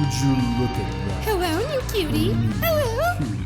Would you look at that? Hello, new cutie. Hello. Cutie.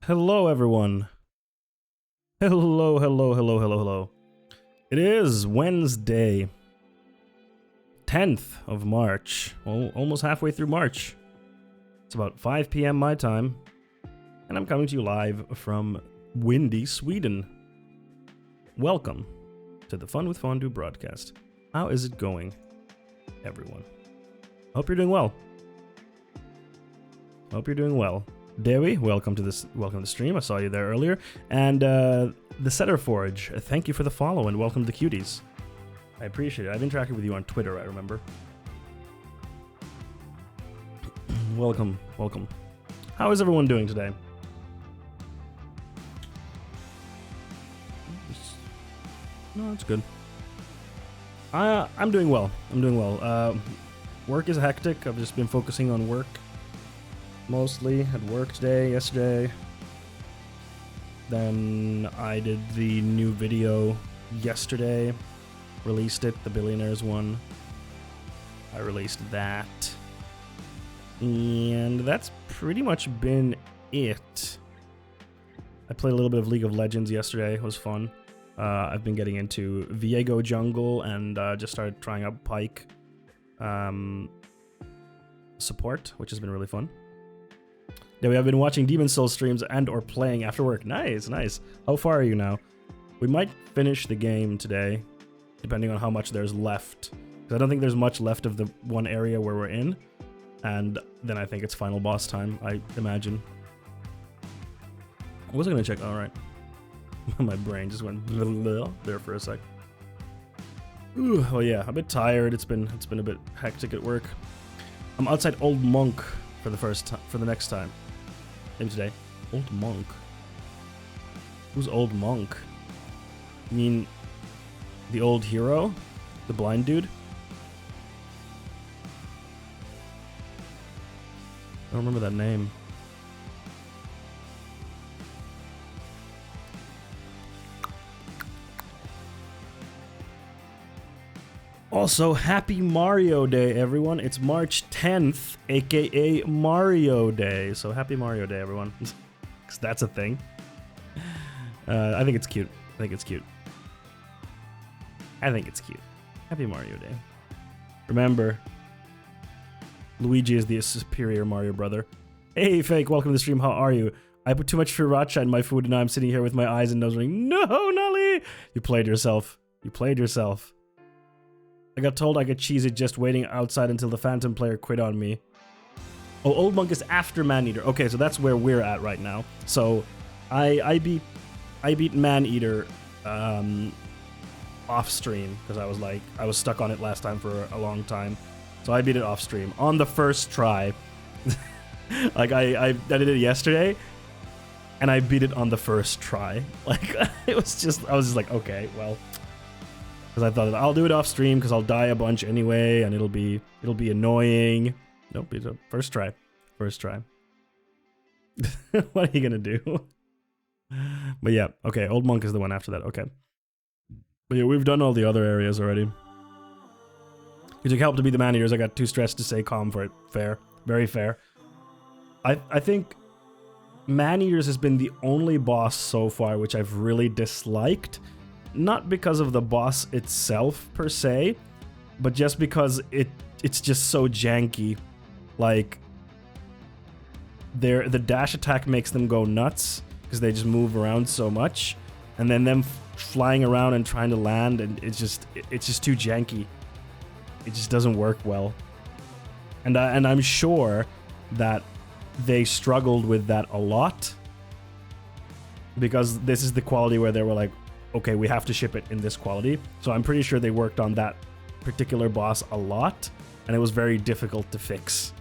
Hello, everyone. Hello. It is Wednesday, 10th of March. Well, almost halfway through March. It's about 5 p.m. my time, and I'm coming to you live from windy Sweden. Welcome to the Fun with Fondue broadcast. How is it going, everyone? Hope you're doing well. Dewi, welcome to the stream. I saw you there earlier. And the Setter Forge, thank you for the follow and welcome to the cuties. I appreciate it. I've interacted with you on Twitter, I remember. Welcome. How is everyone doing today? No, it's good. I'm doing well. Work is hectic. I've just been focusing on work. Mostly had work today, yesterday. Then I did the new video yesterday. Released it, the Billionaires one. I released that. And that's pretty much been it. I played a little bit of League of Legends yesterday. It was fun. I've been getting into Viego Jungle and just started trying out Pike support, which has been really fun. Yeah, we have been watching Demon Souls streams and or playing after work. Nice. How far are you now? We might finish the game today, depending on how much there's left. Because I don't think there's much left of the one area where we're in. And then I think it's final boss time, I imagine. I was gonna check, alright. My brain just went there for a sec. Ooh, oh yeah, a bit tired. It's been a bit hectic at work. I'm outside Old Monk for the next time. Maybe today. Old Monk. Who's Old Monk? You mean the old hero? The blind dude? I don't remember that name. Also, happy Mario Day, everyone. It's March 10th, aka Mario Day. So happy Mario Day, everyone. Because that's a thing. I think it's cute. Happy Mario Day. Remember, Luigi is the superior Mario brother. Hey, Fake, welcome to the stream. How are you? I put too much sriracha in my food and now I'm sitting here with my eyes and nose ring. No, Nolly! You played yourself. I got told I could cheese it just waiting outside until the Phantom player quit on me. Oh, Old Monk is after Maneater. Okay, so that's where we're at right now. So, I beat Maneater off stream because I was stuck on it last time for a long time. So I beat it off stream on the first try. Like I did it yesterday, and I beat it on the first try. Like I was just like, okay, well. Because I thought I'll do it off stream because I'll die a bunch anyway, and it'll be annoying. Nope, it's a first try. What are you gonna do? But yeah, okay. Old Monk is the one after that. Okay. But yeah, we've done all the other areas already. It took help to beat the Maneaters. I got too stressed to stay calm for it. Fair, very fair. I think Maneaters has been the only boss so far which I've really disliked. Not because of the boss itself, per se, but just because it's just so janky. Like, the dash attack makes them go nuts, because they just move around so much, and then them flying around and trying to land, and it's just too janky. It just doesn't work well. And I'm sure that they struggled with that a lot, because this is the quality where they were like, okay, we have to ship it in this quality. So I'm pretty sure they worked on that particular boss a lot, and it was very difficult to fix.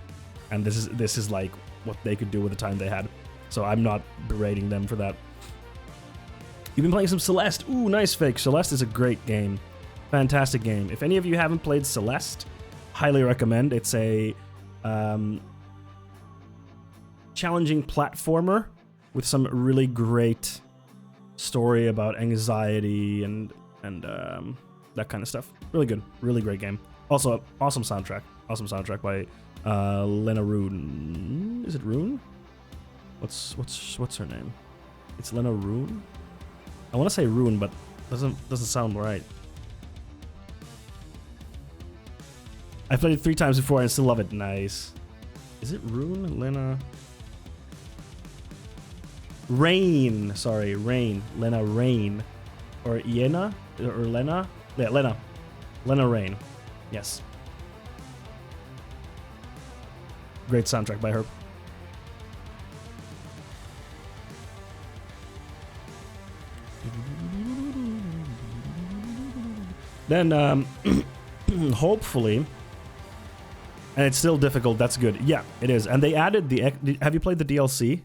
And this is like what they could do with the time they had. So I'm not berating them for that. You've been playing some Celeste. Ooh, nice, Fake. Celeste is a great game. Fantastic game. If any of you haven't played Celeste, highly recommend. It's a challenging platformer with some really great story about anxiety and that kind of stuff. Really good, really great game. Also, awesome soundtrack by Lena Rune. Is it Rune? What's her name? It's Lena Rune? I want to say Rune, but doesn't sound right. I've played it 3 times before and I still love it. Nice. Is it Rune? Lena... Rain. Sorry, Rain. Lena Rain. Or Iena? Or Lena? Yeah, Lena. Lena Rain. Yes. Great soundtrack by her. Then, hopefully... And it's still difficult. That's good. Yeah, it is. And they added the... Have you played the DLC?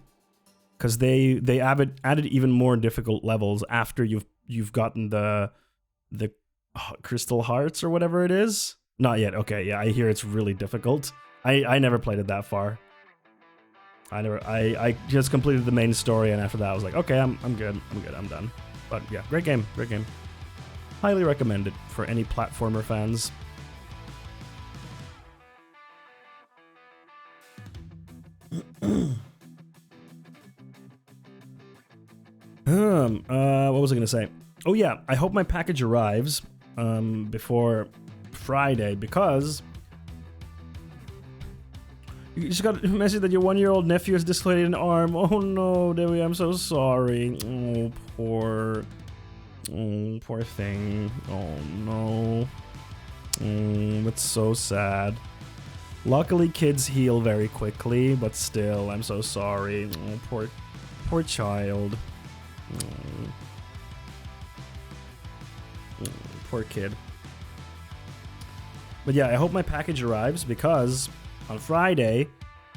Because they added even more difficult levels after you've gotten the Crystal Hearts or whatever it is. Not yet. Okay, yeah, I hear it's really difficult. I never played it that far. I just completed the main story, and after that I was like, okay, I'm good. I'm done. But yeah, great game. Highly recommend it for any platformer fans. What was I gonna say? Oh yeah, I hope my package arrives before Friday, because you just got a message that your 1-year-old nephew has dislocated an arm. Oh no, Debbie, I'm so sorry. Oh, poor thing. Oh no. It's so sad. Luckily, kids heal very quickly, but still, I'm so sorry. Oh, poor child. Poor kid. But yeah, I hope my package arrives, because on Friday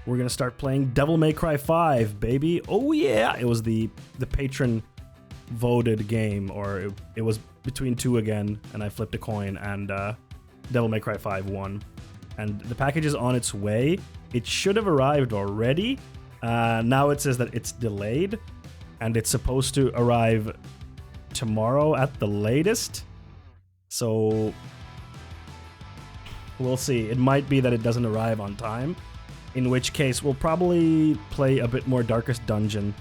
we're gonna start playing Devil May Cry 5, baby. Oh yeah! It was the patron voted game, or it was between 2 again, and I flipped a coin, and Devil May Cry 5 won. And the package is on its way. It should have arrived already. Now it says that it's delayed, and it's supposed to arrive tomorrow at the latest. So we'll see. It might be that it doesn't arrive on time, in which case we'll probably play a bit more Darkest Dungeon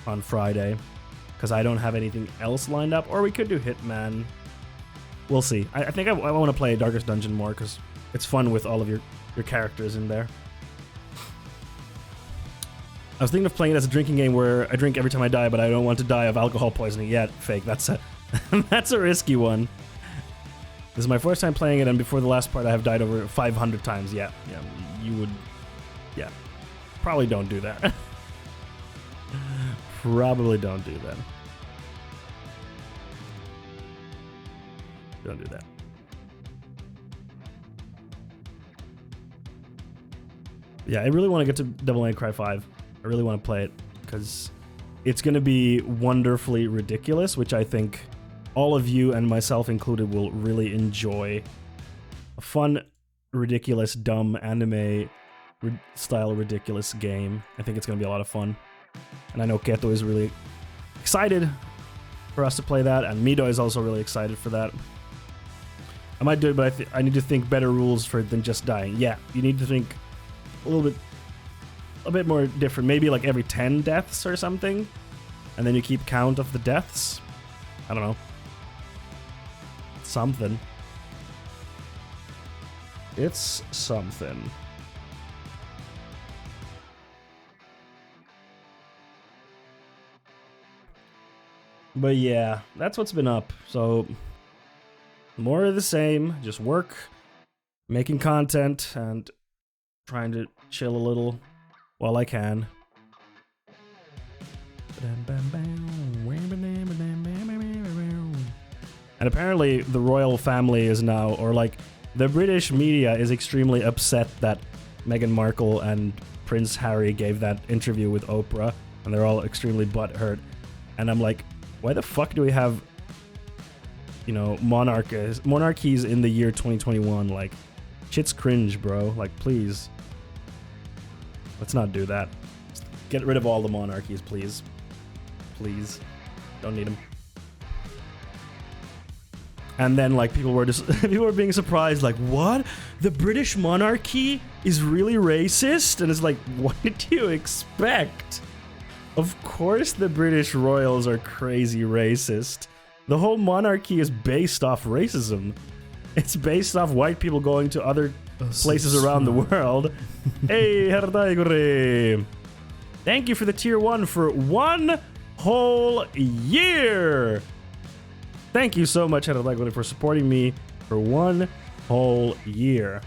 on Friday, because I don't have anything else lined up. Or we could do Hitman. We'll see. I think I want to play Darkest Dungeon more, because it's fun with all of your characters in there. I was thinking of playing it as a drinking game where I drink every time I die, but I don't want to die of alcohol poisoning yet. Fake. That's a risky one. This is my first time playing it, and before the last part I have died over 500 times. Yeah, you would... Yeah. Probably don't do that. Probably don't do that. Don't do that. Yeah, I really want to get to Devil May Cry 5. I really want to play it, because it's going to be wonderfully ridiculous, which I think all of you, and myself included, will really enjoy. A fun, ridiculous, dumb anime style ridiculous game. I think it's going to be a lot of fun. And I know Keto is really excited for us to play that, and Mido is also really excited for that. I might do it, but I need to think better rules for it than just dying. Yeah, you need to think a bit more different. Maybe like every 10 deaths or something, and then you keep count of the deaths. I don't know. Something. It's something. But yeah, that's what's been up. So more of the same, just work, making content, and trying to chill a little while I can. And apparently the royal family is now, or like the British media is extremely upset that Meghan Markle and Prince Harry gave that interview with Oprah, and they're all extremely butthurt. And I'm like, why the fuck do we have, monarchies in the year 2021? Like, shit's cringe, bro. Like, please. Let's not do that. Just get rid of all the monarchies, please. Please. Don't need them. And then, like, people were being surprised, like, what? The British monarchy is really racist? And it's like, what did you expect? Of course the British royals are crazy racist. The whole monarchy is based off racism. It's based off white people going to other places around the world. Hey, Herr Daigure. Thank you for the tier 1 for 1 whole year. Thank you so much, Herr Daigure, for supporting me for 1 whole year.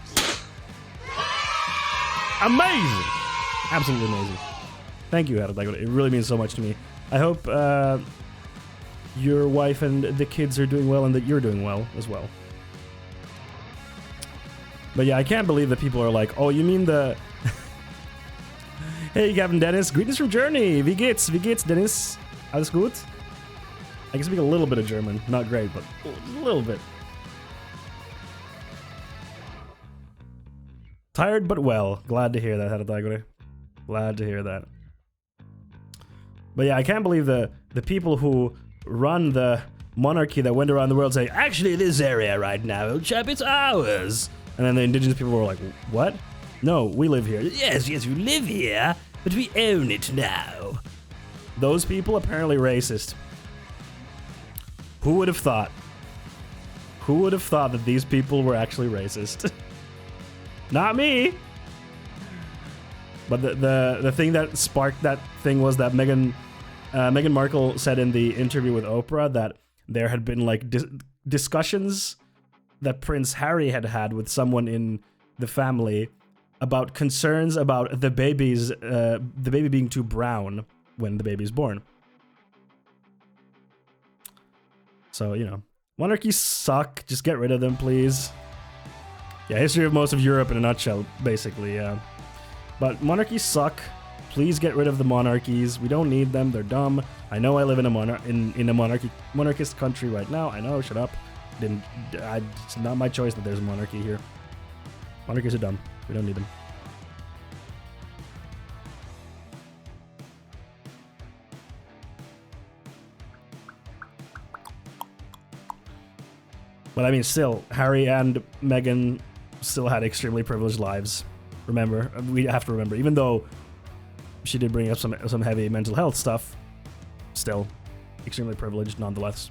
Amazing. Absolutely amazing. Thank you, Herr Daigure. It really means so much to me. I hope your wife and the kids are doing well and that you're doing well as well. But yeah, I can't believe that people are like, oh, you mean the... Hey, Captain Dennis. Greetings from Germany. Wie geht's? Wie geht's, Dennis? Alles gut? I can speak a little bit of German. Not great, but a little bit. Tired but well. Glad to hear that, Herr Daigure. Glad to hear that. But yeah, I can't believe the people who run the monarchy that went around the world saying, actually, this area right now, old chap, it's ours. And then the indigenous people were like, what? No, we live here. Yes, you live here, but we own it now. Those people apparently racist. Who would have thought? Who would have thought that these people were actually racist? Not me. But the thing that sparked that thing was that Meghan Markle said in the interview with Oprah that there had been like discussions that Prince Harry had with someone in the family about concerns about the baby being too brown when the baby's born. So, you know, monarchies suck. Just get rid of them, please. Yeah, history of most of Europe in a nutshell, basically, yeah. But monarchies suck. Please get rid of the monarchies. We don't need them. They're dumb. I know I live in a monarchist country right now. I know, shut up. It's not my choice that there's a monarchy here. Monarchies are dumb. We don't need them. But I mean, still, Harry and Meghan still had extremely privileged lives. Remember, we have to remember, even though she did bring up some heavy mental health stuff, still extremely privileged nonetheless.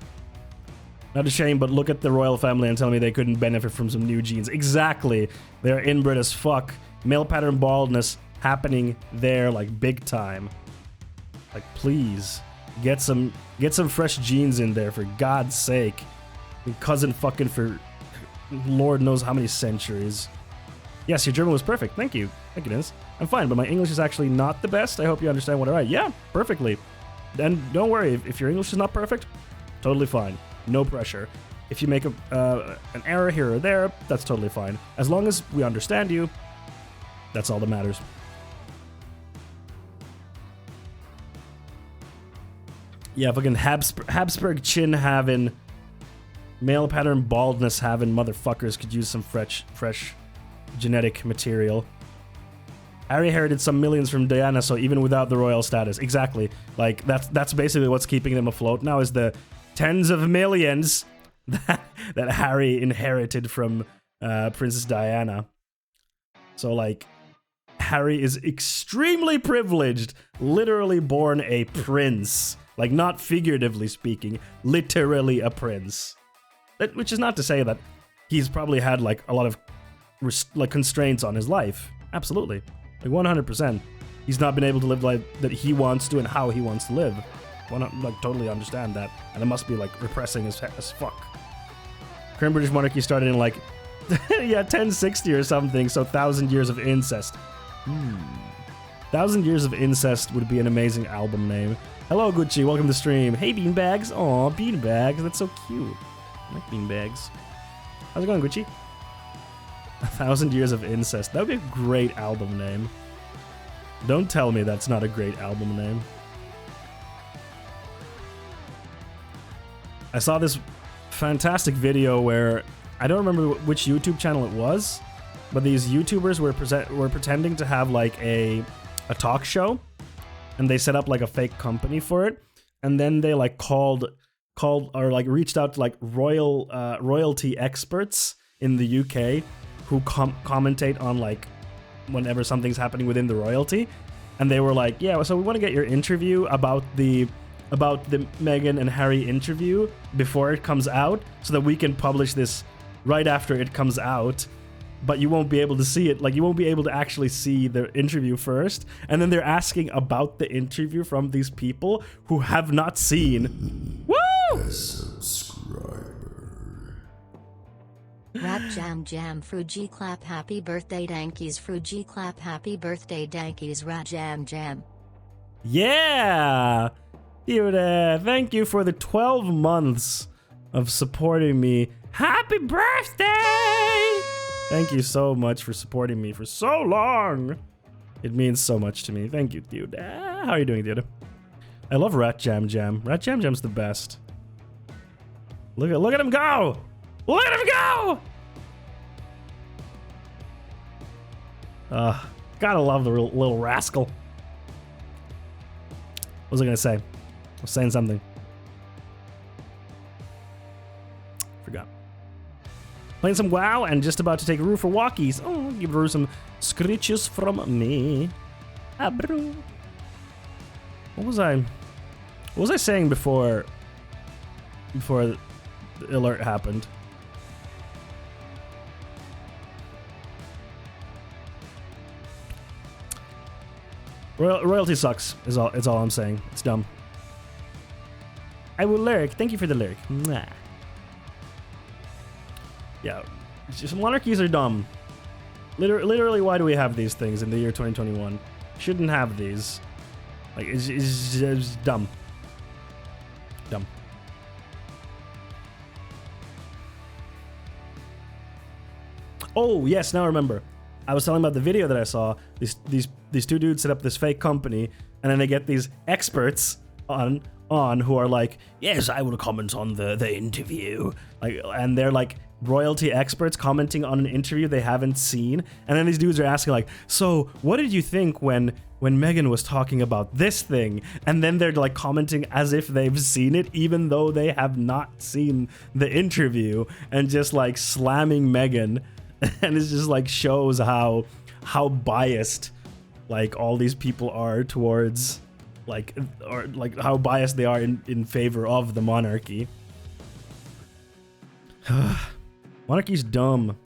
Not a shame, but look at the royal family and tell me they couldn't benefit from some new genes. Exactly. They're inbred as fuck. Male pattern baldness happening there like big time. Like, please get some fresh genes in there for God's sake. Cousin fucking for Lord knows how many centuries. Yes, your German was perfect. Thank you. Thank you, Dennis. I'm fine, but my English is actually not the best. I hope you understand what I write. Yeah, perfectly. And don't worry, if your English is not perfect, totally fine. No pressure. If you make an error here or there, that's totally fine. As long as we understand you, that's all that matters. Yeah, fucking Habsburg chin having, male pattern baldness having motherfuckers could use some fresh genetic material. Harry inherited some millions from Diana, so even without the royal status, exactly. Like that's basically what's keeping them afloat now, is the tens of millions that Harry inherited from Princess Diana. So like, Harry is extremely privileged, literally born a prince. Like, not figuratively speaking, literally a prince. Which is not to say that he's probably had like a lot of constraints on his life. Absolutely. Like 100%. He's not been able to live life that he wants to and how he wants to live. Like, totally understand that. And it must be like repressing as fuck. Current British monarchy started in like, yeah, 1060 or something, so 1,000 years of incest. 1,000 years of incest would be an amazing album name. Hello, Gucci. Welcome to the stream. Hey, beanbags. Aw, beanbags. That's so cute. I like beanbags. How's it going, Gucci? 1,000 years of incest. That would be a great album name. Don't tell me that's not a great album name. I saw this fantastic video where, I don't remember which YouTube channel it was, but these YouTubers were pretending to have like a talk show, and they set up like a fake company for it, and then they like called or like reached out to like royalty experts in the UK who commentate on like whenever something's happening within the royalty, and they were like, yeah, so we want to get your interview about the Meghan and Harry interview before it comes out, so that we can publish this right after it comes out. But you won't be able to see it. Like, you won't be able to actually see the interview first. And then they're asking about the interview from these people who have not seen. Woo! Subscriber. Rap jam jam Fruji clap happy birthday Dankies Fruji clap happy birthday Dankies Rat jam jam. Yeah! Dude, thank you for the 12 months of supporting me. Happy birthday! Thank you so much for supporting me for so long. It means so much to me. Thank you, dude. How are you doing, dude? I love Rat Jam Jam. Rat Jam Jam's the best. Look at him go! Look at him go! Gotta love the little rascal. What was I gonna say? I was saying something. Forgot. Playing some WoW and just about to take Rue for walkies. Oh, give Rue some screeches from me. Ah, bro. What was I saying before the alert happened? Royalty sucks. Is all I'm saying. It's dumb. I will lyric. Thank you for the lyric. Mwah. Yeah, just monarchies are dumb. Literally, why do we have these things in the year 2021? Shouldn't have these. Like, it's just dumb. Dumb. Oh, yes, now I remember. I was telling about the video that I saw. These two dudes set up this fake company, and then they get these experts on who are like, yes, I will comment on the interview. Like, and they're like royalty experts commenting on an interview they haven't seen. And then these dudes are asking like, so what did you think when Meghan was talking about this thing? And then they're like commenting as if they've seen it, even though they have not seen the interview, and just like slamming Meghan. And it just like shows how biased like all these people are towards like how biased they are in favor of the monarchy. Monarchy's dumb.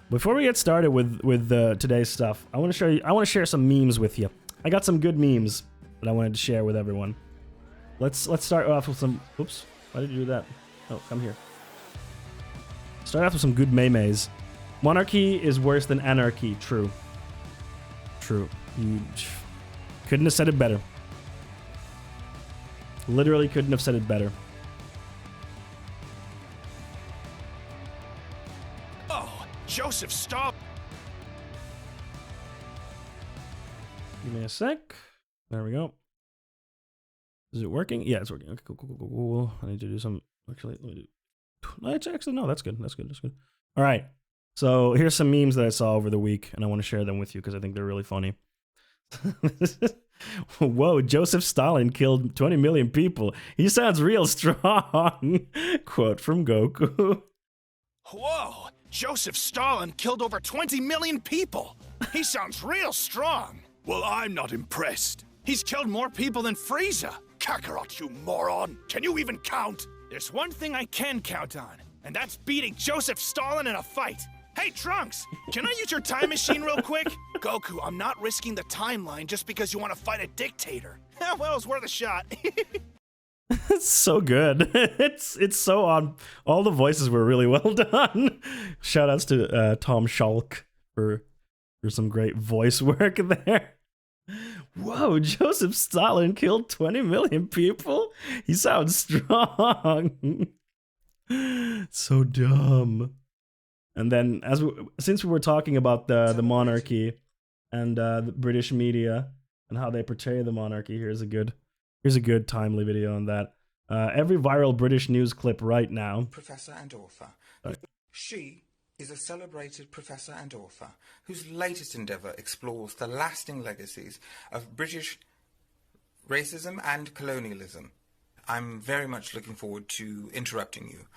Before we get started with today's stuff, I want to share some memes with you. I got some good memes that I wanted to share with everyone. Let's start off with some. Oops, why did you do that? Oh, come here. Start off with some good memes. Monarchy is worse than anarchy. True. True. You couldn't have said it better. Literally couldn't have said it better. Oh, Joseph, stop! Give me a sec. There we go. Is it working? Yeah, it's working. Okay, cool. I need to do some. Actually, let me do. No, that's good. That's good. All right. So here's some memes that I saw over the week, and I want to share them with you because I think they're really funny. Whoa, Joseph Stalin killed 20 million people. He sounds real strong. Quote from Goku. Whoa, Joseph Stalin killed over 20 million people. He sounds real strong. Well, I'm not impressed. He's killed more people than Frieza. Kakarot, you moron. Can you even count? There's one thing I can count on, and that's beating Joseph Stalin in a fight. Hey, Trunks, can I use your time machine real quick? Goku, I'm not risking the timeline just because you want to fight a dictator. Well, it's worth a shot. It's so good. It's so on. All the voices were really well done. Shout outs to Tom Schalk for some great voice work there. Whoa, Joseph Stalin killed 20 million people? He sounds strong. So dumb. And then, since we were talking about the monarchy and the British media and how they portray the monarchy, here's a good timely video on that. Every viral British news clip right now. Professor and author. Sorry. She is a celebrated professor and author whose latest endeavour explores the lasting legacies of British racism and colonialism. I'm very much looking forward to interrupting you.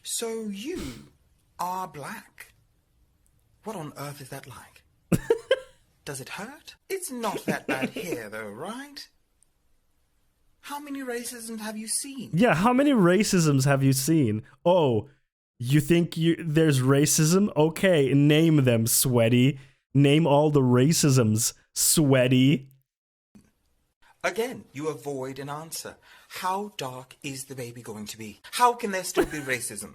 So you are black. What on earth is that like? Does it hurt? It's not that bad here, though, right? How many racisms have you seen? Yeah, how many racisms have you seen? Oh, you think there's racism? Okay, name them, sweaty. Name all the racisms, sweaty. Again, you avoid an answer. How dark is the baby going to be? How can there still be racism?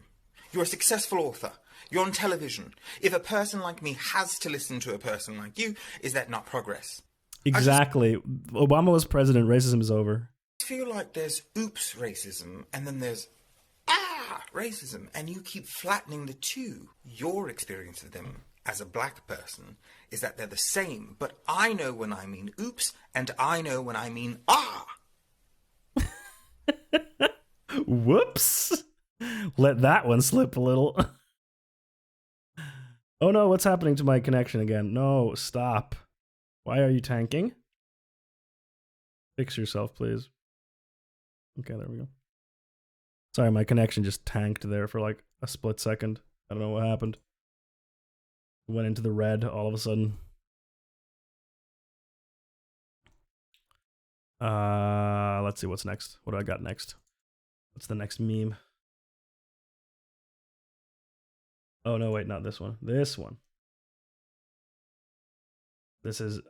You're a successful author. You're on television. If a person like me has to listen to a person like you, is that not progress? Exactly. Obama was president. Racism is over. I feel like there's oops racism, and then there's racism, and you keep flattening the two. Your experience of them as a black person is that they're the same, but I know when I mean oops, and I know when I mean Whoops. Let that one slip a little. Oh no, what's happening to my connection again? No, stop. Why are you tanking? Fix yourself, please. Okay, there we go. Sorry, my connection just tanked there for like a split second. I don't know what happened. Went into the red all of a sudden. Let's see what's next. What do I got next? What's the next meme? Oh no, wait, not this one. This one. This is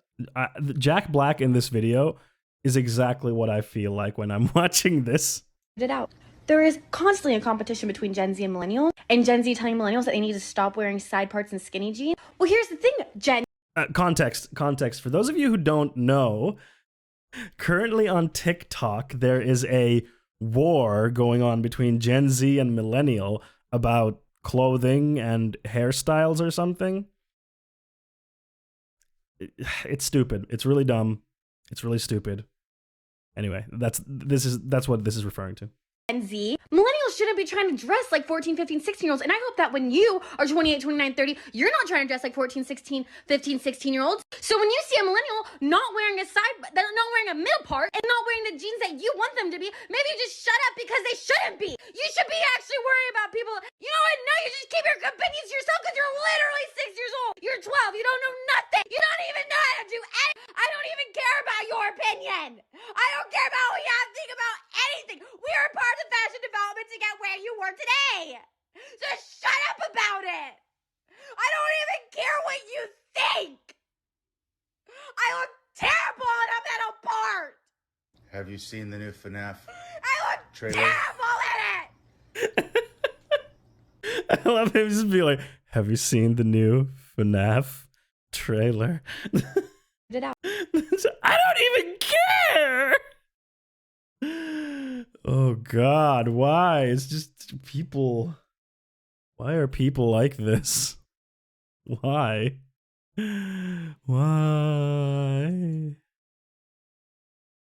Jack Black in this video is exactly what I feel like when I'm watching this. It out. There is constantly a competition between Gen Z and millennials, and Gen Z telling millennials that they need to stop wearing side parts and skinny jeans. Well, here's the thing, Gen. Context. For those of you who don't know, currently on TikTok, there is a war going on between Gen Z and millennial about clothing and hairstyles or something. It's stupid. It's really dumb. It's really stupid. Anyway, that's what this is referring to. Gen Z, millennials shouldn't be trying to dress like 14, 15, 16-year-olds. And I hope that when you are 28, 29, 30, you're not trying to dress like 14, 16, 15, 16-year-olds. So when you see a millennial not wearing a not wearing a middle part and not wearing the jeans that you want them to be, maybe you just shut up because they shouldn't be. You should be actually worried about people. You know what? No, you just keep your opinions to yourself because you're literally 6 years old. You're 12. You don't know nothing. You don't even know how to do anything. I don't even care about your opinion. I don't care about what you have to think about anything. We are part of the fashion development to get where you were today. So shut up about it. I don't even care what you think. I look terrible in a middle part. Have you seen the new FNAF I look trailer? terrible in it. I love him just be like, have you seen the new FNAF trailer? It out. I don't even care. Oh God, why? It's just people. Why are people like this? Why? Why?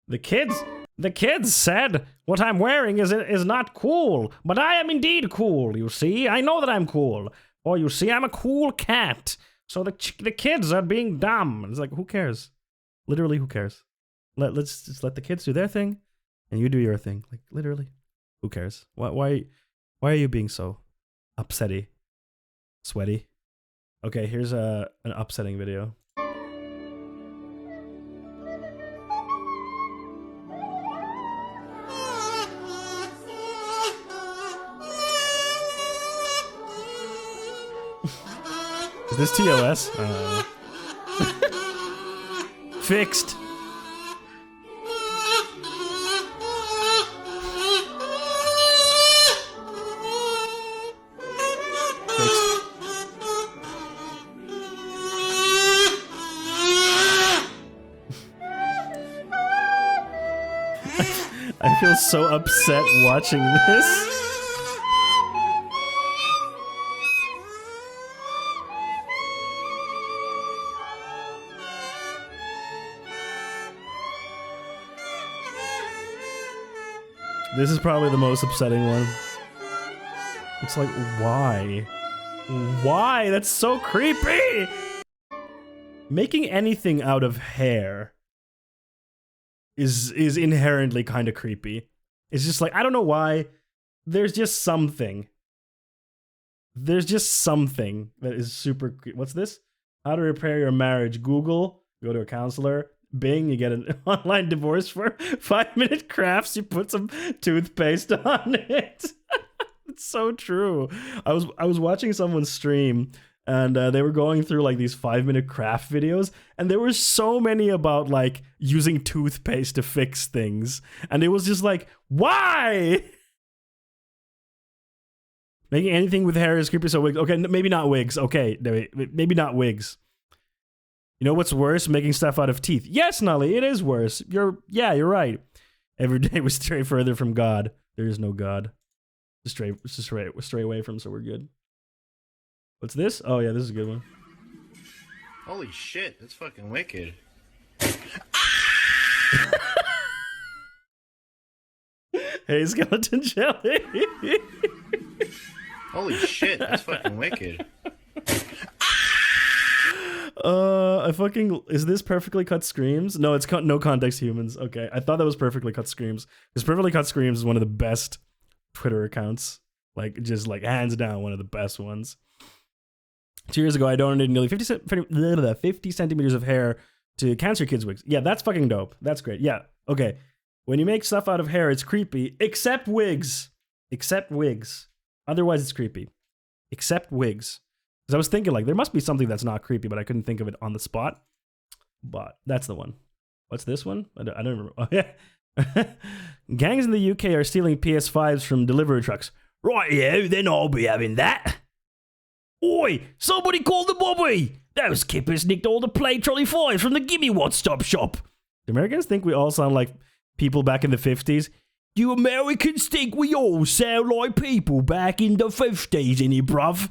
The kids said what I'm wearing is not cool, but I am indeed cool, you see? I know that I'm cool. Or you see, I'm a cool cat. So the kids are being dumb. It's like, who cares? Literally, who cares? Let's just let the kids do their thing, and you do your thing. Like, literally, who cares? Why are you being so upsetty, sweaty? Okay, here's an upsetting video. Is this TOS? Fixed. I feel so upset watching this. This is probably the most upsetting one. It's like, why? Why? That's so creepy! Making anything out of hair is inherently kind of creepy. It's just like, I don't know why. There's just something. There's just something that is super creepy. What's this? How to repair your marriage. Google go to a counselor. Bing, you get an online divorce for 5-minute crafts. You put some toothpaste on it. It's so true. I was watching someone stream, and they were going through like these 5-minute craft videos, and there were so many about like using toothpaste to fix things, and it was just like, why? Making anything with hair is creepy, so wigs. Okay, maybe not wigs. Okay, maybe not wigs. You know what's worse? Making stuff out of teeth. Yes, Nolly, it is worse. You're right. Every day we stray further from God. There is no God. Just stray away from, so we're good. What's this? Oh yeah, this is a good one. Holy shit, that's fucking wicked. Hey, skeleton jelly. Holy shit, that's fucking wicked. Is this perfectly cut screams? No, it's no context humans. Okay, I thought that was perfectly cut screams. Because perfectly cut screams is one of the best Twitter accounts. Like, just like hands down, one of the best ones. 2 years ago, I donated nearly 50 centimeters of hair to cancer kids wigs. Yeah, that's fucking dope. That's great. Yeah, okay. When you make stuff out of hair, it's creepy. Except wigs. Except wigs. Otherwise, it's creepy. Except wigs. Because I was thinking, like, there must be something that's not creepy, but I couldn't think of it on the spot. But that's the one. What's this one? I don't remember. Oh, yeah. Gangs in the UK are stealing PS5s from delivery trucks. Right, yeah, then I'll be having that. Oi, somebody call the Bobby. Those kippers nicked all the play trolley 5s from the Gimme One Stop Shop. Do Americans think we all sound like people back in the 50s? You Americans think we all sound like people back in the 50s, innit, bruv?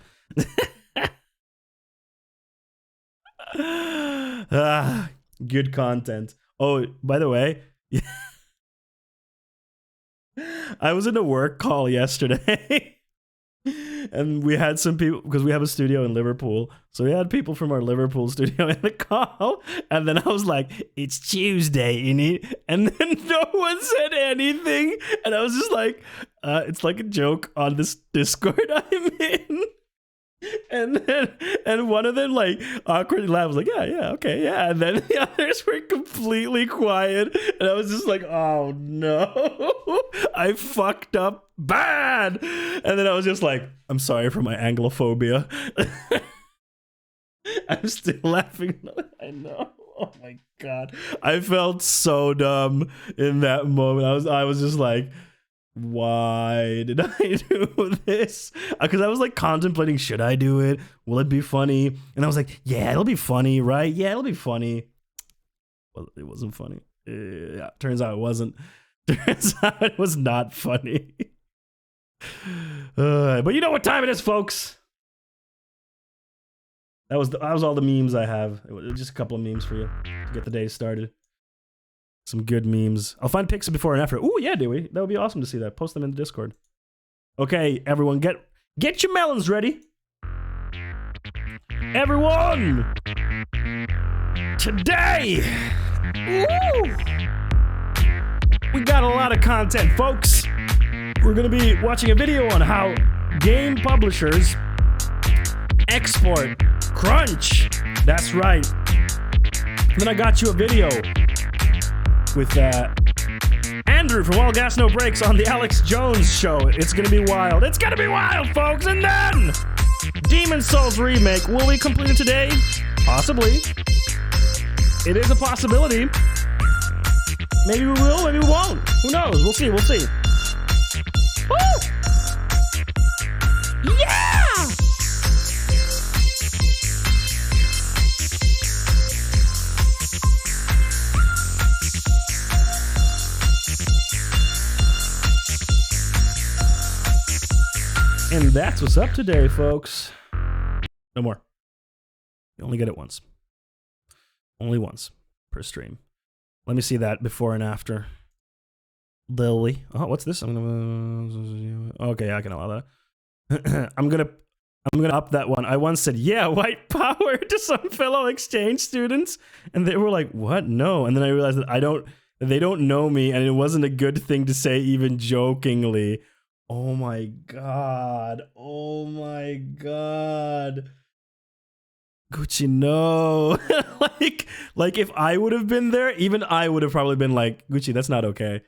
Good content. Oh, by the way, I was in a work call yesterday and we had some people, because we have a studio in Liverpool, so we had people from our Liverpool studio in the call, and then I was like, it's Tuesday, innit? And then no one said anything, and I was just like, it's like a joke on this Discord I'm in. And one of them like awkwardly laughed, was like, yeah, okay, yeah. And then the others were completely quiet, and I was just like, oh no, I fucked up bad. And then I was just like, I'm sorry for my Anglophobia. I'm still laughing. I know. Oh my god, I felt so dumb in that moment. I was just like, why did I do this? Because I was like contemplating, should I do it? Will it be funny? And I was like, yeah, it'll be funny, right? Yeah, it'll be funny. Well, it wasn't funny. Yeah, turns out it wasn't. Turns out it was not funny. But you know what time it is, folks. That was all the memes I have. It was just a couple of memes for you to get the day started. Some good memes. I'll find pics before and after. Ooh, yeah, Dewey. That would be awesome to see that. Post them in the Discord. Okay, everyone, get your melons ready. Everyone! Today! Woo! We got a lot of content, folks. We're going to be watching a video on how game publishers export crunch. That's right. And then I got you a video with Andrew from All Gas No Breaks on the Alex Jones show. It's gonna be wild. It's gonna be wild, folks. And then Demon Souls remake. Will we complete it today? Possibly. It is a possibility. Maybe we will, maybe we won't. Who knows? We'll see. Woo! Yeah! And that's what's up today, folks. No more. You only get it once. Only once per stream. Let me see that before and after. Lily. Oh, what's this? Okay, I can allow that. I'm gonna up that one. I once said, yeah, white power to some fellow exchange students, and they were like, what? No. And then I realized that they don't know me, and it wasn't a good thing to say even jokingly. Oh my god. Oh my god. Gucci, no. like if I would have been there, even I would have probably been like, Gucci, that's not okay.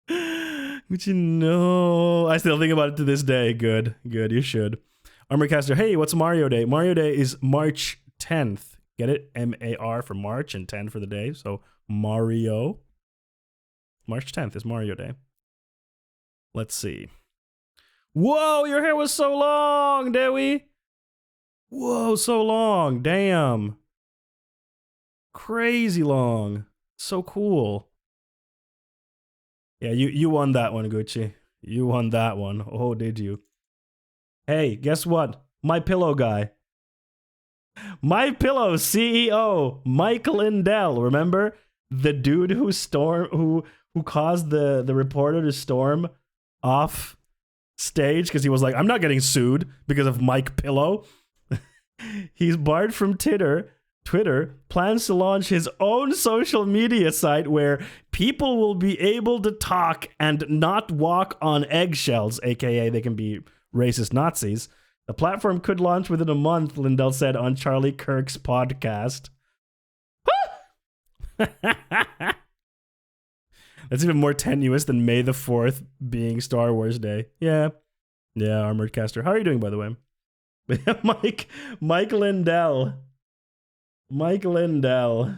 Gucci, no. I still think about it to this day. Good, you should. Armorcaster, hey, what's Mario Day? Mario Day is March 10th. Get it? M-A-R for March and 10 for the day. So Mario. March 10th is Mario Day. Let's see. Whoa, your hair was so long, Dewi. Whoa, so long. Damn. Crazy long. So cool. Yeah, you won that one, Gucci. You won that one. Oh, did you? Hey, guess what? My Pillow guy. My Pillow CEO, Mike Lindell. Remember the dude who caused the reporter to storm off stage because he was like, I'm not getting sued because of Mike Pillow. He's barred from Twitter, plans to launch his own social media site where people will be able to talk and not walk on eggshells, aka they can be racist Nazis. The platform could launch within a month, Lindell said on Charlie Kirk's podcast. That's even more tenuous than May the 4th being Star Wars Day. Yeah, Armored Caster. How are you doing, by the way? Mike Lindell. Mike Lindell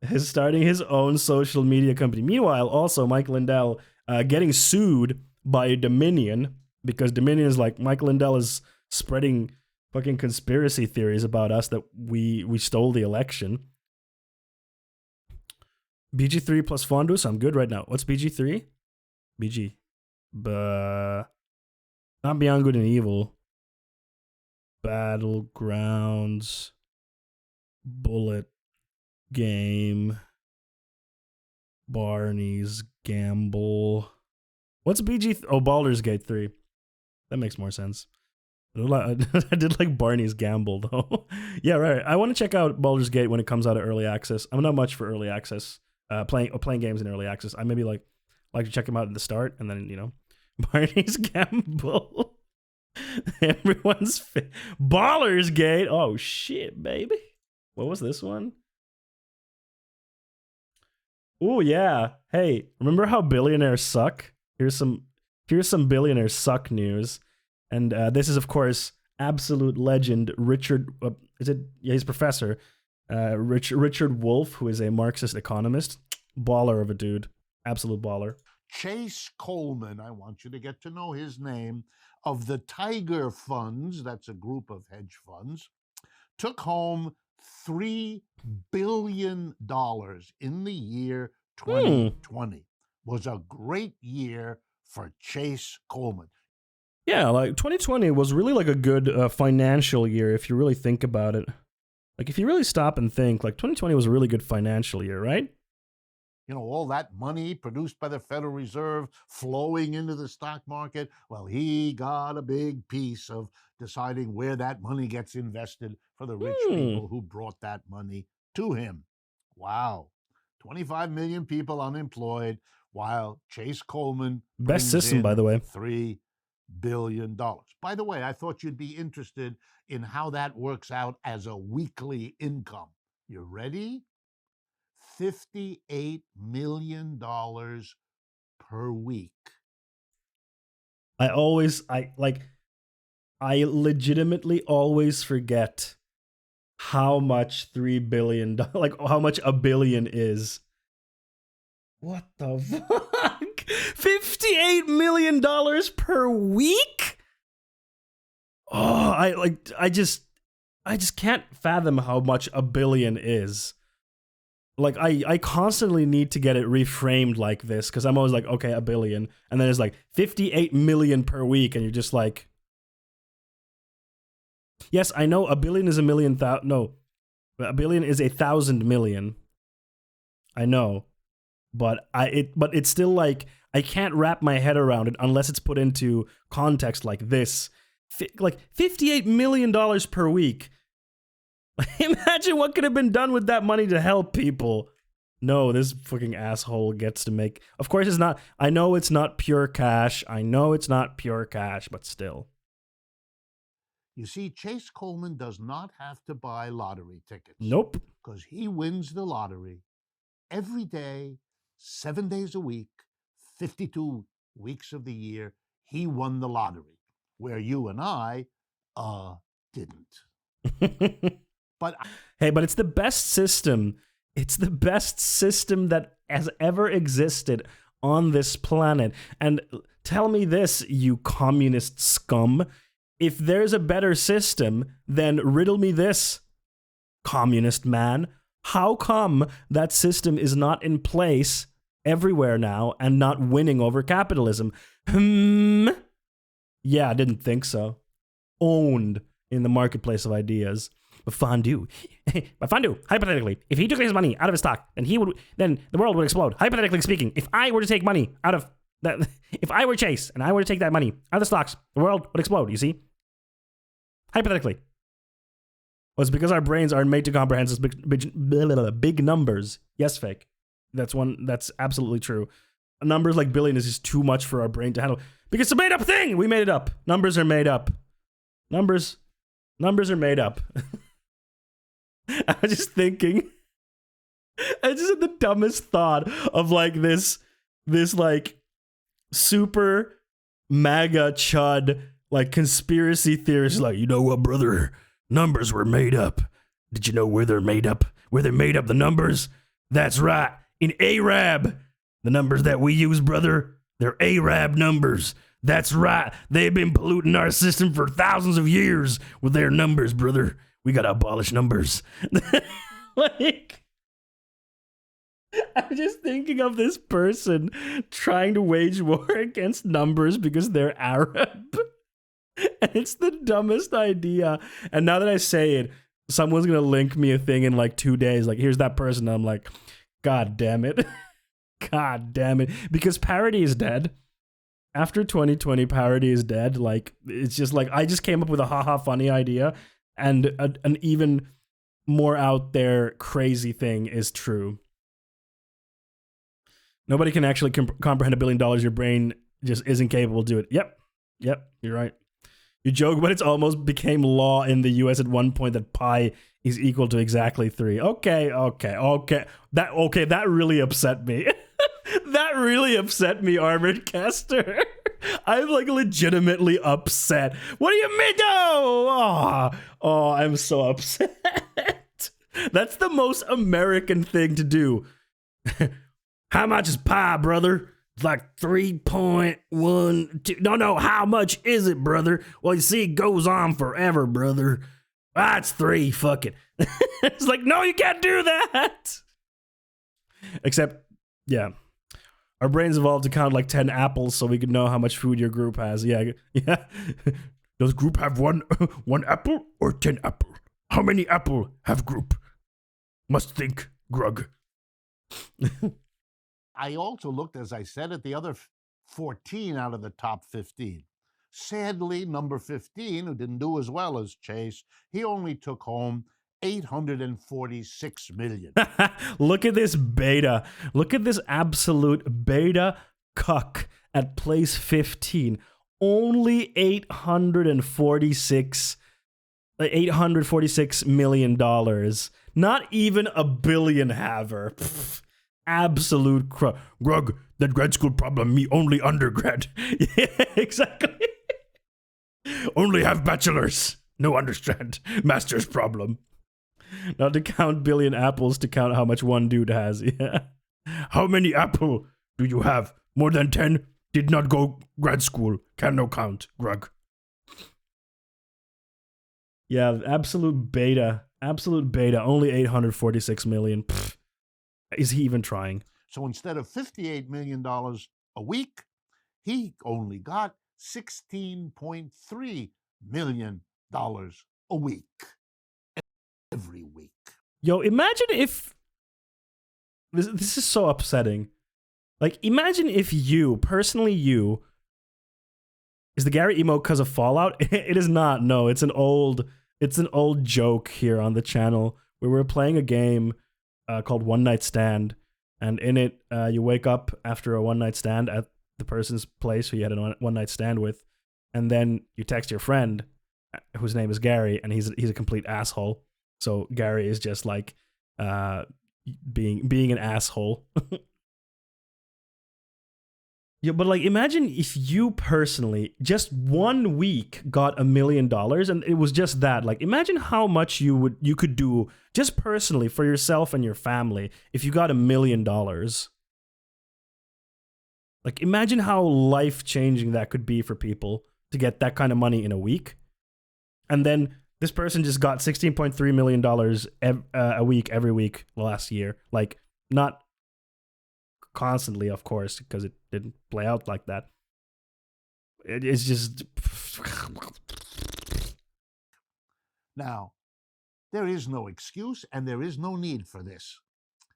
is starting his own social media company. Meanwhile, also Mike Lindell getting sued by Dominion because Dominion is like, Mike Lindell is spreading fucking conspiracy theories about us that we stole the election. BG3 plus fondue, so I'm good right now. What's BG3? BG. Not Beyond Good and Evil. Battlegrounds. Bullet Game. Barney's Gamble. What's BG? Oh, Baldur's Gate 3. That makes more sense. I did like Barney's Gamble, though. Yeah, right. I want to check out Baldur's Gate when it comes out of early access. I'm not much for early access. Playing games in early access. I maybe like to check them out at the start, and then, Barney's Gamble. Everyone's Baldur's Gate. Oh shit, baby. What was this one? Oh yeah. Hey, remember how billionaires suck? Here's some billionaires suck news, and this is of course absolute legend Richard. He's professor. Richard Wolff, who is a Marxist economist, baller of a dude, absolute baller. Chase Coleman, I want you to get to know his name, of the Tiger Funds, that's a group of hedge funds, took home $3 billion in the year 2020. Was a great year for Chase Coleman. Yeah, like 2020 was really like a good financial year if you really think about it. Like if you really stop and think, like 2020 was a really good financial year, right? All that money produced by the Federal Reserve flowing into the stock market. Well, he got a big piece of deciding where that money gets invested for the rich people who brought that money to him. Wow. 25 million people unemployed, while Chase Coleman best system, by the way. $3 billion. By the way, I thought you'd be interested in how that works out as a weekly income. You ready? $58 million per week. I legitimately always forget how much $3 billion, like how much a billion is. What the fuck? $58 million per week? Oh, I just can't fathom how much a billion is. Like, I constantly need to get it reframed like this, because I'm always like, okay, a billion. And then it's like 58 million per week, and you're just like... Yes, I know a billion is a million... No. A billion is 1,000 million. I know. But it's still like, I can't wrap my head around it unless it's put into context like this. Like, $58 million per week. Imagine what could have been done with that money to help people. No, this fucking asshole gets to make... Of course it's not... I know it's not pure cash, but still. You see, Chase Coleman does not have to buy lottery tickets. Nope. Because he wins the lottery every day, 7 days a week, 52 weeks of the year. He won the lottery, where you and I didn't. But hey, but it's the best system. It's the best system that has ever existed on this planet. And tell me this, you communist scum. If there's a better system, then riddle me this, communist man. How come that system is not in place everywhere now and not winning over capitalism? Yeah, I didn't think so. Owned in the marketplace of ideas. But fondue, hypothetically, if he took his money out of his stock, then the world would explode. Hypothetically speaking, if I were to take money out of that, if I were Chase and I were to take that money out of the stocks, the world would explode. You see? Hypothetically. Well, it's because our brains aren't made to comprehend such big numbers. Yes, fake. That's absolutely true. Numbers like billion is just too much for our brain to handle. Because it's a made up thing. We made it up. Numbers are made up. Numbers are made up. I was just thinking. I just had the dumbest thought of like this like super MAGA chud like conspiracy theorist, like, you know what, brother? Numbers were made up. Did you know where they're made up? Where they made up the numbers? That's right. In Arab. The numbers that we use, brother, they're Arab numbers. That's right. They've been polluting our system for thousands of years with their numbers, brother. We gotta abolish numbers. Like, I'm just thinking of this person trying to wage war against numbers because they're Arab. And it's the dumbest idea. And now that I say it, someone's gonna link me a thing in like 2 days. Like, here's that person. And I'm like, God damn it. God damn it. Because parody is dead. After 2020, parody is dead. Like, it's just like, I just came up with a haha funny idea, and an even more out there crazy thing is true. Nobody can actually comprehend $1 billion. Your brain just isn't capable to do it. Yep, you're right. You joke, but it's almost became law in the US at one point that pi is equal to exactly 3. Okay. That really upset me. That really upset me, Armored Caster. I'm like legitimately upset. What do you mean? Oh, I'm so upset. That's the most American thing to do. How much is pi, brother? It's like 3.12. No, how much is it, brother? Well, you see, it goes on forever, brother. It's 3, fuck it. It's like, no, you can't do that. Except, yeah. Our brains evolved to count like 10 apples so we could know how much food your group has. Yeah. Does group have one apple or 10 apple? How many apple have group? Must think, grug. I also looked, as I said, at the other 14 out of the top 15. Sadly, number 15, who didn't do as well as Chase, he only took home $846 million. Look at this beta. Look at this absolute beta cuck at place 15. Only $846 million. Not even a billion haver. Pfft. Absolute grug. That grad school problem, me only undergrad. Yeah, exactly. Only have bachelors. No understand. Master's problem. Not to count billion apples, to count how much one dude has. Yeah. How many apple do you have? More than 10? Did not go grad school. Can no count. Grug. Yeah, absolute beta. Absolute beta. Only 846 million. Pfft. Is he even trying? So instead of $58 million a week, he only got $16.3 million a week. Every week. Yo, imagine if... This is so upsetting. Like, imagine if you, personally you... Is the Gary emote because of Fallout? It is not, no. It's an old joke here on the channel where we're playing a game called One Night Stand, and in it you wake up after a one night stand at the person's place who you had a one night stand with, and then you text your friend whose name is Gary, and he's a complete asshole. So Gary is just like being an asshole. Yeah, but like imagine if you personally just 1 week got $1 million and it was just that. Like imagine how much you could do just personally for yourself and your family if you got $1 million. Like imagine how life-changing that could be for people to get that kind of money in a week. And then this person just got $16.3 million a week every week last year. Like not constantly, of course, because it didn't play out like that. It's just... Now, there is no excuse and there is no need for this.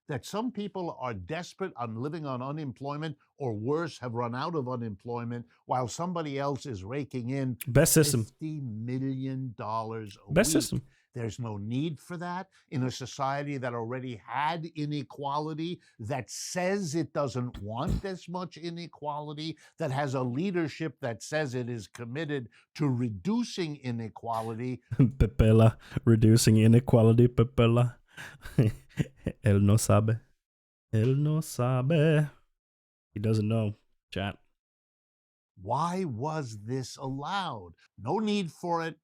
That some people are desperate on living on unemployment, or worse, have run out of unemployment, while somebody else is raking in Best system. $50 million a Best week. system. There's no need for that in a society that already had inequality, that says it doesn't want as much inequality, that has a leadership that says it is committed to reducing inequality. Pepela, reducing inequality, Pepela. Él no sabe. Él no sabe. He doesn't know, chat. Why was this allowed? No need for it.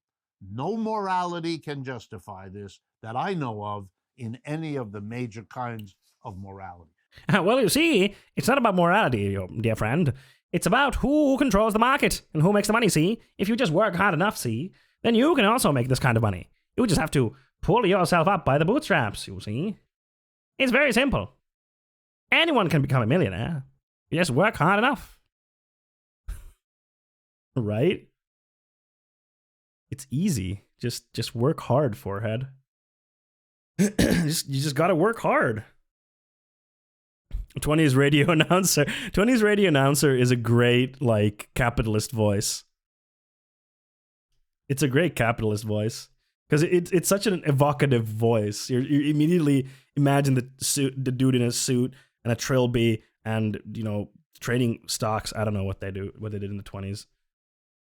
No morality can justify this that I know of in any of the major kinds of morality. Well, you see, it's not about morality, dear friend. It's about who controls the market and who makes the money, see? If you just work hard enough, see, then you can also make this kind of money. You just have to pull yourself up by the bootstraps, you see? It's very simple. Anyone can become a millionaire. You just work hard enough. Right? It's easy. Just work hard, forehead. You just gotta work hard. 20's radio announcer. 20's radio announcer is a great, like, capitalist voice. It's a great capitalist voice. Because it's such an evocative voice. You immediately imagine the dude in a suit and a trilby and, you know, trading stocks. I don't know what they did in the 20s.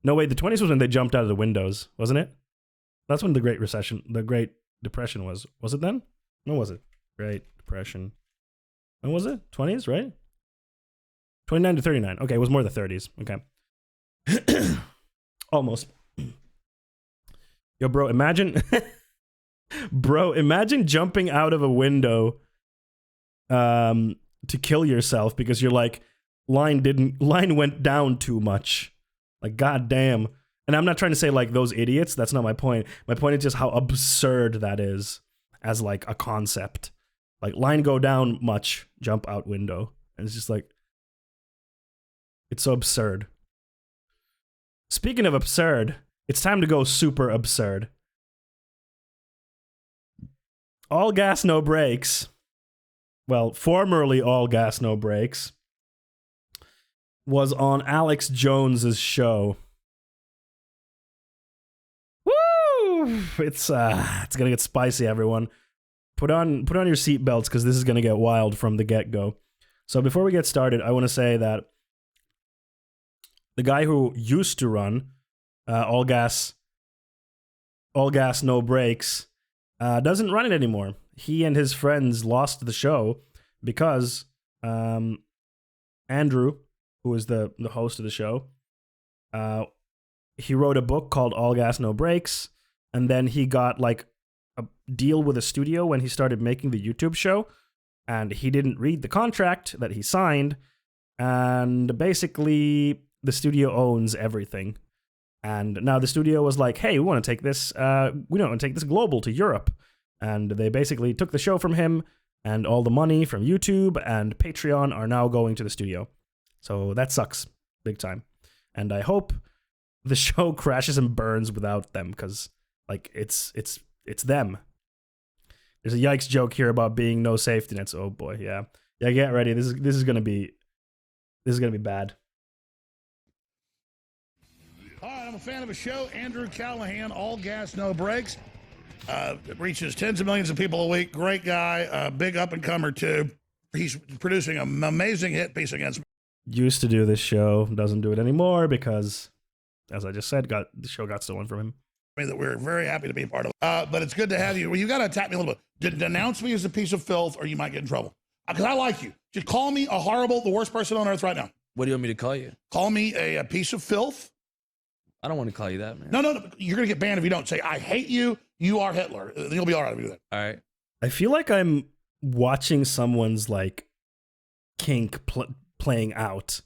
No, wait, the 20s was when they jumped out of the windows, wasn't it? That's when the Great Depression was. Was it then? When was it? Great Depression. When was it? 20s, right? 29 to 39. Okay, it was more the 30s. Okay. Almost. Yo, bro, imagine... Bro, imagine jumping out of a window to kill yourself because you're like, line went down too much. Like, goddamn. And I'm not trying to say, like, those idiots. That's not my point. My point is just how absurd that is as, like, a concept. Like, line go down much, jump out window. And it's just like... It's so absurd. Speaking of absurd, it's time to go super absurd. All Gas No Brakes. Well, formerly All Gas No Brakes was on Alex Jones's show. Woo! It's gonna get spicy, everyone. Put on your seatbelts because this is gonna get wild from the get-go. So before we get started, I want to say that the guy who used to run All Gas No Brakes doesn't run it anymore. He and his friends lost the show because Andrew, who is the host of the show, he wrote a book called All Gas No Brakes, and then he got like a deal with a studio when he started making the YouTube show, and he didn't read the contract that he signed, and basically the studio owns everything. And now the studio was like, hey, we want to take this global to Europe. And they basically took the show from him, and all the money from YouTube and Patreon are now going to the studio. So that sucks big time. And I hope the show crashes and burns without them, because like it's them. There's a yikes joke here about being no safety nets. Oh boy, yeah. Yeah, get ready. This is gonna be bad. All right, I'm a fan of a show, Andrew Callahan, All Gas, No Brakes. It reaches tens of millions of people a week. Great guy, big up-and-comer, too. He's producing an amazing hit piece against me. Used to do this show, doesn't do it anymore because, as I just said, the show got stolen from him. me that we're very happy to be a part of. But it's good to have you. Well, you got to attack me a little bit. Denounce me as a piece of filth, or you might get in trouble. Because I like you. Just call me a horrible, the worst person on earth right now. What do you want me to call you? Call me a piece of filth. I don't want to call you that, man. No. You're going to get banned if you don't. Say, I hate you. You are Hitler. You'll be all right if you do that. All right. I feel like I'm watching someone's like kink playing out,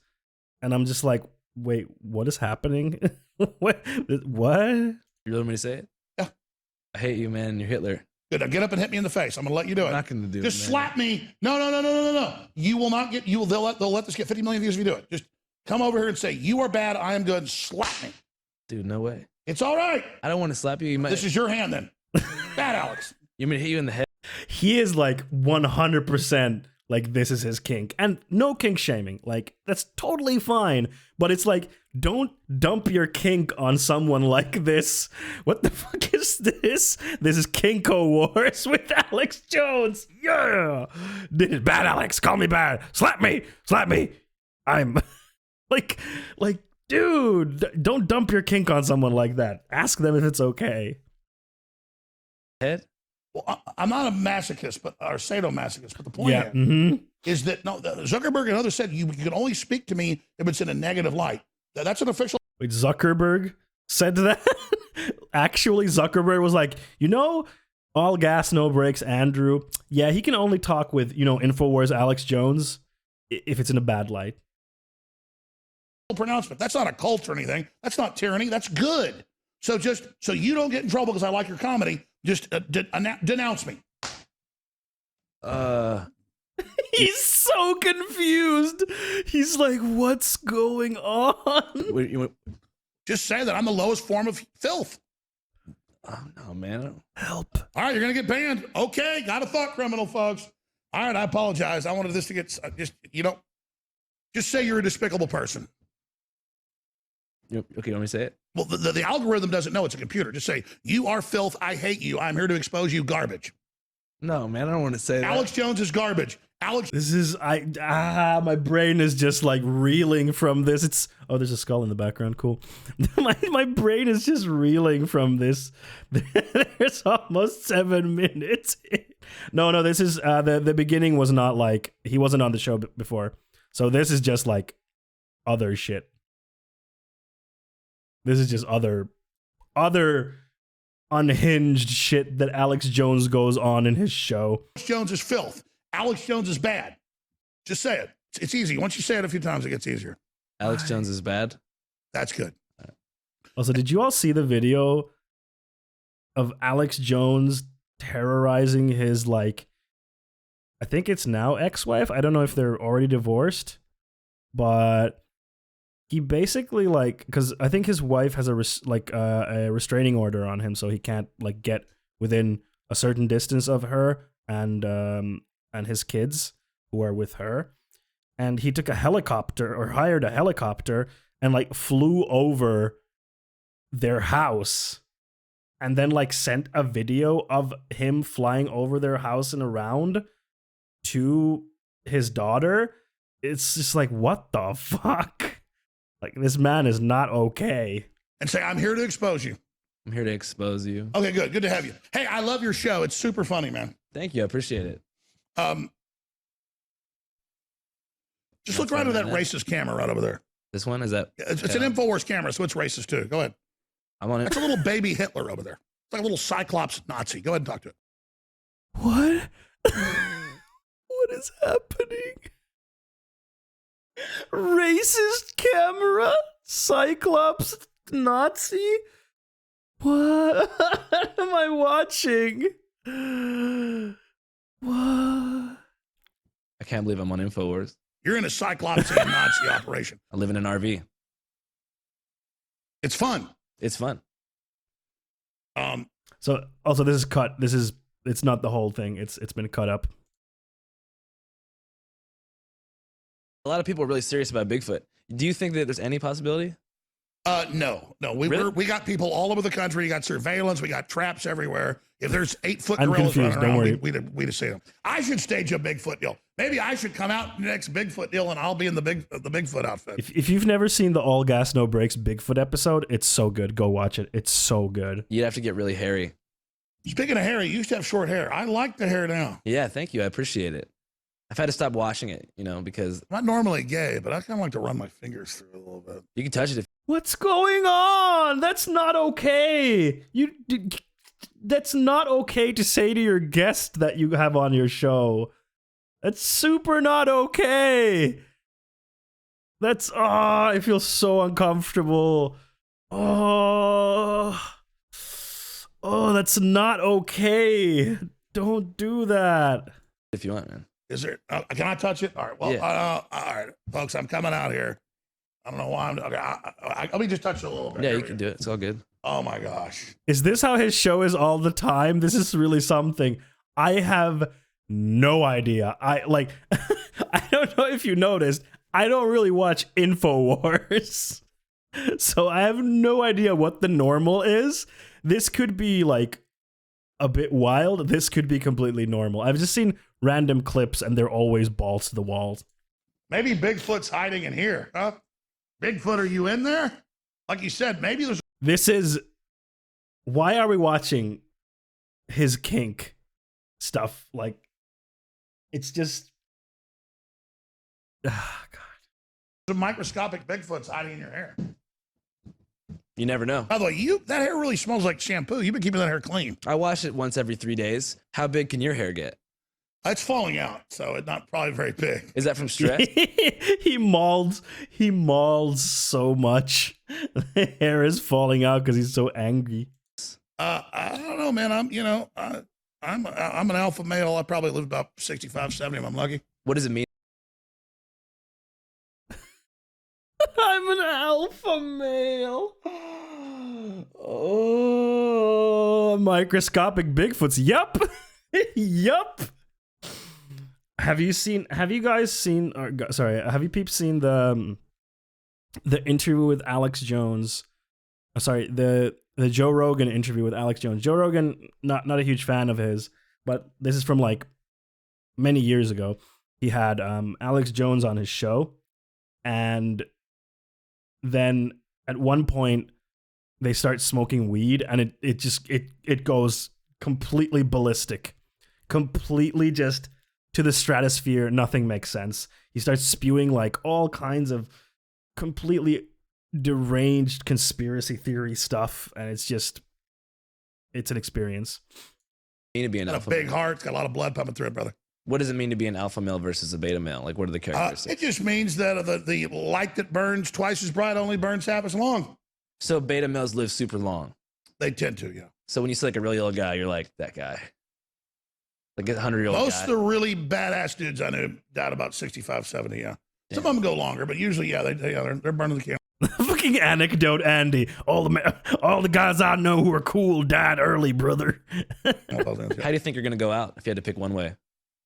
and I'm just like, wait, what is happening? What? You really want me to say it? Yeah. I hate you, man. You're Hitler. Good. Now get up and hit me in the face. I'm going to let you do it. I'm not going to do it. Just slap me. No. You will not get. They'll let this get 50 million views if you do it. Just come over here and say you are bad. I am good. And slap me. Dude, no way. It's all right. I don't want to slap you. You might. This is your hand then. Bad Alex. You want me to hit you in the head? He is like 100% like this is his kink, and no kink shaming. Like that's totally fine, but it's like don't dump your kink on someone like this. What the fuck is this? This is Kinko Wars with Alex Jones. Yeah, this is bad Alex. Call me bad. Slap me. I'm like, dude, don't dump your kink on someone like that. Ask them if it's okay. Head? Well, I'm not a masochist, or sadomasochist, but the point is that Zuckerberg and others said you can only speak to me if it's in a negative light. That's an official. Wait, Zuckerberg said that? Actually, Zuckerberg was like, all gas, no brakes, Andrew. Yeah, he can only talk with, InfoWars Alex Jones if it's in a bad light. Pronouncement. That's not a cult or anything. That's not tyranny. That's good. So just so you don't get in trouble because I like your comedy, just denounce me. He's so confused. He's like, what's going on? Just say that I'm the lowest form of filth. Oh, no, man. Help. All right, you're going to get banned. Okay, got a thought criminal, folks. All right, I apologize. I wanted this to get, just say you're a despicable person. Okay, you want me to say it? Well, the algorithm doesn't know it's a computer. Just say, you are filth. I hate you. I'm here to expose you. Garbage. No, man, I don't want to say that. Alex Jones is garbage. My brain is just like reeling from this. There's a skull in the background. Cool. my brain is just reeling from this. There's almost 7 minutes. No, this is, the beginning was not like, he wasn't on the show before. So this is just like other shit. This is just other unhinged shit that Alex Jones goes on in his show. Alex Jones is filth. Alex Jones is bad. Just say it. It's easy. Once you say it a few times, it gets easier. Alex Jones is bad? That's good. Also, did you all see the video of Alex Jones terrorizing his, like, I think it's now ex-wife? I don't know if they're already divorced, but he basically, like, because I think his wife has a restraining order on him, so he can't, like, get within a certain distance of her and his kids who are with her. And he took a helicopter, or hired a helicopter, and like flew over their house, and then like sent a video of him flying over their house and around to his daughter. It's just like, what the fuck? Like, this man is not okay. And say, I'm here to expose you. I'm here to expose you. Okay, good. Good to have you. Hey, I love your show. It's super funny, man. Thank you. I appreciate it. Just look right at that racist camera right over there. This one? Is that? It's an InfoWars camera, so it's racist too. Go ahead. I'm on it. That's a little baby Hitler over there. It's like a little Cyclops Nazi. Go ahead and talk to it. What? What is happening? Racist camera? Cyclops Nazi? What am I watching? What? I can't believe I'm on InfoWars. You're in a Cyclopsian Nazi operation. I live in an RV. It's fun. It's fun. So also this is cut. It's not the whole thing. It's been cut up. A lot of people are really serious about Bigfoot. Do you think that there's any possibility? No. Really? We got people all over the country. We got surveillance. We got traps everywhere. If there's 8-foot I'm gorillas confused, running don't around, worry. we'd have seen them. I should stage a Bigfoot deal. Maybe I should come out in the next Bigfoot deal and I'll be in the Bigfoot outfit. If you've never seen the All Gas No Brakes Bigfoot episode, it's so good. Go watch it. It's so good. You'd have to get really hairy. Speaking of hair, you used to have short hair. I like the hair now. Yeah, thank you. I appreciate it. I've had to stop washing it, because I'm not normally gay, but I kind of like to run my fingers through it a little bit. you can touch it if What's going on? That's not okay. That's not okay to say to your guest that you have on your show. That's super not okay. That's I feel so uncomfortable. That's not okay. Don't do that. if you want, man. Is there? Can I touch it? All right. Well, Yeah. all right, folks. I'm coming out here. I don't know why I'm. Okay, let me just touch it a little bit. Yeah, Here you we can go. do it. It's all good. Oh my gosh. Is this how his show is all the time? This is really something. I have no idea. I don't know if you noticed. I don't really watch InfoWars. So I have no idea what the normal is. This could be like a bit wild. This could be completely normal. I've just seen random clips and they're always balls to the walls. Maybe Bigfoot's hiding in here, huh? Bigfoot, are you in there? Like you said, maybe there's. This is why are we watching his kink stuff? Like it's just God. Some microscopic Bigfoots hiding in your hair. You never know. By the way, that hair really smells like shampoo. You've been keeping that hair clean. I wash it once every 3 days. How big can your hair get? It's falling out, so it's not probably very big. Is that from stress? he mauls so much. The hair is falling out because he's so angry. I don't know, man. I'm an alpha male. I probably live about 65, 70 if I'm lucky. What does it mean? I'm an alpha male. Oh, microscopic Bigfoots. Yup. Yup. Have you guys seen, have you peeps seen the interview with Alex Jones? Sorry, the Joe Rogan interview with Alex Jones. Joe Rogan, not a huge fan of his, but this is from like many years ago. He had Alex Jones on his show, and then at one point they start smoking weed, and it goes completely ballistic, completely just to the stratosphere. Nothing makes sense. He starts spewing like all kinds of completely deranged conspiracy theory stuff, and it's an experience. Mean to be an Got alpha a big male? heart. It's got a lot of blood pumping through it, brother. What does it mean to be an alpha male versus a beta male? Like, what are the It characteristics? just means that the light that burns twice as bright only burns half as long. So beta males live super long. They tend to, yeah. So when you see like a really old guy, you're like, that guy. Like a 100-year-old guy. Most of the really badass dudes I knew died about 65, 70, yeah. Some of them go longer, but usually, yeah, they're burning the candle. Fucking anecdote, Andy. All the guys I know who are cool died early, brother. How do you think you're gonna go out if you had to pick one way?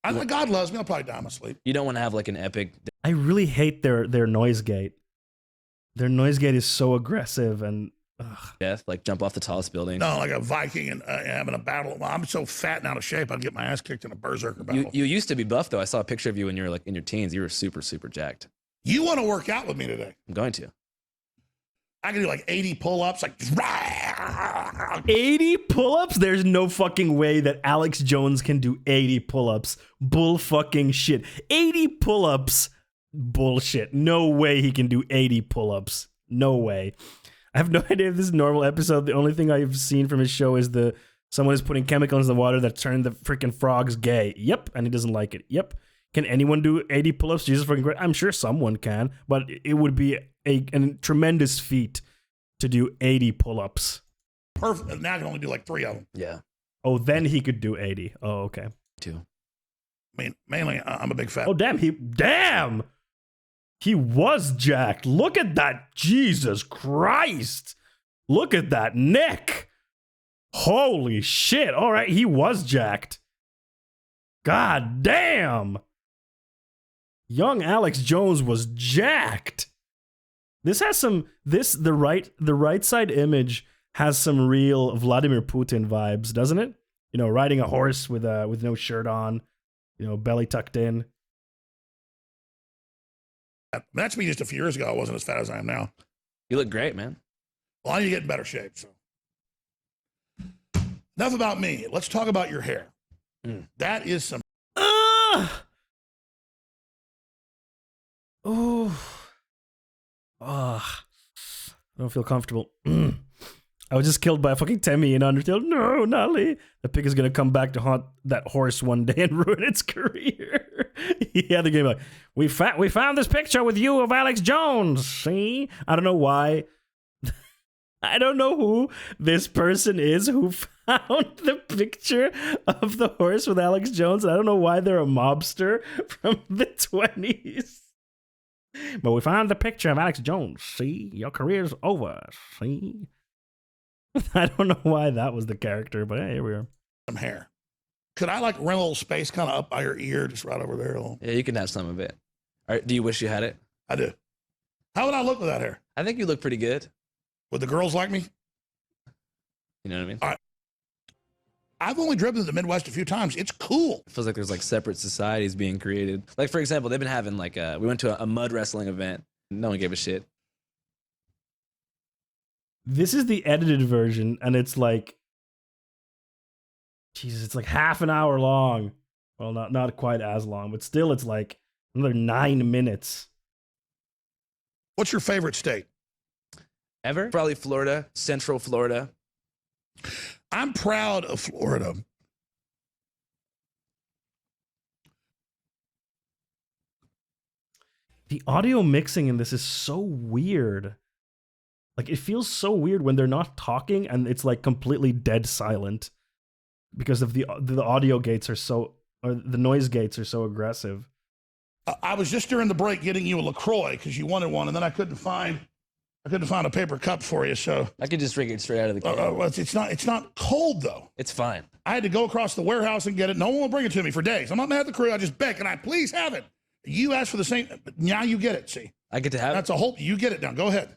God loves me. I'll probably die in my sleep. You don't want to have like an epic. I really hate their noise gate. Their noise gate is so aggressive and death, like jump off the tallest building. No, like a Viking and having a battle. Well, I'm so fat and out of shape, I'd get my ass kicked in a berserker battle. You used to be buff though. I saw a picture of you when you were like in your teens. You were super, super jacked. You want to work out with me today? I'm going to. I can do like 80 pull-ups, like 80 pull-ups? There's no fucking way that Alex Jones can do 80 pull-ups. Bull fucking shit. 80 pull-ups? Bullshit. No way he can do 80 pull-ups. No way. I have no idea if this is a normal episode. The only thing I've seen from his show is someone is putting chemicals in the water that turn the freaking frogs gay. Yep, and he doesn't like it. Yep. Can anyone do 80 pull-ups? Jesus fucking Christ. I'm sure someone can, but it would be a tremendous feat to do 80 pull-ups. Perfect. Now I can only do like 3 of them. Yeah. Oh, then he could do 80. Oh, okay. 2. I mean, mainly, I'm a big fat. Oh, damn. He was jacked. Look at that. Jesus Christ. Look at that neck. Holy shit. All right. He was jacked. God damn. Young Alex Jones was jacked. This has the right side image has some real Vladimir Putin vibes, doesn't it? You know, riding a horse with no shirt on, belly tucked in. That's me just a few years ago. I wasn't as fat as I am now. You look great, man. Well, I need to get in better shape. So, enough about me. Let's talk about your hair. That is some. Oh. I don't feel comfortable. I was just killed by a fucking Temmie in Undertale. No, Nolly. The pig is going to come back to haunt that horse one day and ruin its career. Yeah, the game like, we found this picture with you of Alex Jones. See? I don't know why. I don't know who this person is who found the picture of the horse with Alex Jones. I don't know why they're a mobster from the 20s. But we found the picture of Alex Jones. See? Your career's over. See? I don't know why that was the character, but hey, here we are. Some hair. Could I like run a little space kind of up by your ear, just right over there? A little? Yeah, you can have some of it. All right, do you wish you had it? I do. How would I look with that hair? I think you look pretty good. Would the girls like me? You know what I mean? All right. I've only driven to the Midwest a few times. It's cool. It feels like there's like separate societies being created. Like, for example, they've been having like we went to a mud wrestling event. No one gave a shit. This is the edited version, and it's like, Jesus, it's like half an hour long. Well, not quite as long, but still, it's like another 9 minutes. What's your favorite state? Ever? Probably Florida, Central Florida. I'm proud of Florida. The audio mixing in this is so weird. Like, it feels so weird when they're not talking and it's like completely dead silent because of the audio gates are so, or the noise gates are so aggressive. I was just during the break getting you a LaCroix because you wanted one, and then I couldn't find a paper cup for you. So I could just drink it straight out of the can. Well, it's not cold though. It's fine. I had to go across the warehouse and get it. No one will bring it to me for days. I'm not mad at the crew. I just beg, can I please have it? You asked for the same. Now you get it. See, I get to have That's it. a whole. You get it now. Go ahead.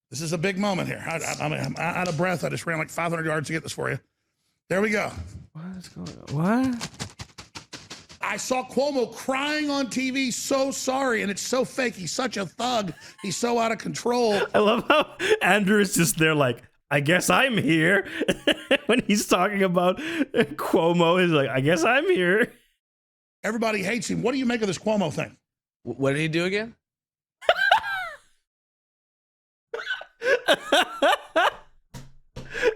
This is a big moment here. I'm out of breath. I just ran like 500 yards to get this for you. There we go. What's going on? What? I saw Cuomo crying on TV, so sorry, and it's so fake. He's such a thug. He's so out of control. I love how Andrew is just there like, I guess I'm here. When he's talking about Cuomo, he's like, I guess I'm here. Everybody hates him. What do you make of this Cuomo thing? What did he do again?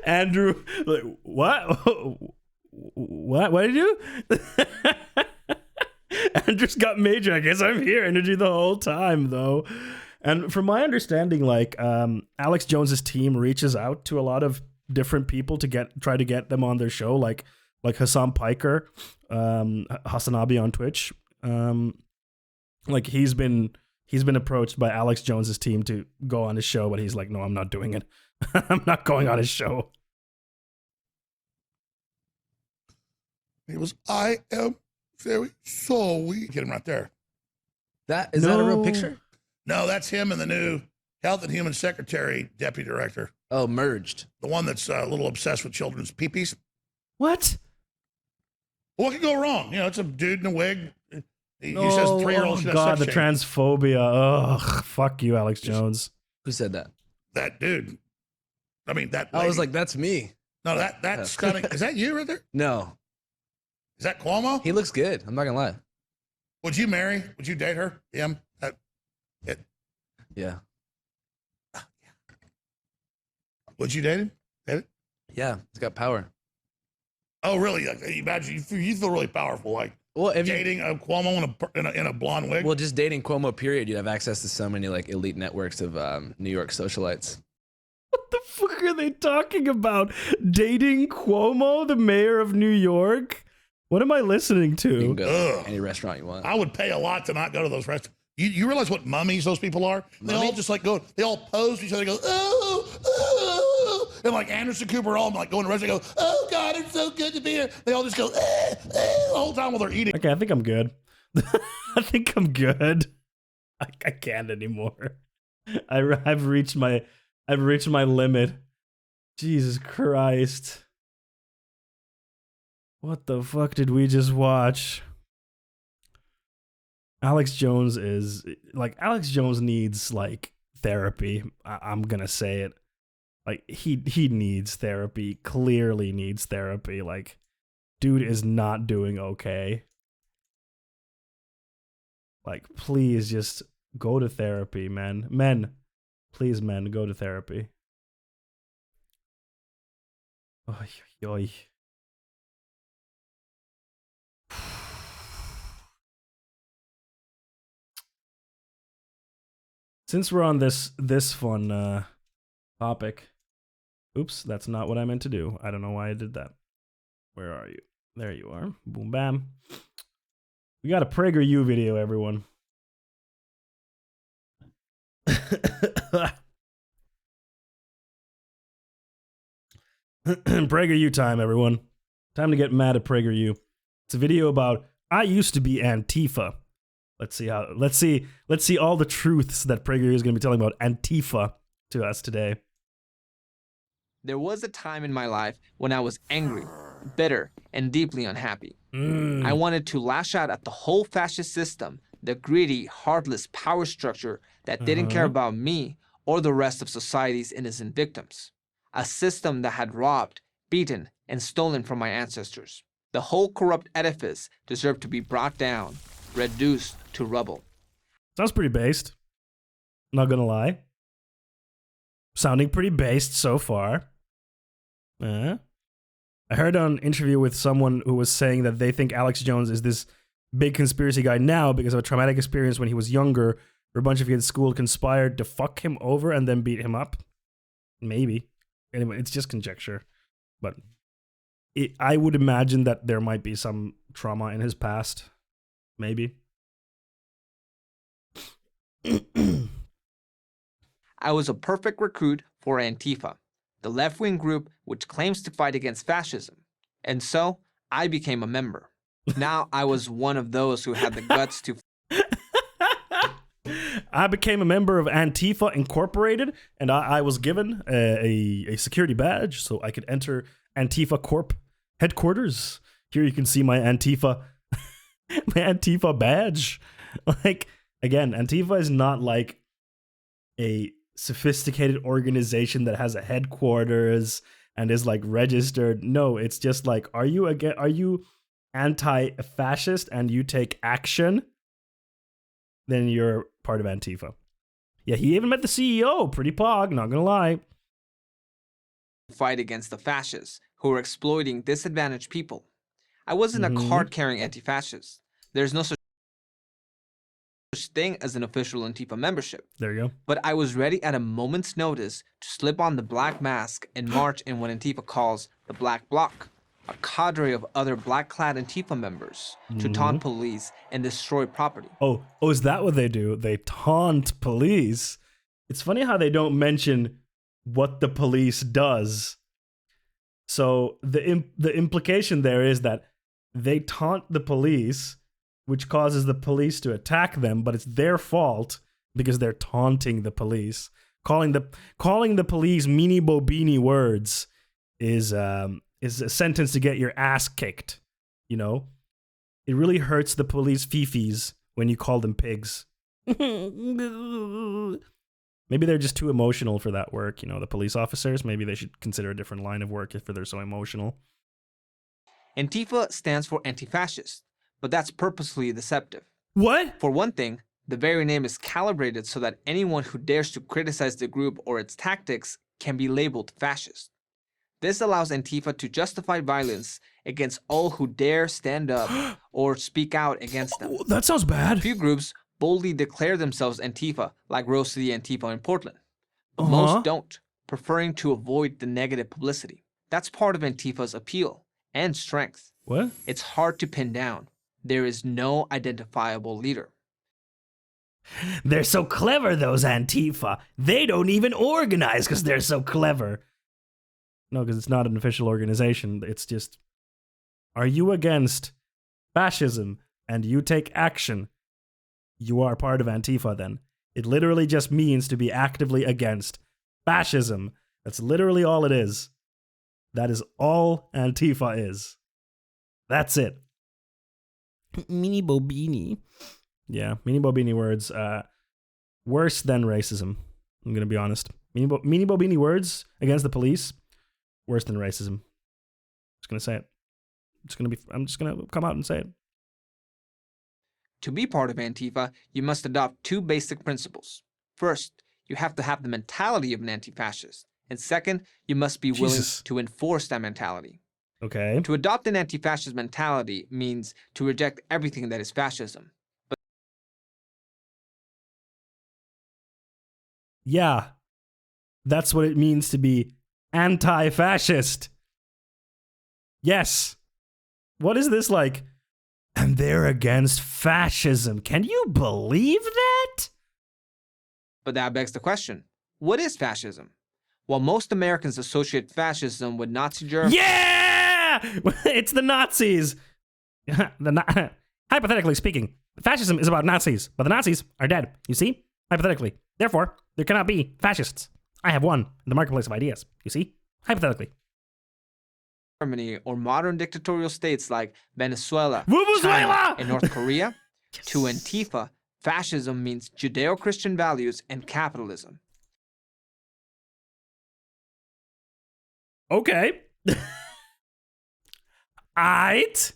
Andrew, like, what? What did you do? Andrew's got major, I guess I'm here energy the whole time, though. And from my understanding, like, Alex Jones's team reaches out to a lot of different people to try to get them on their show, like Hassan Piker, Hasanabi on Twitch. Like he's been approached by Alex Jones's team to go on his show, but he's like, no, I'm not doing it. I'm not going on his show. He was, I am very sorry. Get him right there. That a real picture? No, that's him and the new Health and Human Secretary Deputy Director. Oh, merged. The one that's a little obsessed with children's peepees. What? What could go wrong? You know, it's a dude in a wig. He says 3-year-olds should have God, the sex change. transphobia. Ugh, fuck you, Alex Jones. Who said that? That dude. I mean, that I was lady. like, that's me. No, that's kind of, is that you right there? No. Is that Cuomo? He looks good. I'm not going to lie. Would you marry? Would you date her? Him? Yeah. Would you date him? Date it? Yeah. He's got power. Oh, really? Like, imagine you feel really powerful, like dating a Cuomo in a blonde wig. Well, just dating Cuomo, period. You'd have access to so many like elite networks of New York socialites. What the fuck are they talking about? Dating Cuomo, the mayor of New York? What am I listening to? You can go to any restaurant you want. I would pay a lot to not go to those restaurants. You realize what mummies those people are? They all just like go, they all pose to each other and go, oh. And like Anderson Cooper all like going to restaurant and go, oh God, it's so good to be here. They all just go, the whole time while they're eating. Okay, I think I'm good. I think I'm good. I can't anymore. I've reached my limit. Jesus Christ. What the fuck did we just watch? Alex Jones is like Alex Jones needs like therapy. I'm gonna say it. Like he needs therapy. Clearly needs therapy. Like, dude is not doing okay. Like, please just go to therapy, man. Men, please, men, go to therapy. Oy, oy. Since we're on this fun topic, oops, that's not what I meant to do. I don't know why I did that. Where are you? There you are. Boom, bam. We got a PragerU video, everyone. PragerU time, everyone. Time to get mad at PragerU. It's a video about I used to be Antifa. Let's see all the truths that PragerU is going to be telling about Antifa to us today. There was a time in my life when I was angry, bitter, and deeply unhappy. I wanted to lash out at the whole fascist system, the greedy, heartless power structure that didn't care about me or the rest of society's innocent victims. A system that had robbed, beaten, and stolen from my ancestors. The whole corrupt edifice deserved to be brought down, reduced to rubble. Sounds pretty based. Not gonna lie. Sounding pretty based so far. I heard an interview with someone who was saying that they think Alex Jones is this big conspiracy guy now because of a traumatic experience when he was younger, where a bunch of kids at school conspired to fuck him over and then beat him up. Maybe. Anyway, it's just conjecture. But I would imagine that there might be some trauma in his past. Maybe. I was a perfect recruit for Antifa, the left-wing group which claims to fight against fascism. And so, I became a member. Now I was one of those who had the guts to... I became a member of Antifa Incorporated, and I was given a security badge so I could enter Antifa Corp headquarters. Here you can see my Antifa badge. Like, again, Antifa is not like a sophisticated organization that has a headquarters and is like registered. No, it's just like, are you anti-fascist and you take action? Then you're part of Antifa. Yeah, he even met the CEO. Pretty pog, not gonna lie. Fight against the fascists who were exploiting disadvantaged people. I wasn't a card-carrying anti-fascist. There's no such thing as an official Antifa membership. There you go. But I was ready at a moment's notice to slip on the black mask and march in what Antifa calls the Black Bloc, a cadre of other black-clad Antifa members to taunt police and destroy property. Oh, is that what they do? They taunt police. It's funny how they don't mention what the police does. So the implication there is that they taunt the police, which causes the police to attack them, but it's their fault because they're taunting the police. Calling the police meanie bobini words is a sentence to get your ass kicked. You know, it really hurts the police fifis when you call them pigs. Maybe they're just too emotional for that work. You know, the police officers, maybe they should consider a different line of work if they're so emotional. Antifa stands for anti-fascist, but that's purposely deceptive. What? For one thing, the very name is calibrated so that anyone who dares to criticize the group or its tactics can be labeled fascist. This allows Antifa to justify violence against all who dare stand up or speak out against them. That sounds bad. Few groups boldly declare themselves Antifa, like Rose City Antifa in Portland. But most don't, preferring to avoid the negative publicity. That's part of Antifa's appeal and strength. What? It's hard to pin down. There is no identifiable leader. They're so clever, those Antifa. They don't even organize because they're so clever. No, because it's not an official organization. It's just, are you against fascism and you take action? You are part of Antifa then. It literally just means to be actively against fascism. That's literally all it is. That is all Antifa is. That's it. Mini Bobini. Yeah, Meanie Bobini words. Worse than racism. I'm gonna be honest. Meanie Bobini words against the police. Worse than racism. Just gonna say it. I'm just gonna come out and say it. To be part of Antifa, you must adopt two basic principles. First, you have to have the mentality of an anti-fascist. And second, you must be willing to enforce that mentality. Okay. To adopt an anti-fascist mentality means to reject everything that is fascism. But yeah, that's what it means to be anti-fascist. Yes. What is this like? And they're against fascism. Can you believe that? But that begs the question, what is fascism? While most Americans associate fascism with Nazi Germany... Yeah! It's the Nazis. Hypothetically speaking, fascism is about Nazis, but the Nazis are dead, you see? Hypothetically. Therefore, there cannot be fascists. I have won in the marketplace of ideas, you see? Hypothetically. Germany or modern dictatorial states like Venezuela, China, and North Korea, to Antifa, fascism means Judeo-Christian values and capitalism. Okay. Aight.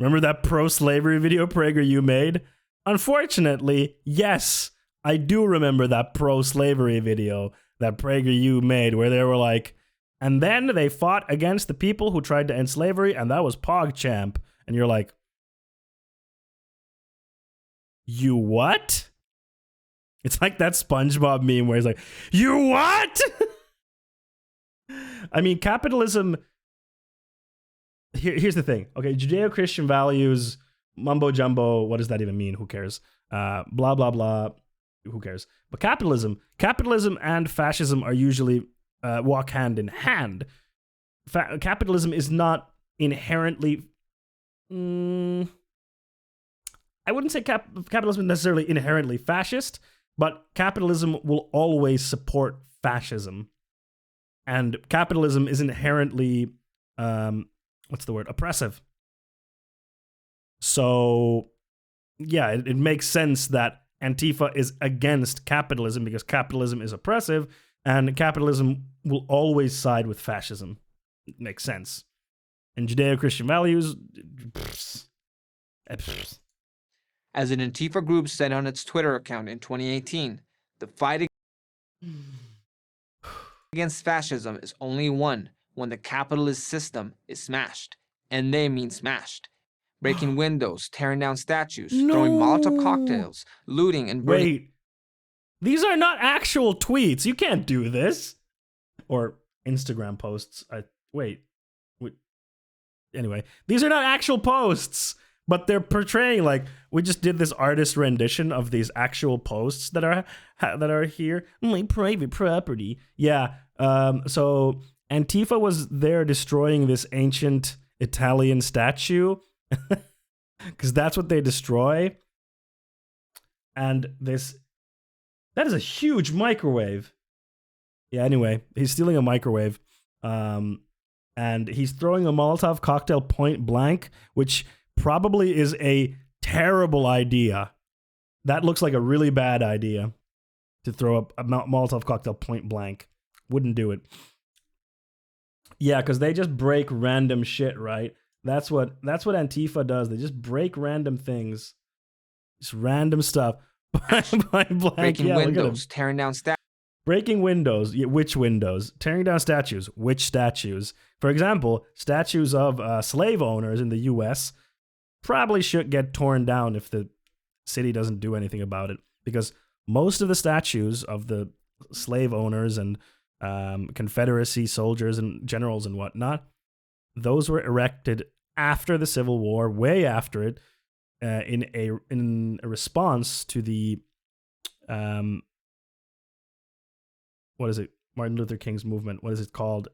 Remember that pro-slavery video, Prager, you made? Unfortunately, yes, I do remember that pro-slavery video that Prager you made where they were like, and then they fought against the people who tried to end slavery, and that was PogChamp. And you're like, you what? It's like that SpongeBob meme where he's like, you what? I mean, capitalism... Here's the thing. Okay, Judeo-Christian values, mumbo-jumbo, what does that even mean? Who cares? Blah, blah, blah. Who cares? But capitalism and fascism are usually... walk hand in hand. Capitalism is not inherently... I wouldn't say capitalism is necessarily inherently fascist, but capitalism will always support fascism. And capitalism is inherently, oppressive. So, yeah, it makes sense that Antifa is against capitalism because capitalism is oppressive, and capitalism will always side with fascism. It makes sense. And Judeo-Christian values... As an Antifa group said on its Twitter account in 2018, the fight against fascism is only won when the capitalist system is smashed. And they mean smashed. Breaking windows, tearing down statues, throwing Molotov cocktails, looting and burning... Wait. These are not actual tweets. You can't do this. Or Instagram posts. Wait. Anyway, these are not actual posts, but they're portraying like we just did this artist rendition of these actual posts that are here. My private property. Yeah. So Antifa was there destroying this ancient Italian statue because that's what they destroy. And that is a huge microwave. Yeah, anyway, he's stealing a microwave. And he's throwing a Molotov cocktail point blank, which probably is a terrible idea. That looks like a really bad idea to throw a Molotov cocktail point blank. Wouldn't do it. Yeah, because they just break random shit, right? That's what Antifa does. They just break random things. Just random stuff. Breaking windows, tearing down statues. Breaking windows. Which windows? Tearing down statues. Which statues? For example, statues of slave owners in the U.S. probably should get torn down if the city doesn't do anything about it. Because most of the statues of the slave owners and Confederacy soldiers and generals and whatnot, those were erected after the Civil War, way after it, in a response to the what is it? Martin Luther King's movement. What is it called?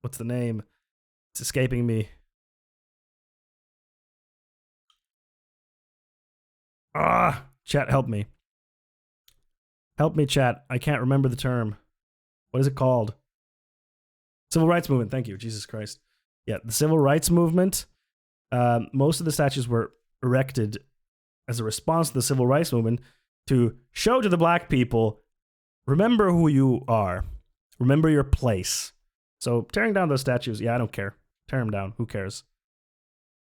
What's the name? It's escaping me. Chat, help me. Help me, chat. I can't remember the term. What is it called? Civil rights movement. Thank you. Jesus Christ. Yeah, the civil rights movement. Most of the statues were erected as a response to the civil rights movement to show to the black people, remember who you are. Remember your place. So tearing down those statues, yeah, I don't care. Tear them down. Who cares?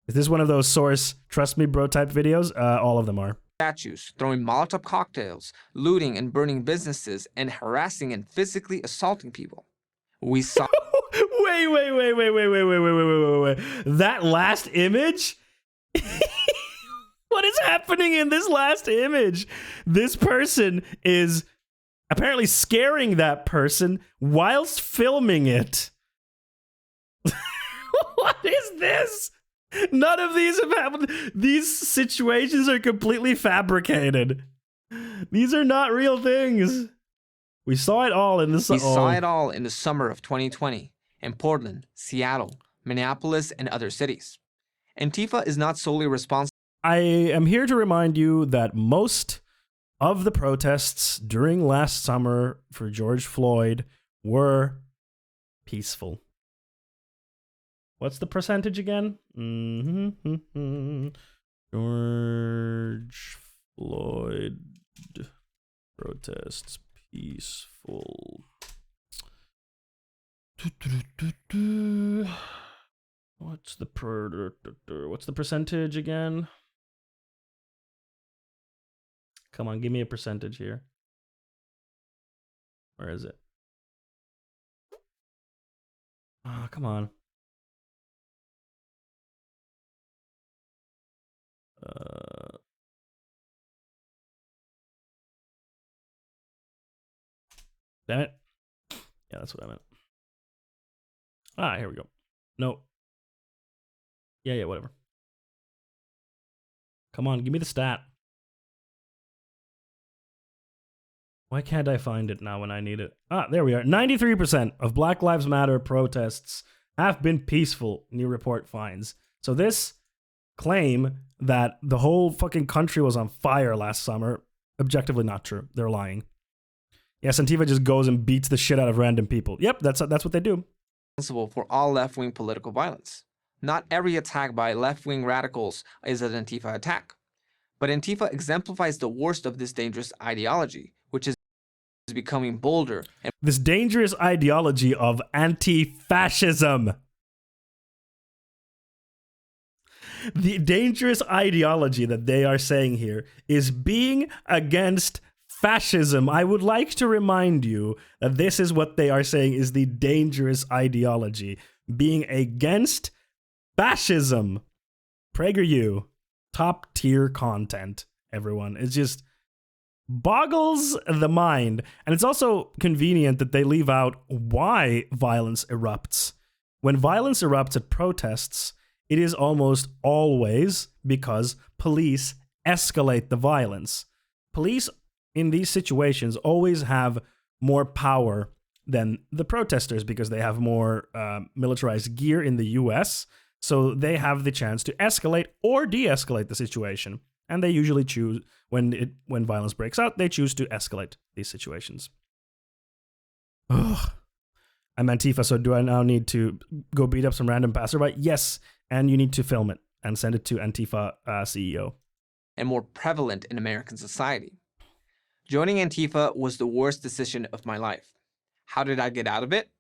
Is this one of those source, trust me, bro type videos? All of them are. Statues, throwing Molotov cocktails, looting and burning businesses, and harassing and physically assaulting people. We saw. Wait. That last image? What is happening in this last image? This person is apparently scaring that person whilst filming it. What is this? None of these have happened. These situations are completely fabricated. These are not real things. We saw it all in the We saw it all in the summer of 2020 in Portland, Seattle, Minneapolis, and other cities. Antifa is not solely responsible. I am here to remind you that most of the protests during last summer for George Floyd were peaceful. What's the percentage again? George Floyd protests peaceful. What's the percentage again? Come on, give me a percentage here. Where is it? Ah, come on. Damn it. Yeah, that's what I meant. Ah, here we go. No. Yeah, whatever. Come on, give me the stat. Why can't I find it now when I need it? Ah, there we are. 93% of Black Lives Matter protests have been peaceful, new report finds. So this claim that the whole fucking country was on fire last summer, objectively not true. They're lying. Yes, Antifa just goes and beats the shit out of random people. Yep, that's what they do. Responsible for all left-wing political violence. Not every attack by left-wing radicals is an Antifa attack. But Antifa exemplifies the worst of this dangerous ideology, which is becoming bolder. This dangerous ideology of anti-fascism. The dangerous ideology that they are saying here is being against fascism. I would like to remind you that this is what they are saying is the dangerous ideology. Being against fascism. PragerU. Top tier content, everyone. It's just boggles the mind. And it's also convenient that they leave out why violence erupts. When violence erupts at protests, it is almost always because police escalate the violence. Police in these situations always have more power than the protesters because they have more militarized gear in the US. So they have the chance to escalate or de-escalate the situation. And they usually choose, when violence breaks out, they choose to escalate these situations. Ugh. I'm Antifa, so do I now need to go beat up some random passerby? Yes, and you need to film it and send it to Antifa CEO. And more prevalent in American society. Joining Antifa was the worst decision of my life. How did I get out of it?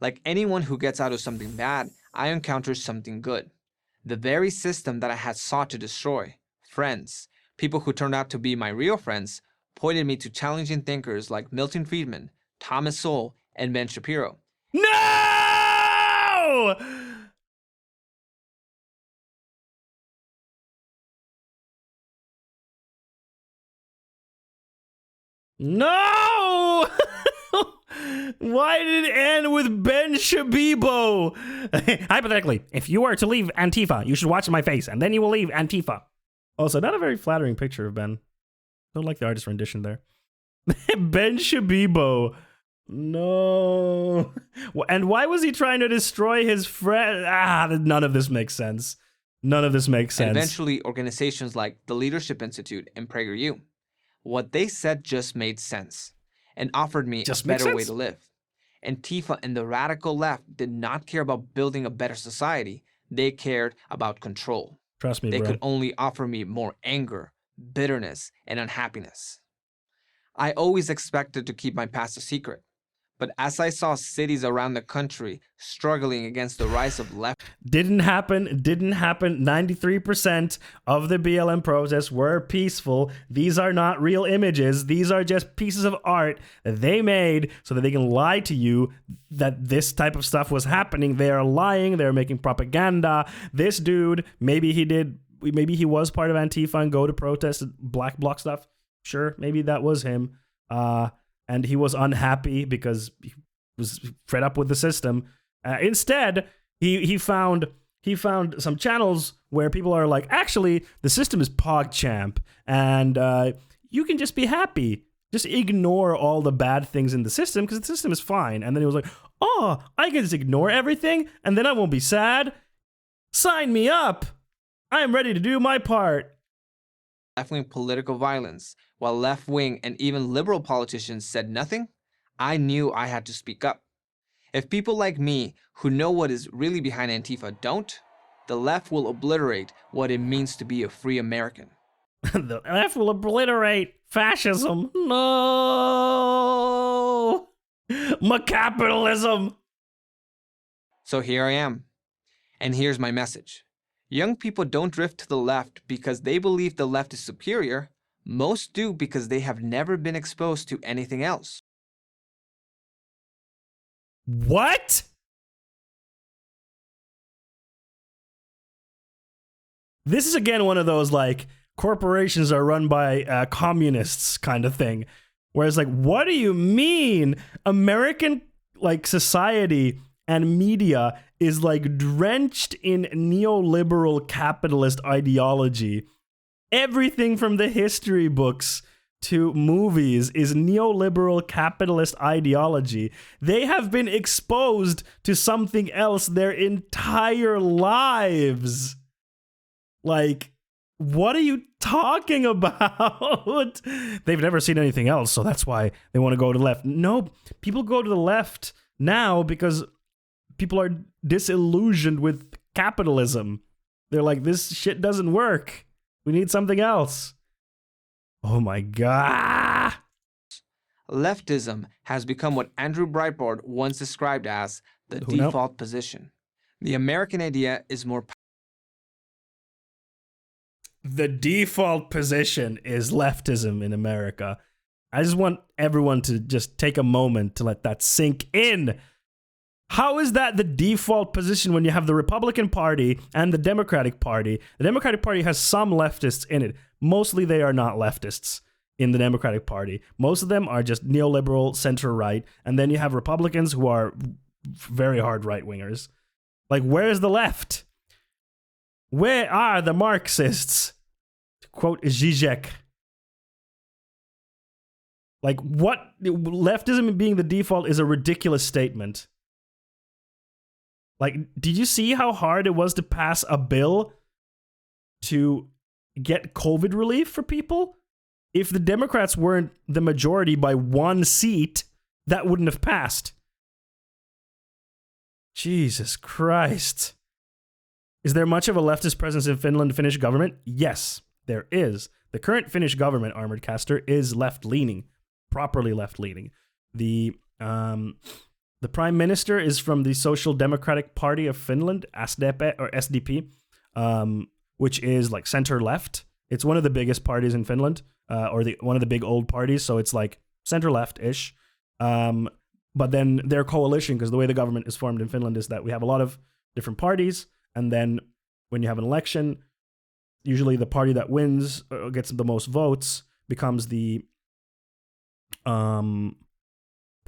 Like anyone who gets out of something bad, I encountered something good. The very system that I had sought to destroy. Friends, people who turned out to be my real friends, pointed me to challenging thinkers like Milton Friedman, Thomas Sowell, and Ben Shapiro. No! No! Why did it end with Ben Shabibo? Hypothetically, if you were to leave Antifa, you should watch my face, and then you will leave Antifa. Also, not a very flattering picture of Ben. Don't like the artist rendition there. Ben Shabibo. No. And why was he trying to destroy his friend? None of this makes sense. None of this makes sense. And eventually, organizations like the Leadership Institute and PragerU. What they said just made sense and offered me a better way to live. Antifa and the radical left did not care about building a better society. They cared about control. Trust me, They bro. could only offer me more anger, bitterness, and unhappiness. I always expected to keep my past a secret, but as I saw cities around the country struggling against the rise of left... Didn't happen. 93% of the BLM protests were peaceful. These are not real images. These are just pieces of art that they made so that they can lie to you that this type of stuff was happening. They are lying. They're making propaganda. This dude, maybe he was part of Antifa and go to protest black bloc stuff. Sure, maybe that was him. And he was unhappy because he was fed up with the system. Instead, he found some channels where people are like, actually, the system is PogChamp, and you can just be happy. Just ignore all the bad things in the system because the system is fine. And then he was like, oh, I can just ignore everything, and then I won't be sad. Sign me up. I am ready to do my part. Left-wing political violence, while left-wing and even liberal politicians said nothing, I knew I had to speak up. If people like me, who know what is really behind Antifa, don't, the left will obliterate what it means to be a free American. The left will obliterate fascism. No! My capitalism! So here I am. And here's my message. Young people don't drift to the left because they believe the left is superior. Most do because they have never been exposed to anything else. What? This is again one of those like corporations are run by communists kind of thing. Whereas like, what do you mean? American like society and media is like drenched in neoliberal capitalist ideology. Everything from the history books to movies is neoliberal capitalist ideology. They have been exposed to something else their entire lives. Like, what are you talking about? They've never seen anything else, so that's why they want to go to the left. No, people go to the left now because people are disillusioned with capitalism. They're like, this shit doesn't work. We need something else. Oh my God. Leftism has become what Andrew Breitbart once described as the default position. The American idea is more... The default position is leftism in America. I just want everyone to just take a moment to let that sink in. How is that the default position when you have the Republican Party and the Democratic Party? The Democratic Party has some leftists in it. Mostly they are not leftists in the Democratic Party. Most of them are just neoliberal center-right. And then you have Republicans who are very hard right-wingers. Like, where's the left? Where are the Marxists? To quote Zizek. Like, what? Leftism being the default is a ridiculous statement. Like, did you see how hard it was to pass a bill to get COVID relief for people? If the Democrats weren't the majority by one seat, that wouldn't have passed. Jesus Christ. Is there much of a leftist presence in Finnish government? Yes, there is. The current Finnish government, Armored Caster, is left-leaning, properly left-leaning. The Prime Minister is from the Social Democratic Party of Finland, SDP, or SDP, which is like center-left. It's one of the biggest parties in Finland, or one of the big old parties, so it's like center-left-ish. But then their coalition, because the way the government is formed in Finland is that we have a lot of different parties, and then when you have an election, usually the party that wins or gets the most votes becomes the Prime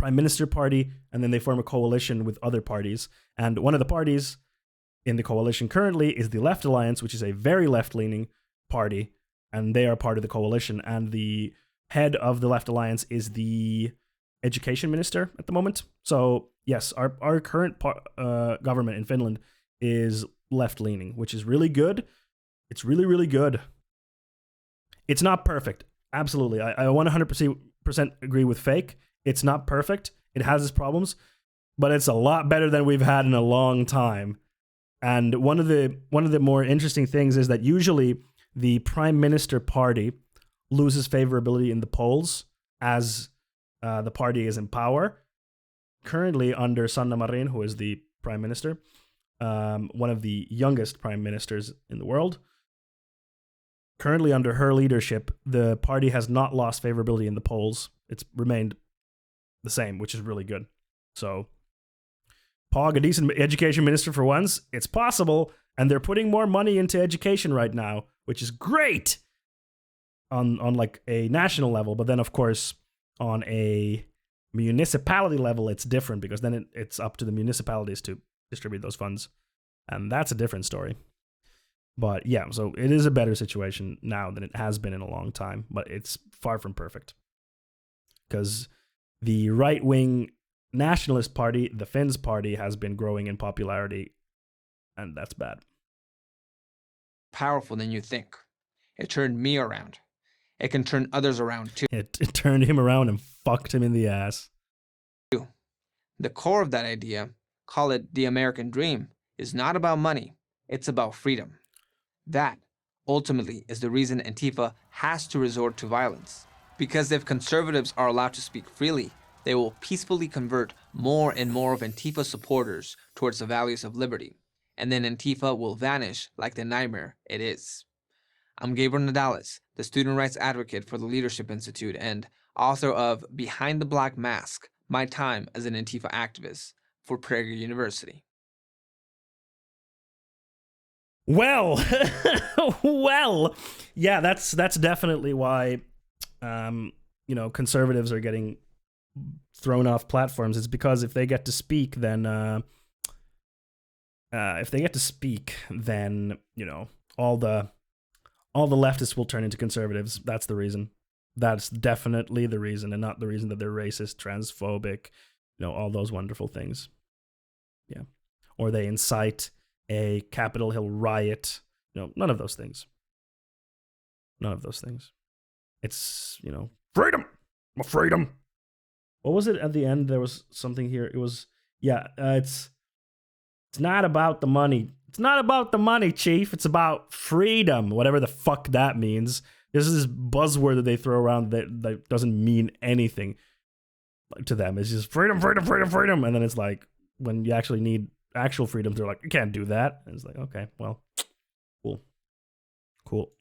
Minister party, and then they form a coalition with other parties. And one of the parties in the coalition currently is the Left Alliance, which is a very left-leaning party, and they are part of the coalition. And the head of the Left Alliance is the education minister at the moment. So yes, our current government in Finland is left-leaning, which is really good. It's really, really good. It's not perfect. Absolutely. I 100% agree with Fake. It's not perfect. It has its problems, but it's a lot better than we've had in a long time. And one of the more interesting things is that usually the Prime Minister party loses favorability in the polls as the party is in power. Currently, under Sanna Marin, who is the Prime Minister, one of the youngest Prime Ministers in the world, currently under her leadership, the party has not lost favorability in the polls. It's remained the same, which is really good. So, Pog, a decent education minister for once, it's possible, and they're putting more money into education right now, which is great on like a national level. But then, of course, on a municipality level, it's different because then it's up to the municipalities to distribute those funds, and that's a different story. But yeah, so it is a better situation now than it has been in a long time, but it's far from perfect because the right-wing nationalist party, the Finns party, has been growing in popularity, and that's bad. Powerful than you think. It turned me around. It can turn others around too. It turned him around and fucked him in the ass. The core of that idea, call it the American dream, is not about money. It's about freedom. That, ultimately, is the reason Antifa has to resort to violence. Because if conservatives are allowed to speak freely, they will peacefully convert more and more of Antifa supporters towards the values of liberty. And then Antifa will vanish like the nightmare it is. I'm Gabriel Nadales, the student rights advocate for the Leadership Institute and author of Behind the Black Mask, My Time as an Antifa Activist for Prager University. Well, well, yeah, that's definitely why, conservatives are getting thrown off platforms. It's because if they get to speak, then all the leftists will turn into conservatives. That's the reason. That's definitely the reason, and not the reason that they're racist, transphobic, all those wonderful things. Yeah, or they incite a Capitol Hill riot. None of those things. None of those things. It's, freedom! Freedom! What was it at the end? There was something here. It was, it's not about the money. It's not about the money, Chief. It's about freedom. Whatever the fuck that means. This is this buzzword that they throw around that doesn't mean anything to them. It's just freedom, freedom, freedom, freedom. And then it's like, when you actually need actual freedom, they're like, you can't do that. And it's like, okay, well, cool.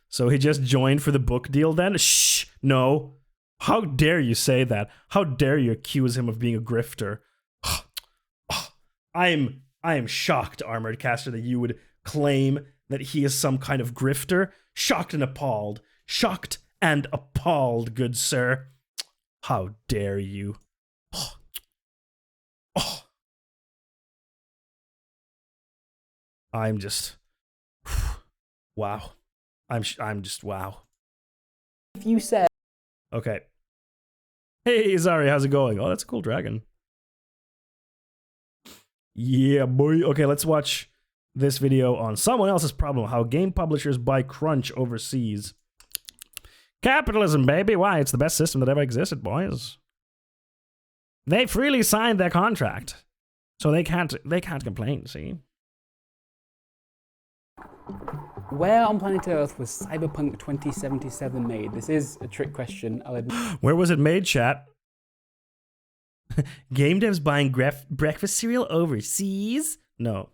So he just joined for the book deal then? Shh, no. How dare you say that? How dare you accuse him of being a grifter? I am shocked, Armored Caster, that you would claim that he is some kind of grifter. Shocked and appalled. Shocked and appalled, good sir. How dare you? I'm just, wow. I'm just, wow. If you said, okay. Hey, Zari, how's it going? Oh, that's a cool dragon. Yeah, boy. Okay, let's watch this video on someone else's problem. How game publishers buy crunch overseas. Capitalism, baby. Why? It's the best system that ever existed, boys. They freely signed their contract, so they can't complain, see? where on planet Earth was Cyberpunk 2077 made? This is a trick question, I'll admit. Where was it made, chat? Game devs buying breakfast cereal overseas? No.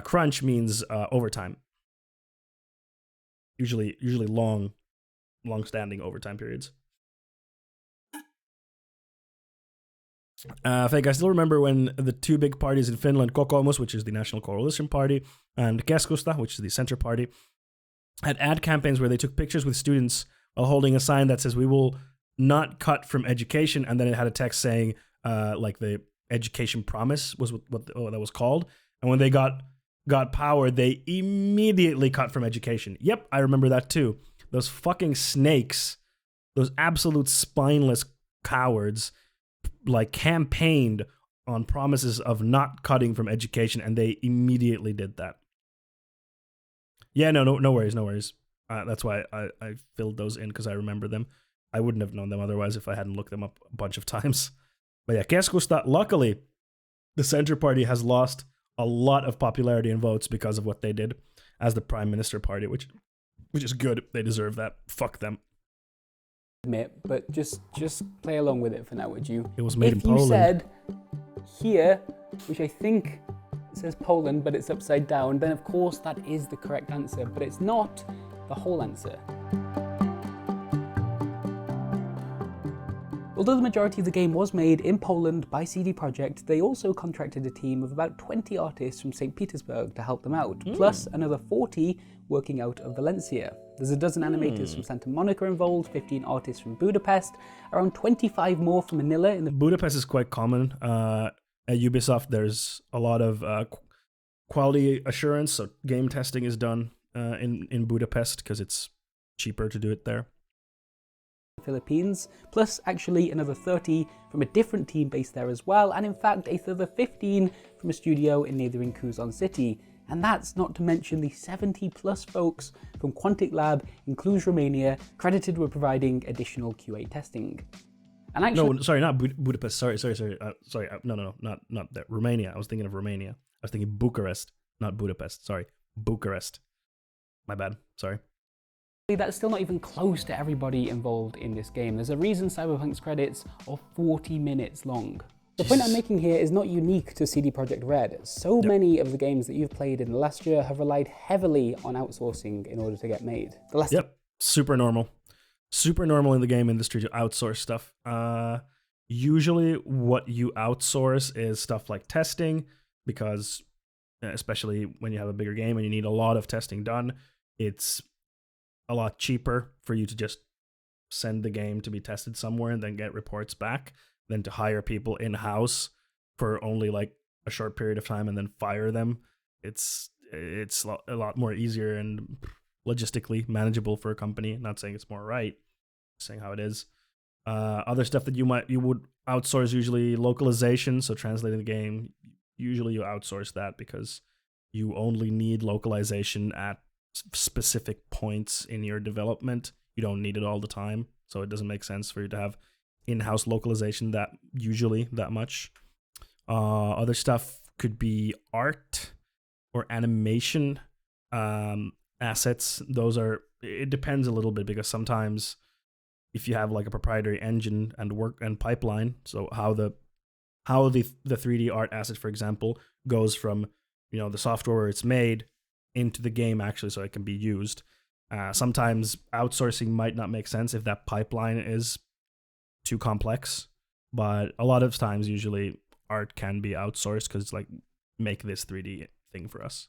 Crunch means overtime. Usually long-standing overtime periods. Fake, I still remember when the two big parties in Finland, Kokoomus, which is the National Coalition Party, and Keskusta, which is the Center Party, had ad campaigns where they took pictures with students while holding a sign that says, "We will not cut from education," and then it had a text saying, like the education promise was what that was called. And when they got power, they immediately cut from education. Yep, I remember that too. Those fucking snakes, those absolute spineless cowards, like campaigned on promises of not cutting from education, and they immediately did that. Yeah, no worries. That's why I filled those in, because I remember them. I wouldn't have known them otherwise if I hadn't looked them up a bunch of times. But yeah, Keskusta, luckily, the Center Party has lost a lot of popularity and votes because of what they did as the Prime Minister party, which is good. They deserve that. Fuck them. But just play along with it for now, would you? It was made in If you Poland. said here, which I think says Poland, but it's upside down, then of course that is the correct answer, but it's not the whole answer. Although the majority of the game was made in Poland by CD Projekt, they also contracted a team of about 20 artists from St. Petersburg to help them out, plus another 40 working out of Valencia. There's a dozen animators from Santa Monica involved, 15 artists from Budapest, around 25 more from Manila in the... Budapest is quite common. At Ubisoft, there's a lot of quality assurance, so game testing is done in Budapest because it's cheaper to do it there. Philippines, plus actually another 30 from a different team based there as well, and in fact a further 15 from a studio in neighbouring Quezon City. And that's not to mention the 70 plus folks from Quantic Lab in Cluj, Romania, credited with providing additional QA testing. And actually, no, sorry, not Budapest. Sorry. No, not that. Romania. I was thinking of Romania. I was thinking Bucharest, not Budapest. Sorry, Bucharest. My bad. Sorry. That's still not even close to everybody involved in this game. There's a reason Cyberpunk's credits are 40 minutes long. The point I'm making here is not unique to CD Projekt Red. So many of the games that you've played in the last year have relied heavily on outsourcing in order to get made. Super normal. Super normal in the game industry to outsource stuff. Usually what you outsource is stuff like testing, because especially when you have a bigger game and you need a lot of testing done, it's a lot cheaper for you to just send the game to be tested somewhere and then get reports back than to hire people in-house for only like a short period of time and then fire them. It's a lot more easier and logistically manageable for a company. Not saying it's more right, saying how it is. Other stuff that you would outsource, usually localization, so translating the game. Usually you outsource that because you only need localization at specific points in your development. You don't need it all the time, so it doesn't make sense for you to have in-house localization that much. Other stuff could be art or animation assets. It depends a little bit, because sometimes if you have like a proprietary engine and work and pipeline, so how the 3D art asset, for example, goes from the software where it's made into the game actually, so it can be used. Sometimes outsourcing might not make sense if that pipeline is too complex, but a lot of times usually art can be outsourced because it's like, make this 3D thing for us.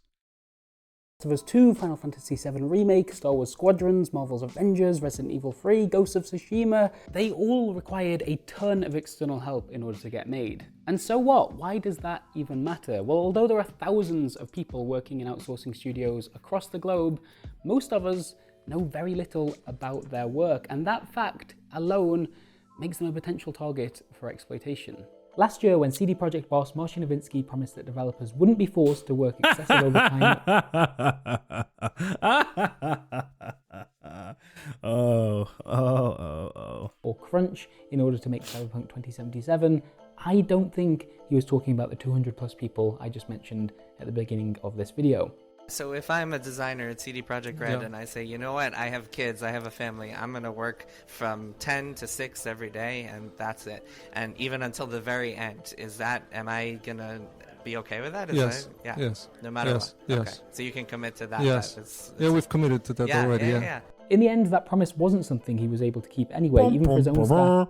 So there's 2, Final Fantasy VII Remake, Star Wars Squadrons, Marvel's Avengers, Resident Evil 3, Ghosts of Tsushima. They all required a ton of external help in order to get made. And so what? Why does that even matter? Well, although there are thousands of people working in outsourcing studios across the globe, most of us know very little about their work, and that fact alone makes them a potential target for exploitation. Last year, when CD Projekt boss Marcin Nowinski promised that developers wouldn't be forced to work excessive overtime or crunch in order to make Cyberpunk 2077, I don't think he was talking about the 200 plus people I just mentioned at the beginning of this video. So if I'm a designer at CD Projekt Red and I say, you know what, I have kids, I have a family, I'm going to work from 10 to 6 every day and that's it. And even until the very end, am I going to be okay with that? Yes. Yes. No matter what? Yes. Okay. So you can commit to that. Yes. We've committed to that already. Yeah. In the end, that promise wasn't something he was able to keep anyway, even for his own staff.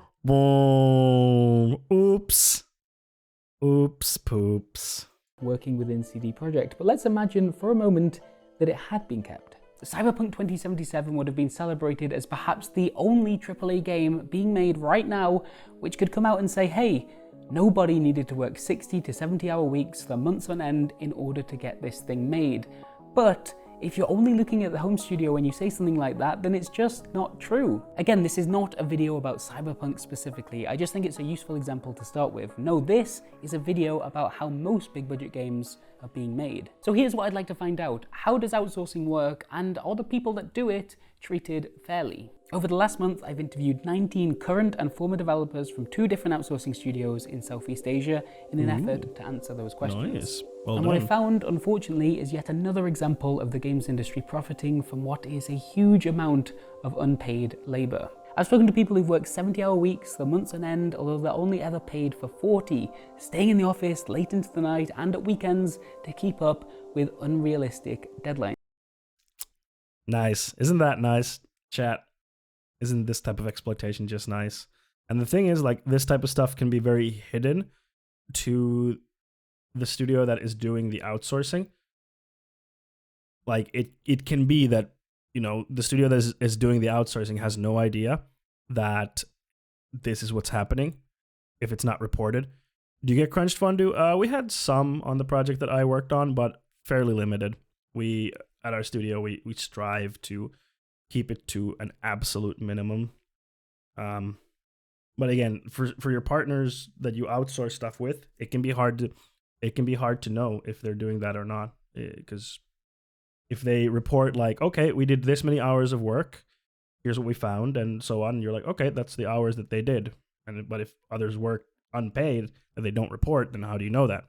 Oops, poops. Working within CD Projekt, but let's imagine for a moment that it had been kept. Cyberpunk 2077 would have been celebrated as perhaps the only AAA game being made right now which could come out and say, hey, nobody needed to work 60 to 70 hour weeks for months on end in order to get this thing made. But if you're only looking at the home studio when you say something like that, then it's just not true. Again, this is not a video about Cyberpunk specifically, I just think it's a useful example to start with. No, this is a video about how most big budget games are being made. So here's what I'd like to find out. How does outsourcing work, and are the people that do it treated fairly. Over the last month, I've interviewed 19 current and former developers from 2 different outsourcing studios in Southeast Asia in an effort to answer those questions. Nice. Well and done. what I found, unfortunately, is yet another example of the games industry profiting from what is a huge amount of unpaid labor. I've spoken to people who've worked 70-hour weeks for months on end, although they're only ever paid for 40, staying in the office late into the night and at weekends to keep up with unrealistic deadlines. Nice. Isn't that nice, chat? Isn't this type of exploitation just nice? And the thing is, like, this type of stuff can be very hidden to the studio that is doing the outsourcing. Like, it can be that, you know, the studio that is doing the outsourcing has no idea that this is what's happening if it's not reported. Do you get crunched fondue? We had some on the project that I worked on, but fairly limited. We, at our studio, we strive to keep it to an absolute minimum. But again, for your partners that you outsource stuff with, it can be hard to know if they're doing that or not, because if they report like, okay, we did this many hours of work, here's what we found, and so on, you're like, okay, that's the hours that they did. But if others work unpaid and they don't report, then how do you know that?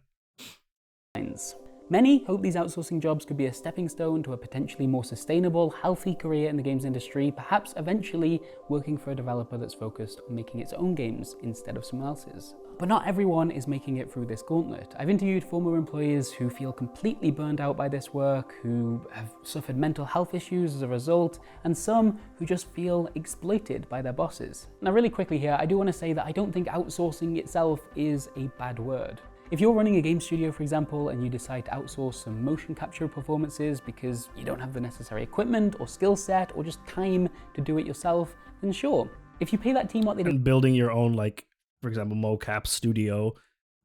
Many hope these outsourcing jobs could be a stepping stone to a potentially more sustainable, healthy career in the games industry, perhaps eventually working for a developer that's focused on making its own games instead of someone else's. But not everyone is making it through this gauntlet. I've interviewed former employees who feel completely burned out by this work, who have suffered mental health issues as a result, and some who just feel exploited by their bosses. Now, really quickly here, I do want to say that I don't think outsourcing itself is a bad word. If you're running a game studio, for example, and you decide to outsource some motion capture performances because you don't have the necessary equipment or skill set or just time to do it yourself, then sure. If you pay that team what they And building your own, like, for example, mocap studio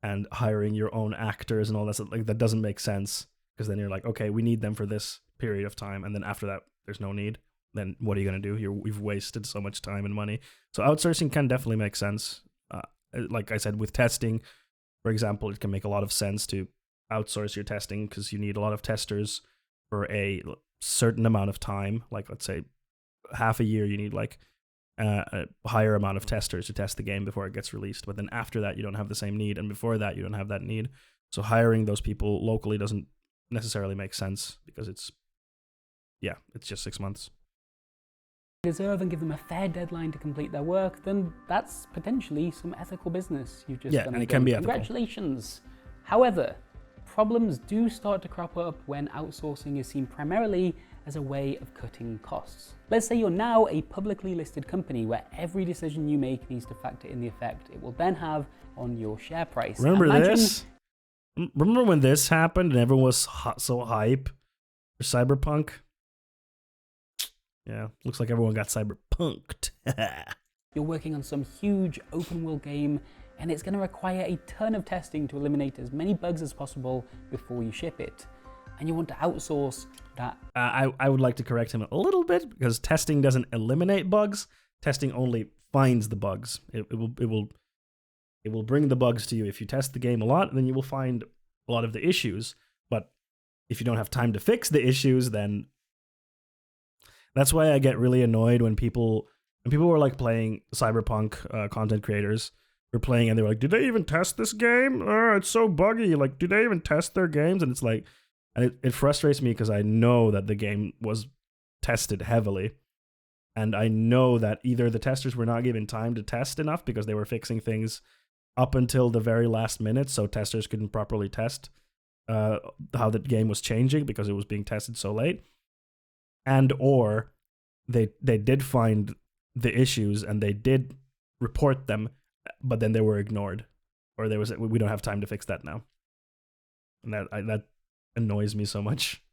and hiring your own actors and all that stuff, like, that doesn't make sense, because then you're like, okay, we need them for this period of time, and then after that, there's no need. Then what are you going to do? You've wasted so much time and money. So outsourcing can definitely make sense. Like I said, with testing, for example, it can make a lot of sense to outsource your testing because you need a lot of testers for a certain amount of time. Like, let's say half a year, you need like a higher amount of testers to test the game before it gets released. But then after that, you don't have the same need. And before that, you don't have that need. So hiring those people locally doesn't necessarily make sense because it's just 6 months. Deserve and give them a fair deadline to complete their work, then that's potentially some ethical business you've just done. And it can be ethical. Congratulations. However, problems do start to crop up when outsourcing is seen primarily as a way of cutting costs. Let's say you're now a publicly listed company where every decision you make needs to factor in the effect it will then have on your share price. Remember this? Remember when this happened and everyone was so hype for Cyberpunk? Yeah, looks like everyone got cyberpunked. You're working on some huge open world game, and it's going to require a ton of testing to eliminate as many bugs as possible before you ship it. And you want to outsource that. I would like to correct him a little bit, because testing doesn't eliminate bugs. Testing only finds the bugs. It will bring the bugs to you. If you test the game a lot, then you will find a lot of the issues. But if you don't have time to fix the issues, then that's why I get really annoyed when people were like playing Cyberpunk, content creators were playing and they were like, did they even test this game? Oh, it's so buggy. Like, do they even test their games? And it's like, and it frustrates me because I know that the game was tested heavily. And I know that either the testers were not given time to test enough because they were fixing things up until the very last minute, so testers couldn't properly test how the game was changing because it was being tested so late. And or they did find the issues and they did report them, but then they were ignored, or there was we don't have time to fix that now, and that annoys me so much.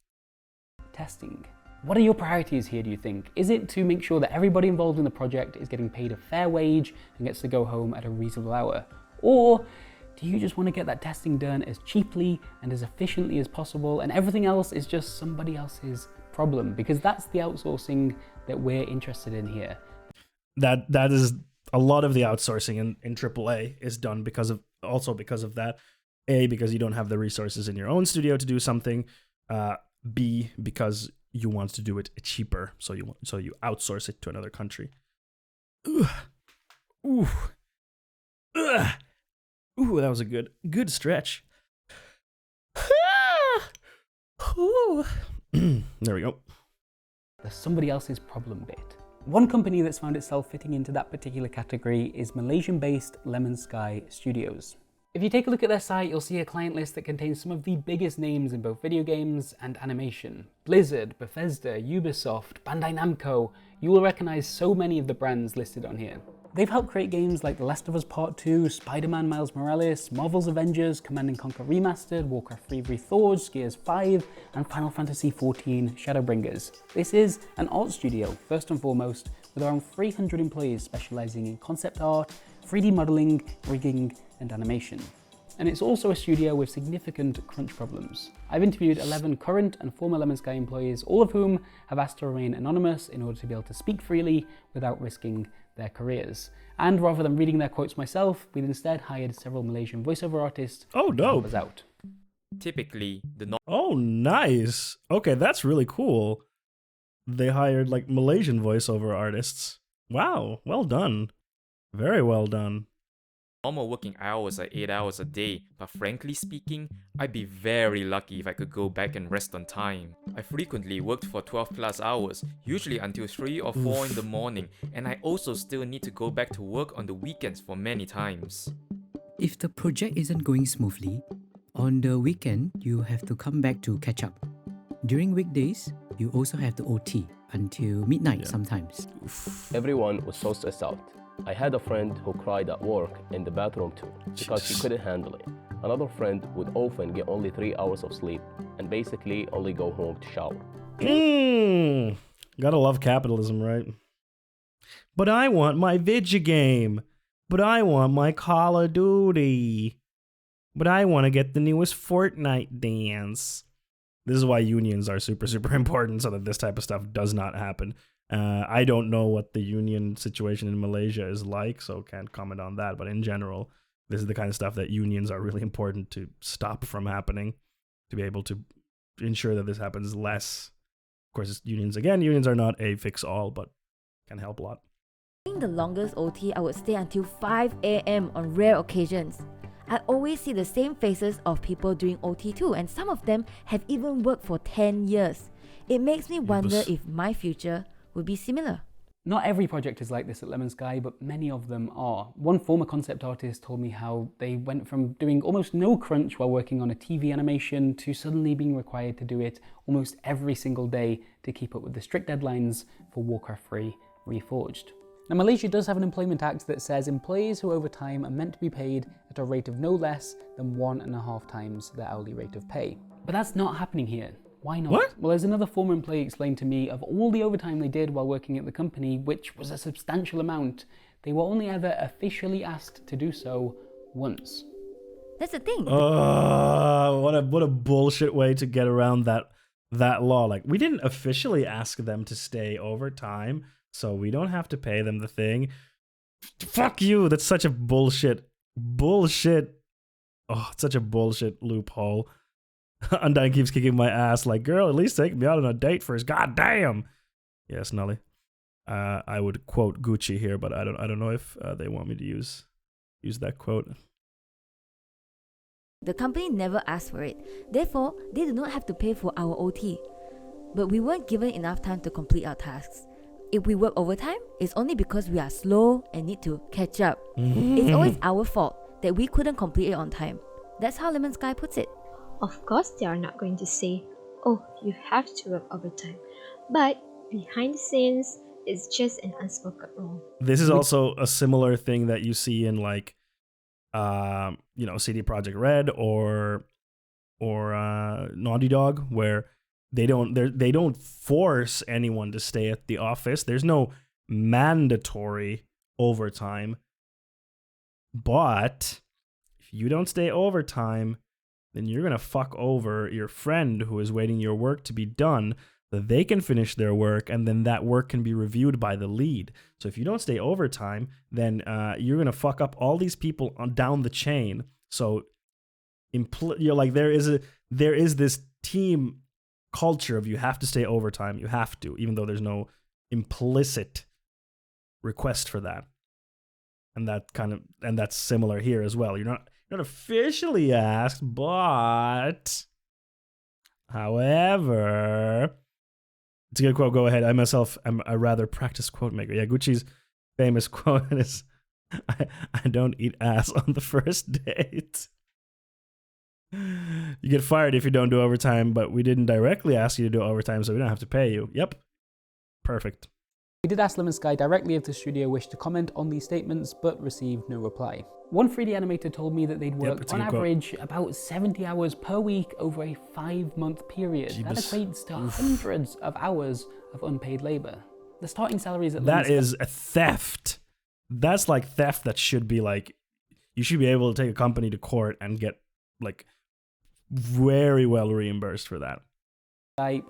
Testing. What are your priorities here, do you think? Is it to make sure that everybody involved in the project is getting paid a fair wage and gets to go home at a reasonable hour, or do you just want to get that testing done as cheaply and as efficiently as possible, and everything else is just somebody else's problem? Because that's the outsourcing that we're interested in here. That is a lot of the outsourcing in AAA is done because of that. A, because you don't have the resources in your own studio to do something. B, because you want to do it cheaper, so you outsource it to another country. Ooh, ooh, ooh, that was a good stretch. There we go. The somebody else's problem bit. One company that's found itself fitting into that particular category is Malaysian-based Lemon Sky Studios. If you take a look at their site, you'll see a client list that contains some of the biggest names in both video games and animation. Blizzard, Bethesda, Ubisoft, Bandai Namco. You will recognize so many of the brands listed on here. They've helped create games like The Last of Us Part 2, Spider-Man Miles Morales, Marvel's Avengers, Command & Conquer Remastered, Warcraft 3 Reforged, Gears 5, and Final Fantasy XIV Shadowbringers. This is an art studio, first and foremost, with around 300 employees specializing in concept art, 3D modeling, rigging, and animation. And it's also a studio with significant crunch problems. I've interviewed 11 current and former Lemon Sky employees, all of whom have asked to remain anonymous in order to be able to speak freely without risking their careers. And rather than reading their quotes myself, we'd instead hired several Malaysian voiceover artists to help us out. Typically, Oh, nice. Okay, that's really cool. They hired like Malaysian voiceover artists. Wow, well done. Very well done. normal working hours are 8 hours a day, but frankly speaking, I'd be very lucky if I could go back and rest on time. I frequently worked for 12 plus hours, usually until 3 or 4 in the morning, and I also still need to go back to work on the weekends for many times. If the project isn't going smoothly, on the weekend you have to come back to catch up. During weekdays, you also have to OT until midnight sometimes. Everyone was so stressed out. I had a friend who cried at work in the bathroom too because she couldn't handle it. Another friend would often get only 3 hours of sleep and basically only go home to shower. Gotta love capitalism, right? But I want my video game. But I want my Call of Duty. But I want to get the newest Fortnite dance. This is why unions are super, super important so that this type of stuff does not happen. I don't know what the union situation in Malaysia is like, so can't comment on that. But in general, this is the kind of stuff that unions are really important to stop from happening, to be able to ensure that this happens less. Of course, unions are not a fix-all, but can help a lot. During the longest OT, I would stay until 5 a.m. on rare occasions. I always see the same faces of people doing OT too, and some of them have even worked for 10 years. It makes me wonder if my future would be similar. Not every project is like this at Lemon Sky, but many of them are. One former concept artist told me how they went from doing almost no crunch while working on a TV animation to suddenly being required to do it almost every single day to keep up with the strict deadlines for Warcraft 3 Reforged. Now, Malaysia does have an employment act that says employees who overtime are meant to be paid at a rate of no less than 1.5 times their hourly rate of pay. But that's not happening here. Why not? What? Well, as another former employee explained to me, of all the overtime they did while working at the company, which was a substantial amount, they were only ever officially asked to do so once. That's the thing. What a bullshit way to get around that law. Like, we didn't officially ask them to stay overtime, so we don't have to pay them the thing. Fuck you. That's such a bullshit. Oh, it's such a bullshit loophole. Undyne keeps kicking my ass like, girl, at least take me out on a date first. God damn. Yes, Nully. I would quote Gucci here, but I don't know if they want me to use that quote. The company never asked for it. Therefore, they do not have to pay for our OT. But we weren't given enough time to complete our tasks. If we work overtime, it's only because we are slow and need to catch up. It's always our fault that we couldn't complete it on time. That's how Lemon Sky puts it. Of course, they are not going to say, oh, you have to work overtime. But behind the scenes, it's just an unspoken rule. This is also a similar thing that you see in like, CD Projekt Red or Naughty Dog, where they don't force anyone to stay at the office. There's no mandatory overtime. But if you don't stay overtime, then you're going to fuck over your friend who is waiting your work to be done so that they can finish their work, and then that work can be reviewed by the lead. So if you don't stay overtime, then you're going to fuck up all these people down the chain. So you're like, there is this team culture of you have to stay overtime. You have to, even though there's no implicit request for that. And that's similar here as well. You're not officially asked, but however, it's a good quote. Go ahead. I myself am a rather practiced quote maker. Yeah, Gucci's famous quote is, I don't eat ass on the first date. You get fired if you don't do overtime, but we didn't directly ask you to do overtime, so we don't have to pay you. Yep. Perfect. We did ask Lemon Sky directly if the studio wished to comment on these statements, but received no reply. One 3D animator told me that they'd worked on average about 70 hours per week over a 5-month period. That equates to hundreds of hours of unpaid labor. The starting salaries at Lemon Sky... That is a theft. That's like theft that should be like... You should be able to take a company to court and get like very well reimbursed for that.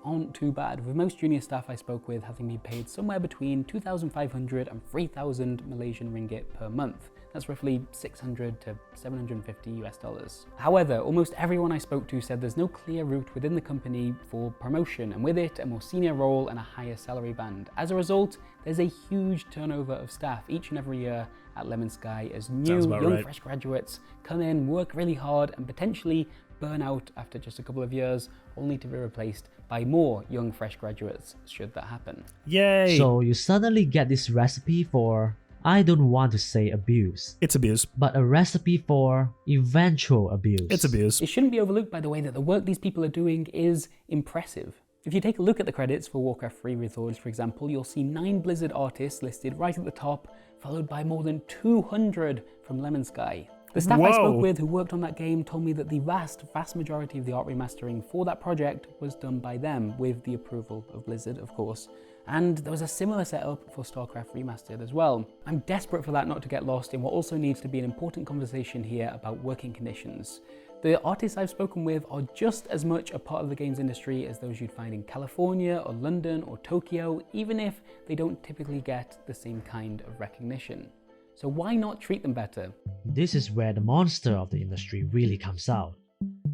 Aren't too bad, with most junior staff I spoke with having been paid somewhere between 2,500 and 3,000 Malaysian ringgit per month. That's roughly 600 to 750 US dollars. However, almost everyone I spoke to said there's no clear route within the company for promotion, and with it, a more senior role and a higher salary band. As a result, there's a huge turnover of staff each and every year at Lemon Sky as new, young, fresh graduates come in, work really hard, and potentially burn out after just a couple of years, only to be replaced by more young, fresh graduates, should that happen. Yay! So you suddenly get this recipe for, I don't want to say abuse. It's abuse. But a recipe for eventual abuse. It's abuse. It shouldn't be overlooked, by the way, that the work these people are doing is impressive. If you take a look at the credits for Warcraft 3 Reforged, for example, you'll see 9 Blizzard artists listed right at the top, followed by more than 200 from Lemon Sky. The staff I spoke with who worked on that game told me that the vast majority of the art remastering for that project was done by them, with the approval of Blizzard, of course. And there was a similar setup for StarCraft Remastered as well. I'm desperate for that not to get lost in what also needs to be an important conversation here about working conditions. The artists I've spoken with are just as much a part of the games industry as those you'd find in California or London or Tokyo, even if they don't typically get the same kind of recognition. So why not treat them better? This is where the monster of the industry really comes out.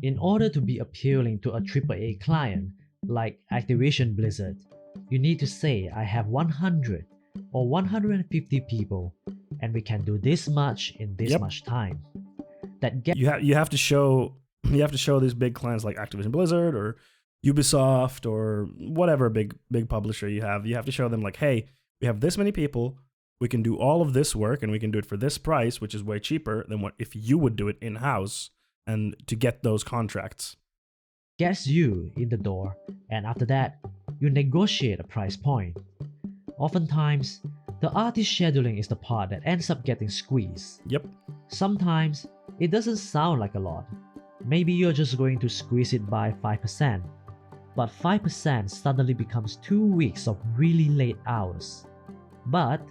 In order to be appealing to a AAA client, like Activision Blizzard, you need to say I have 100 or 150 people and we can do this much in this much time. You have to show these big clients like Activision Blizzard or Ubisoft or whatever big publisher you have to show them like, hey, we have this many people, we can do all of this work and we can do it for this price, which is way cheaper than what if you would do it in-house, and to get those contracts. Gets you in the door, and after that, you negotiate a price point. Oftentimes, the artist scheduling is the part that ends up getting squeezed. Yep. Sometimes, it doesn't sound like a lot. Maybe you're just going to squeeze it by 5%. But 5% suddenly becomes 2 weeks of really late hours. But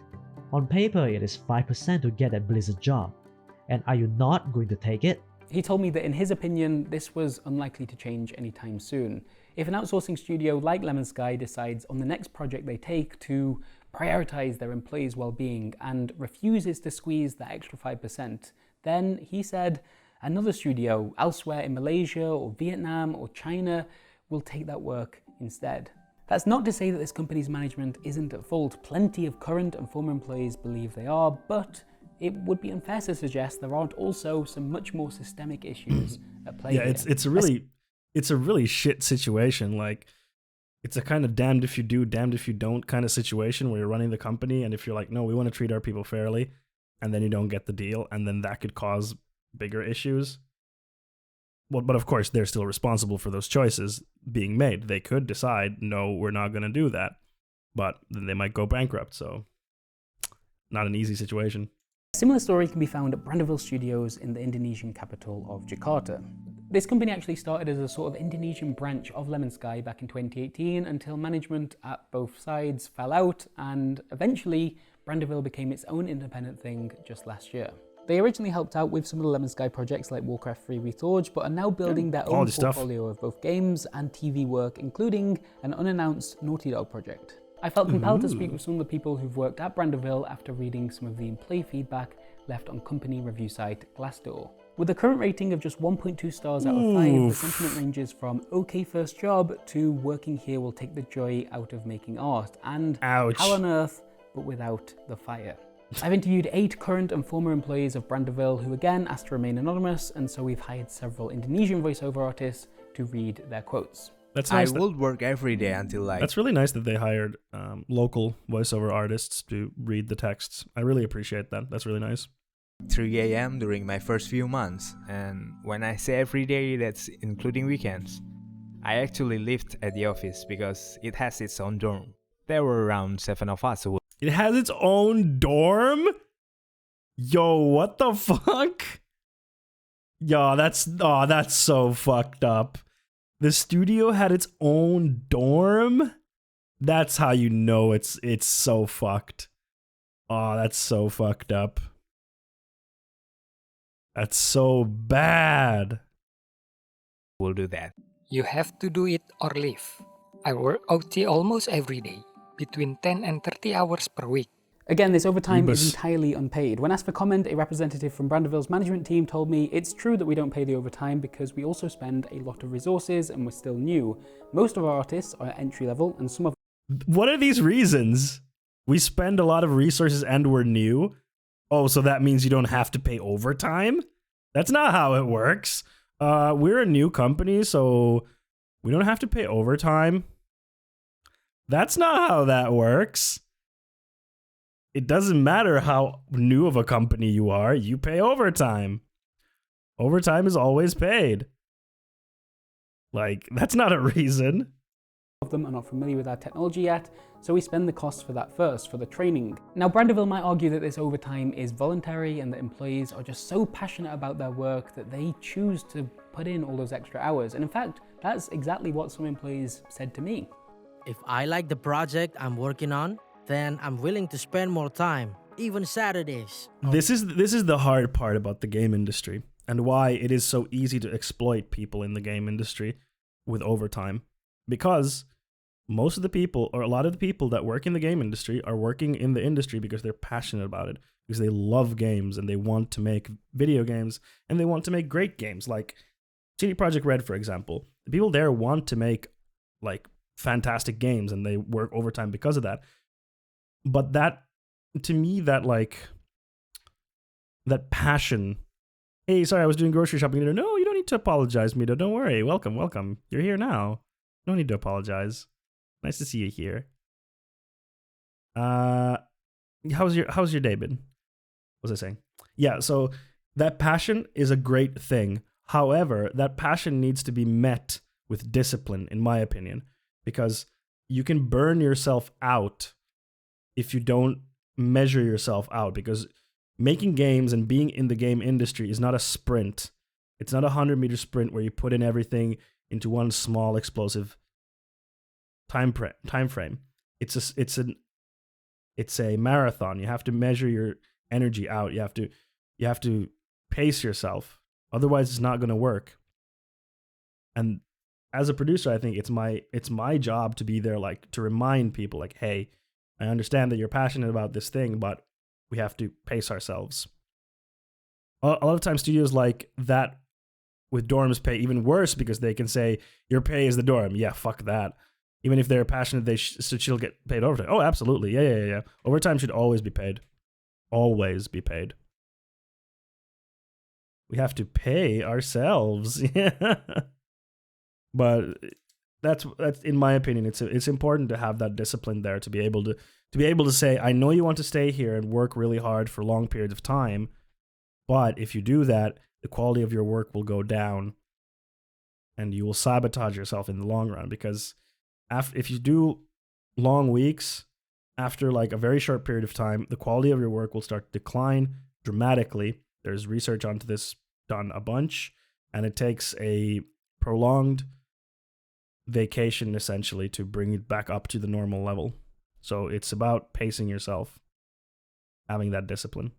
on paper, it is 5% to get that Blizzard job. And are you not going to take it? He told me that in his opinion, this was unlikely to change anytime soon. If an outsourcing studio like Lemon Sky decides on the next project they take to prioritize their employees' well-being and refuses to squeeze that extra 5%, then he said another studio elsewhere in Malaysia or Vietnam or China will take that work instead. That's not to say that this company's management isn't at fault. Plenty of current and former employees believe they are, but it would be unfair to suggest there aren't also some much more systemic issues at play. Yeah, here. it's a really shit situation. Like, it's a kind of damned if you do, damned if you don't kind of situation where you're running the company, and if you're like, no, we want to treat our people fairly, and then you don't get the deal, and then that could cause bigger issues. Well, but of course, they're still responsible for those choices being made. They could decide, no, we're not going to do that. But then they might go bankrupt, so not an easy situation. A similar story can be found at Brandeville Studios in the Indonesian capital of Jakarta. This company actually started as a sort of Indonesian branch of Lemon Sky back in 2018 until management at both sides fell out, and eventually Brandeville became its own independent thing just last year. They originally helped out with some of the Lemon Sky projects like Warcraft 3 Reforged, but are now building their own portfolio of both games and TV work, including an unannounced Naughty Dog project. I felt compelled to speak with some of the people who've worked at Brandeville after reading some of the employee feedback left on company review site Glassdoor. With a current rating of just 1.2 stars out of 5, the sentiment ranges from okay first job to working here will take the joy out of making art, and ouch, hell on earth, but without the fire. I've interviewed 8 current and former employees of Brandeville who again asked to remain anonymous, and so we've hired several Indonesian voiceover artists to read their quotes. That's nice. I would work every day until like... That's really nice that they hired local voiceover artists to read the texts. I really appreciate that. That's really nice. 3 a.m. during my first few months, and when I say every day, that's including weekends. I actually lived at the office because it has its own dorm. There were around 7 of us who... It has its own dorm? Yo, what the fuck? Yo, that's so fucked up. The studio had its own dorm? That's how you know it's so fucked. Oh, that's so fucked up. That's so bad. We'll do that. You have to do it or leave. I work OT almost every day, between 10 and 30 hours per week. Again, this overtime is entirely unpaid. When asked for comment, a representative from Brandeville's management team told me it's true that we don't pay the overtime because we also spend a lot of resources and we're still new. Most of our artists are entry level and some of... What are these reasons? We spend a lot of resources and we're new? Oh, so that means you don't have to pay overtime? That's not how it works. We're a new company, so we don't have to pay overtime. That's not how that works. It doesn't matter how new of a company you are, you pay overtime. Overtime is always paid. Like, that's not a reason. Of them are not familiar with our technology yet, so we spend the costs for that first, for the training. Now, Brandeville might argue that this overtime is voluntary and that employees are just so passionate about their work that they choose to put in all those extra hours. And in fact, that's exactly what some employees said to me. If I like the project I'm working on, then I'm willing to spend more time, even Saturdays. This is the hard part about the game industry and why it is so easy to exploit people in the game industry with overtime. Because most of the people, or a lot of the people that work in the game industry are working in the industry because they're passionate about it, because they love games and they want to make video games and they want to make great games. Like CD Projekt Red, for example. The people there want to make like fantastic games and they work overtime because of that. But that, to me, that passion. Hey, sorry, I was doing grocery shopping. No, you don't need to apologize, Mito. Don't worry. Welcome. You're here now. No need to apologize. Nice to see you here. How's your day been? What was I saying? Yeah, so that passion is a great thing. However, that passion needs to be met with discipline, in my opinion, because you can burn yourself out if you don't measure yourself out, because making games and being in the game industry is not a sprint. It's not a 100-meter sprint where you put in everything into one small explosive time frame. It's a marathon. You have to measure your energy out. You have to pace yourself. Otherwise, it's not going to work. And as a producer, I think it's my job to be there, like to remind people, like, hey, I understand that you're passionate about this thing, but we have to pace ourselves. A lot of times, studios like that with dorms pay even worse because they can say your pay is the dorm. Yeah, fuck that. Even if they're passionate, they should get paid overtime. Oh, absolutely. Yeah. Overtime should always be paid. Always be paid. We have to pay ourselves. Yeah. But that's in my opinion, it's important to have that discipline there to be able to say, I know you want to stay here and work really hard for long periods of time, but if you do that, the quality of your work will go down and you will sabotage yourself in the long run, because if you do long weeks, after like a very short period of time, the quality of your work will start to decline dramatically. There's research onto this done a bunch, and it takes a prolonged vacation essentially to bring it back up to the normal level. So it's about pacing yourself, having that discipline.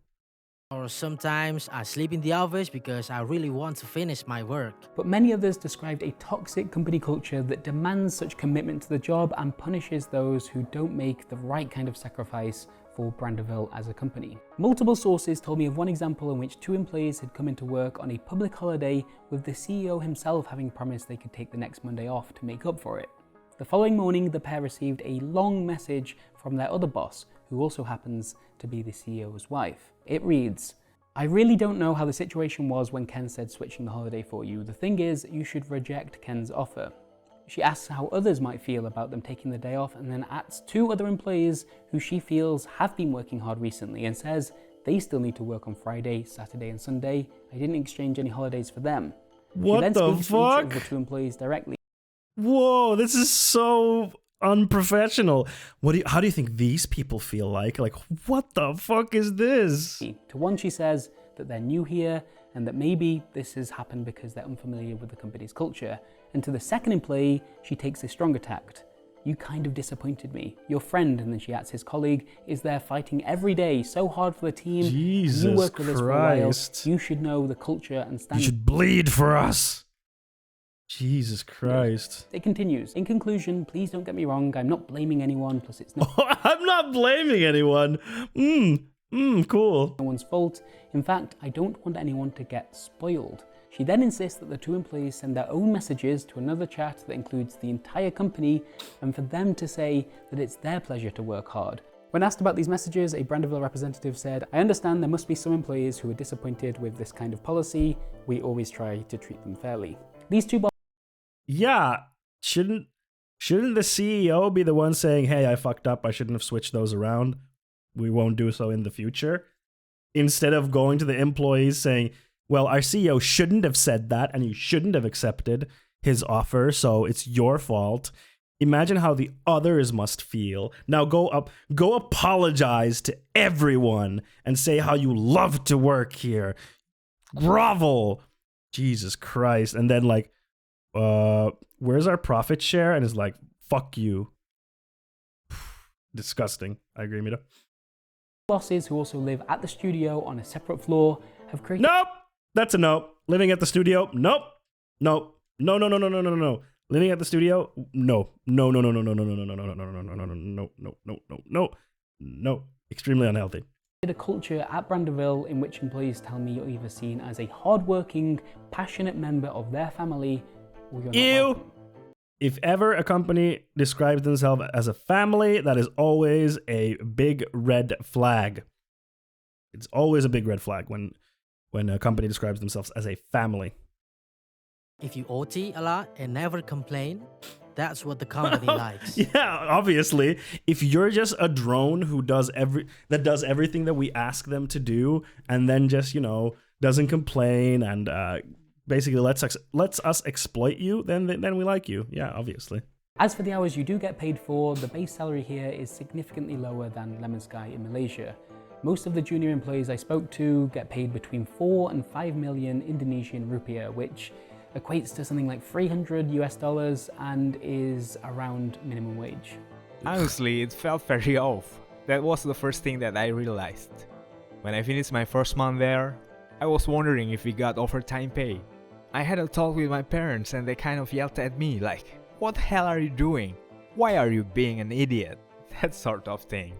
Or sometimes I sleep in the office because I really want to finish my work. But many others described a toxic company culture that demands such commitment to the job and punishes those who don't make the right kind of sacrifice for Brandeville as a company. Multiple sources told me of one example in which 2 employees had come into work on a public holiday with the CEO himself having promised they could take the next Monday off to make up for it. The following morning, the pair received a long message from their other boss, who also happens to be the CEO's wife. It reads, "I really don't know how the situation was when Ken said switching the holiday for you. The thing is, you should reject Ken's offer." She asks how others might feel about them taking the day off, and then adds 2 other employees who she feels have been working hard recently and says they still need to work on Friday, Saturday and Sunday. I didn't exchange any holidays for them. What she then the speaks to each of fuck? the 2 employees directly. Whoa, this is so unprofessional. How do you think these people feel like? Like, what the fuck is this? To one, she says that they're new here and that maybe this has happened because they're unfamiliar with the company's culture. And to the second employee, she takes a stronger tact. "You kind of disappointed me. Your friend," and then she adds his colleague, "is there fighting every day so hard for the team. Jesus you work with us for a while. Christ. You should know the culture and You standards." should bleed for us. Jesus Christ. It continues. "In conclusion, please don't get me wrong. I'm not blaming anyone. Plus, it's not. I'm not blaming anyone. Cool. No one's fault. In fact, I don't want anyone to get spoiled." She then insists that the 2 employees send their own messages to another chat that includes the entire company, and for them to say that it's their pleasure to work hard. When asked about these messages, a Brandeville representative said, "I understand there must be some employees who are disappointed with this kind of policy. We always try to treat them fairly." These 2 Yeah, shouldn't the CEO be the one saying, "Hey, I fucked up. I shouldn't have switched those around. We won't do so in the future," instead of going to the employees saying, "Well, our CEO shouldn't have said that, and you shouldn't have accepted his offer, so it's your fault." Imagine how the others must feel. Now go apologize to everyone and say how you love to work here. Grovel. Jesus Christ. And then like, where's our profit share? And it's like, fuck you. Disgusting. I agree, Mita. bosses who also live at the studio on a separate floor have created... Nope! That's a no. Living at the studio? Nope. No. No, no, no, no, no, no, no, no. Living at the studio? No. No, no, no, no, no, no, no, no, no, no, no, no, no, no, no, no, no, no, no, no. No. Extremely unhealthy. A culture at Brandeville in which employees tell me you're either seen as a hardworking, passionate member of their family, or you're not welcome. If ever a company describes themselves as a family, that is always a big red flag. It's always a big red flag when a company describes themselves as a family. If you OT a lot and never complain, that's what the company likes. Yeah, obviously. If you're just a drone who does everything that we ask them to do, and then just, doesn't complain and basically lets us exploit you, then we like you. Yeah, obviously. As for the hours you do get paid for, the base salary here is significantly lower than Lemon Sky in Malaysia. Most of the junior employees I spoke to get paid between 4 and 5 million Indonesian rupiah, which equates to something like $300 and is around minimum wage. Honestly, it felt very off. That was the first thing that I realized. When I finished my first month there, I was wondering if we got overtime pay. I had a talk with my parents and they kind of yelled at me like, "What the hell are you doing? Why are you being an idiot?" That sort of thing.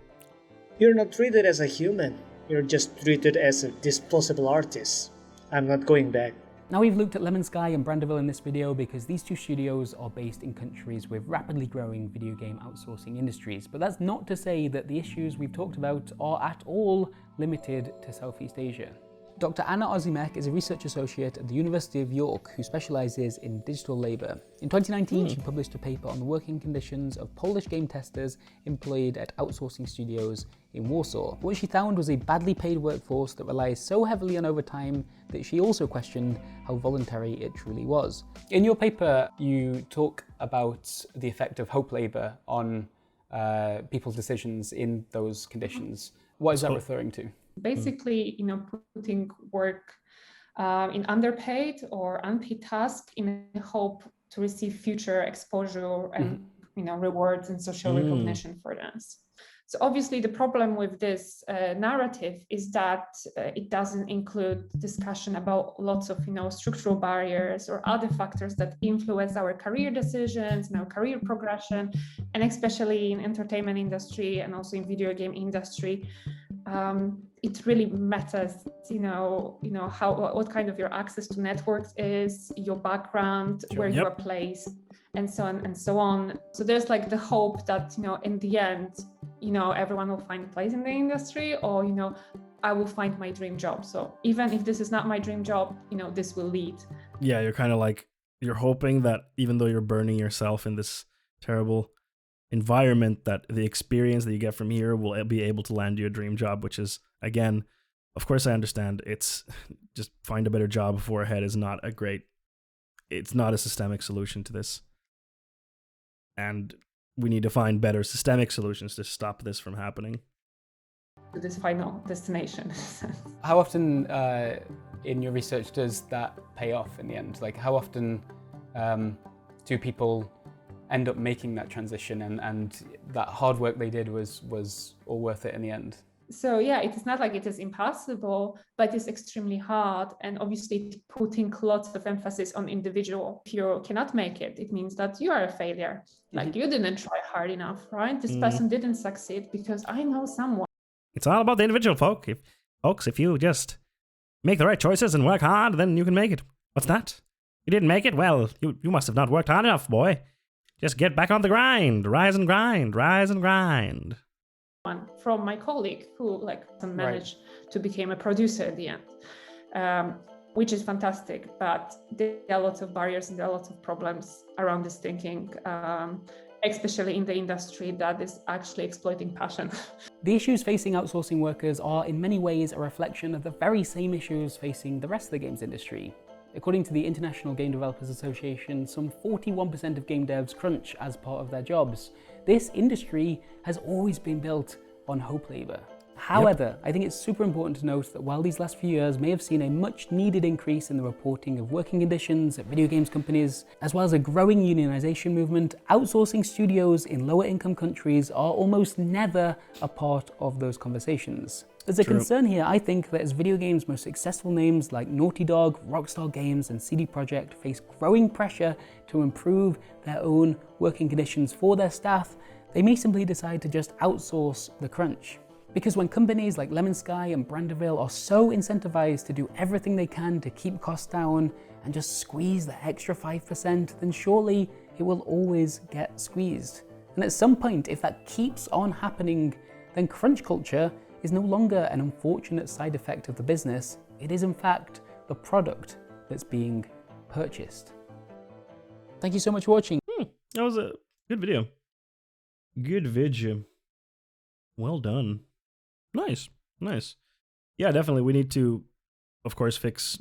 You're not treated as a human. You're just treated as a disposable artist. I'm not going back. Now we've looked at Lemon Sky and Brandeville in this video because these two studios are based in countries with rapidly growing video game outsourcing industries, but that's not to say that the issues we've talked about are at all limited to Southeast Asia. Dr. Anna Ozimek is a research associate at the University of York who specialises in digital labour. In 2019, she published a paper on the working conditions of Polish game testers employed at outsourcing studios in Warsaw. What she found was a badly paid workforce that relies so heavily on overtime that she also questioned how voluntary it truly was. In your paper, you talk about the effect of hope labour on people's decisions in those conditions. What is that referring to? Basically, putting work in underpaid or unpaid tasks in the hope to receive future exposure and rewards and social recognition for them. So obviously the problem with this narrative is that it doesn't include discussion about lots of, structural barriers or other factors that influence our career decisions and our career progression, and especially in entertainment industry and also in video game industry. It really matters, what kind of your access to networks is, your background, where you are placed, and so on and so on. So there's like the hope that, in the end, everyone will find a place in the industry, or, I will find my dream job. So even if this is not my dream job, this will lead. Yeah, you're kind of like, you're hoping that even though you're burning yourself in this terrible environment, that the experience that you get from here will be able to land you a dream job, which is, again, of course I understand, it's just find a better job before ahead is not it's not a systemic solution to this. And we need to find better systemic solutions to stop this from happening. To this final destination. How often in your research does that pay off in the end? Like, how often do people end up making that transition and that hard work they did was all worth it in the end? So yeah, it is not like it is impossible, but it's extremely hard, and obviously putting lots of emphasis on individual. If you cannot make it, it means that you are a failure. Like you didn't try hard enough, right? This person didn't succeed because I know someone. It's all about the individual, folks. If you just make the right choices and work hard, then you can make it. What's that? You didn't make it? Well, you must have not worked hard enough, boy. Just get back on the grind. Rise and grind. Rise and grind. From my colleague who managed to become a producer at the end, which is fantastic, but there are lots of barriers and there are lots of problems around this thinking, especially in the industry that is actually exploiting passion. The issues facing outsourcing workers are in many ways a reflection of the very same issues facing the rest of the games industry. According to the International Game Developers Association, some 41% of game devs crunch as part of their jobs. This industry has always been built on hope labor. However, I think it's super important to note that while these last few years may have seen a much needed increase in the reporting of working conditions at video games companies, as well as a growing unionization movement, outsourcing studios in lower income countries are almost never a part of those conversations. There's a concern here, I think, that as video games' most successful names like Naughty Dog, Rockstar Games, and CD Projekt face growing pressure to improve their own working conditions for their staff, they may simply decide to just outsource the crunch. Because when companies like Lemon Sky and Brandeville are so incentivized to do everything they can to keep costs down and just squeeze the extra 5%, then surely it will always get squeezed. And at some point, if that keeps on happening, then crunch culture is no longer an unfortunate side effect of the business. It is in fact the product that's being purchased. Thank you so much for watching. That was a good video. Good video. Well done. Nice. Yeah, definitely. We need to, of course, fix,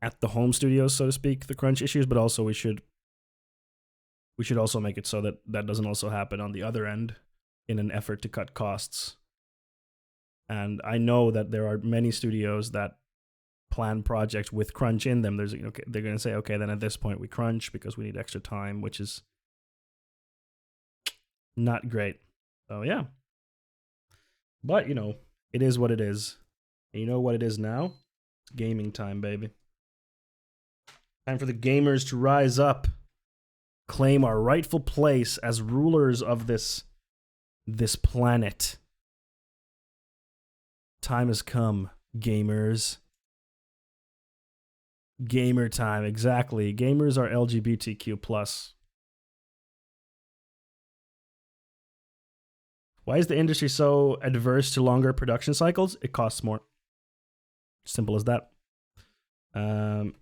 at the home studios, so to speak, the crunch issues, but also we should also make it so that that doesn't also happen on the other end in an effort to cut costs. And I know that there are many studios that plan projects with crunch in them. They're going to say, okay, then at this point we crunch because we need extra time, which is not great. So yeah. But, it is what it is. And you know what it is now? It's gaming time, baby. Time for the gamers to rise up, claim our rightful place as rulers of this planet. Time has come, gamers. Gamer time, exactly. Gamers are LGBTQ+. Why is the industry so adverse to longer production cycles? It costs more. Simple as that. The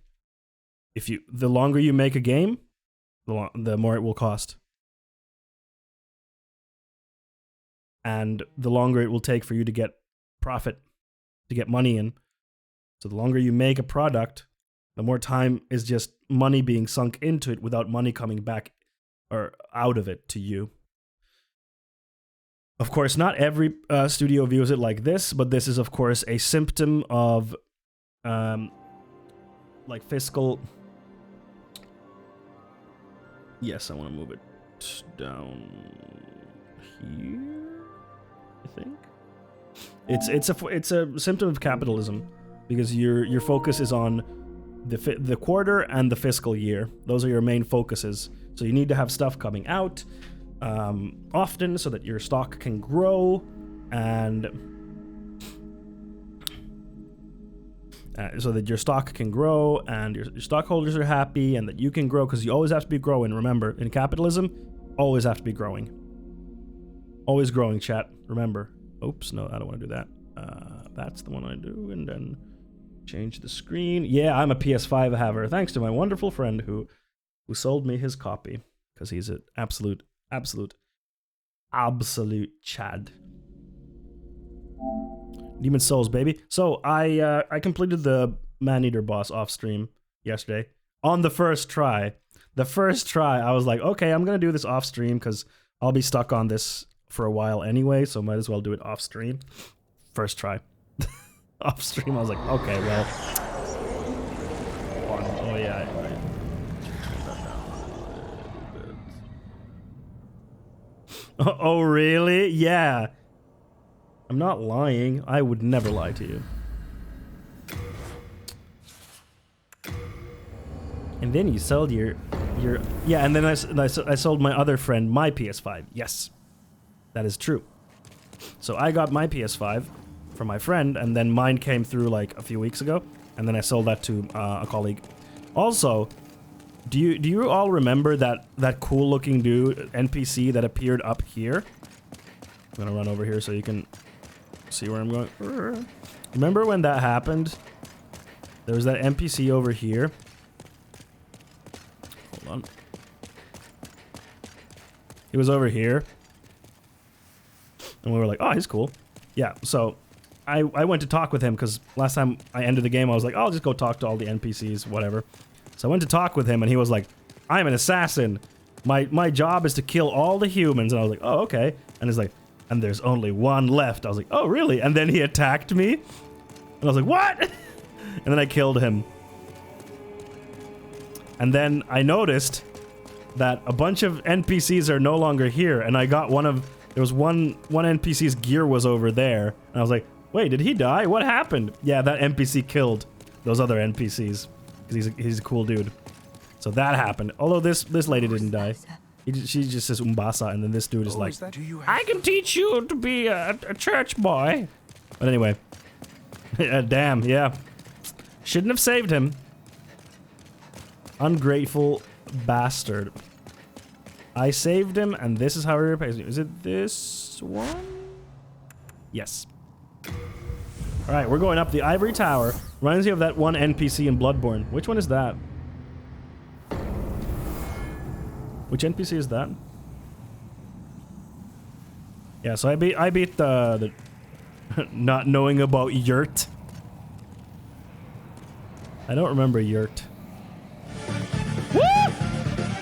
longer you make a game, the more it will cost. And the longer it will take for you to get profit, to get money in. So the longer you make a product, the more time is just money being sunk into it without money coming back or out of it to you. Of course, not every studio views it like this, but this is, of course, a symptom of fiscal... Yes, I want to move it down here. I think it's a symptom of capitalism because your focus is on the quarter and the fiscal year. Those are your main focuses. So you need to have stuff coming out often so that your stock can grow and your stockholders are happy and that you can grow, because you always have to be growing. Remember, in capitalism, always have to be growing. Always growing, chat. Remember. Oops, no, I don't want to do that. That's the one I do, and then change the screen. Yeah, I'm a PS5 haver, thanks to my wonderful friend who sold me his copy, because he's an absolute Chad. Demon Souls, baby. So I completed the Man-Eater boss off stream yesterday on the first try. The first try, I was like, okay, I'm gonna do this off stream because I'll be stuck on this for a while anyway, so might as well do it off stream. First try. Off stream, I was like, okay, well. Oh yeah. Oh really? Yeah. I'm not lying. I would never lie to you. And then you sold your yeah, and then I sold my other friend my PS5. Yes, that is true. So I got my PS5 from my friend, and then mine came through like a few weeks ago, and then I sold that to a colleague. Also, do you all remember that cool looking dude NPC that appeared up here? I'm gonna run over here so you can see where I'm going. Remember when that happened? There was that NPC over here. Hold on. He was over here. And we were like, oh, he's cool. Yeah, so I went to talk with him because last time I ended the game, I was like, oh, I'll just go talk to all the NPCs, whatever. So I went to talk with him, and he was like, I'm an assassin. My job is to kill all the humans. And I was like, oh, okay. And he's like, and there's only one left. I was like, oh, really? And then he attacked me. And I was like, what? And then I killed him. And then I noticed that a bunch of NPCs are no longer here. And I got there was one NPC's gear was over there. And I was like, wait, did he die? What happened? Yeah, that NPC killed those other NPCs. Because he's a cool dude. So that happened. Although this lady didn't die. She just says Umbasa, and then this dude is like, I can teach you to be a church boy. But anyway. Damn, yeah. Shouldn't have saved him. Ungrateful bastard. I saved him, and this is how he repays me. Is it this one? Yes. Alright, we're going up the ivory tower. Reminds me of that one NPC in Bloodborne. Which one is that? Which NPC is that? Yeah, so I beat the not knowing about Yurt. I don't remember Yurt. Woo!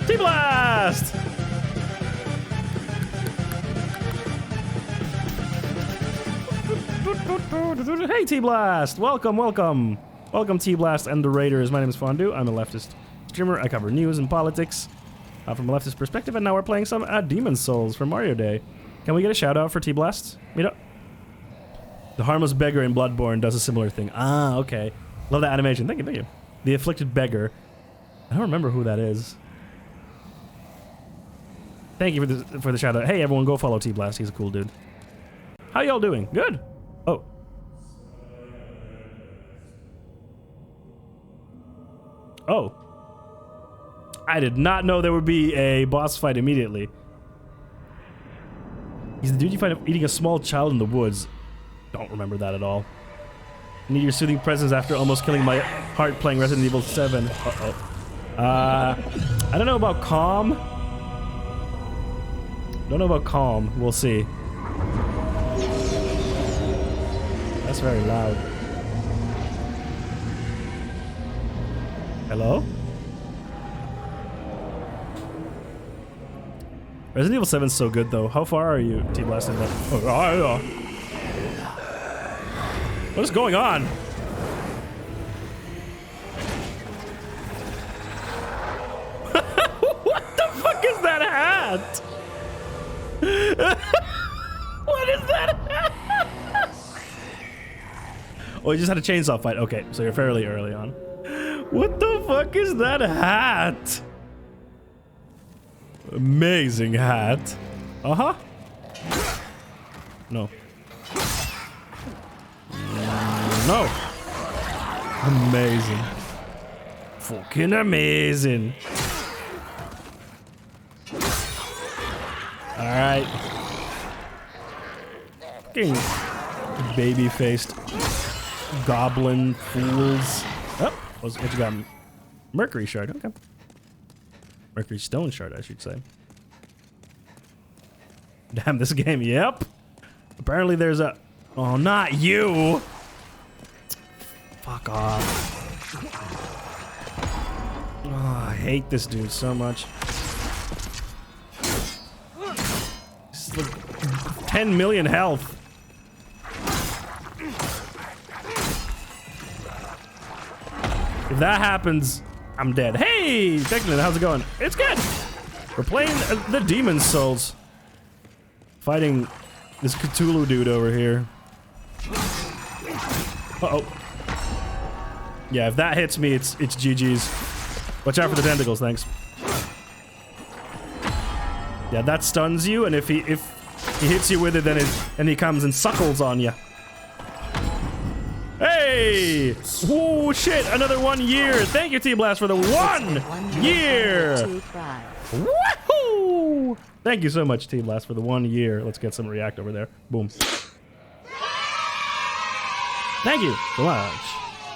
T-Blast! Hey T-Blast! Welcome, welcome! Welcome T-Blast and the Raiders. My name is Fondue. I'm a leftist streamer. I cover news and politics from a leftist perspective, and now we're playing some Demon Souls from Mario Day. Can we get a shout out for T-Blast? Meet up. The harmless beggar in Bloodborne does a similar thing. Ah, okay. Love that animation. Thank you, thank you. The afflicted beggar. I don't remember who that is. Thank you for the shout out. Hey everyone, go follow T-Blast. He's a cool dude. How y'all doing? Good. Oh. Oh. I did not know there would be a boss fight immediately. He's the dude you find eating a small child in the woods. Don't remember that at all. I need your soothing presence after almost killing my heart playing Resident Evil 7. Uh-oh. I don't know about calm. Don't know about calm. We'll see. That's very loud. Hello? Resident Evil 7 is so good though. How far are you, T-Blast? Oh, what is going on? What the fuck is that hat? What is that hat? Oh, you just had a chainsaw fight. Okay, so you're fairly early on. What the fuck is that hat? Amazing hat. Uh-huh. No. No. Amazing. Fucking amazing. Alright. Fucking baby-faced goblin fools. Oh, what you got? Mercury shard, okay. Mercury stone shard, I should say. Damn, this game, yep. Apparently there's a... Oh, not you! Fuck off. Oh, I hate this dude so much. This is like 10 million health. If that happens, I'm dead. Hey, Declan, how's it going? It's good. We're playing the Demon Souls. Fighting this Cthulhu dude over here. Uh-oh. Yeah, if that hits me, it's GG's. Watch out for the tentacles, thanks. Yeah, that stuns you, and if he hits you with it, then he comes and suckles on you. Hey! Oh shit! Another 1 year. Thank you, T-Blast, for the 1 year. Woohoo! Thank you so much, T-Blast, for the 1 year. Let's get some react over there. Boom. Thank you so much.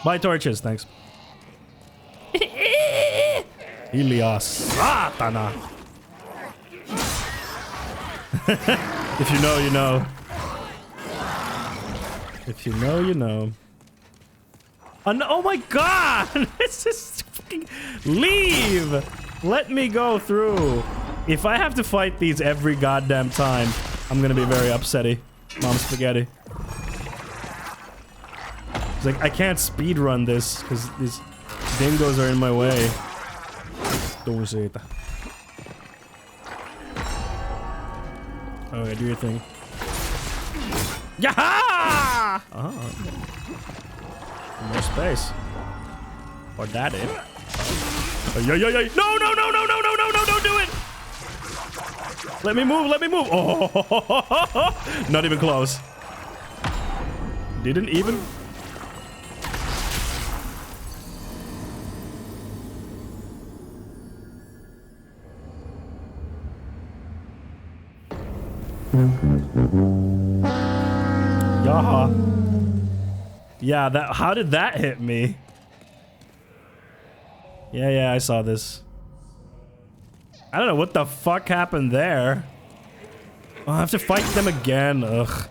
Buy torches, thanks. Ilias Satana. If you know, you know. If you know, you know. Oh my god! This is fucking... Leave! Let me go through. If I have to fight these every goddamn time, I'm gonna be very upsetty. Mom spaghetti. It's like, I can't speedrun this, because these dingoes are in my way. Don't say it. Okay, do your thing. Yaha! Oh. More space. Or that it. Oh, yo, yo, yo. No, no, no, no, no, no, no, no, don't do it! Let me move, let me move. Oh, not even close. Didn't even. Yaha. Yeah, that. How did that hit me? Yeah, I saw this. I don't know what the fuck happened there. Oh, I have to fight them again. Ugh.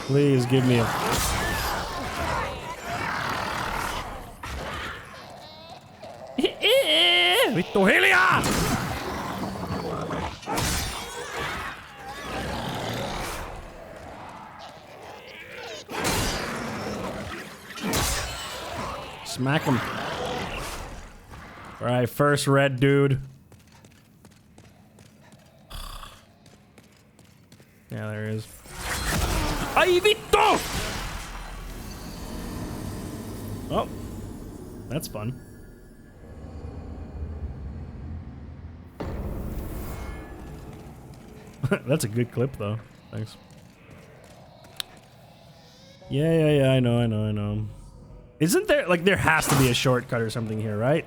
Please give me a... Vitohelia! Smack him. Alright, first red dude. Yeah, there is. Ay, Vito! Oh. That's fun. That's a good clip, though. Thanks. Yeah, I know. Isn't there, like, there has to be a shortcut or something here, right?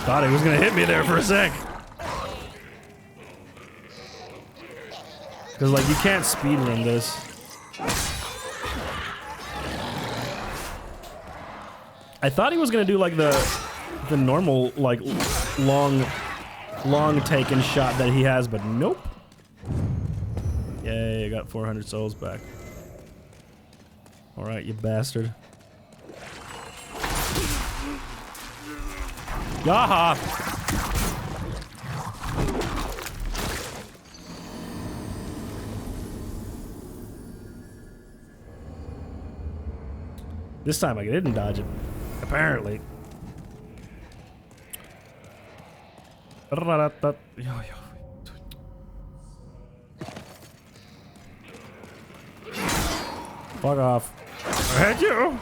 Thought he was gonna hit me there for a sec. Because, like, you can't speedrun this. I thought he was gonna do, like, the normal, like, long taken shot that he has, but nope. Yay, I got 400 souls back. Alright, you bastard. Yaha! This time I didn't dodge it. Apparently. Fuck off. I hate you!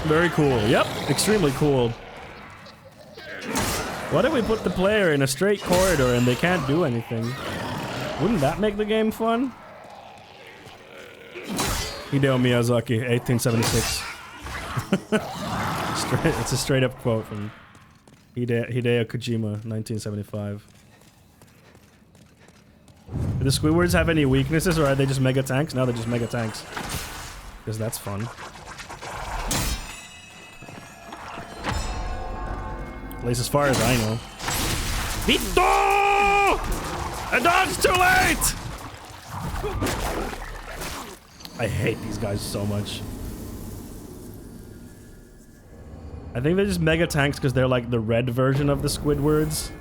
Very cool. Yep, extremely cool. What if we put the player in a straight corridor and they can't do anything? Wouldn't that make the game fun? Hideo Miyazaki, 1876. It's a straight up quote from Hideo Kojima, 1975. Do the Squidwards have any weaknesses, or are they just mega tanks? No, they're just mega tanks. Because that's fun. At least as far as I know. Vito! A dodge too late! I hate these guys so much. I think they're just mega tanks because they're like the red version of the Squidwards.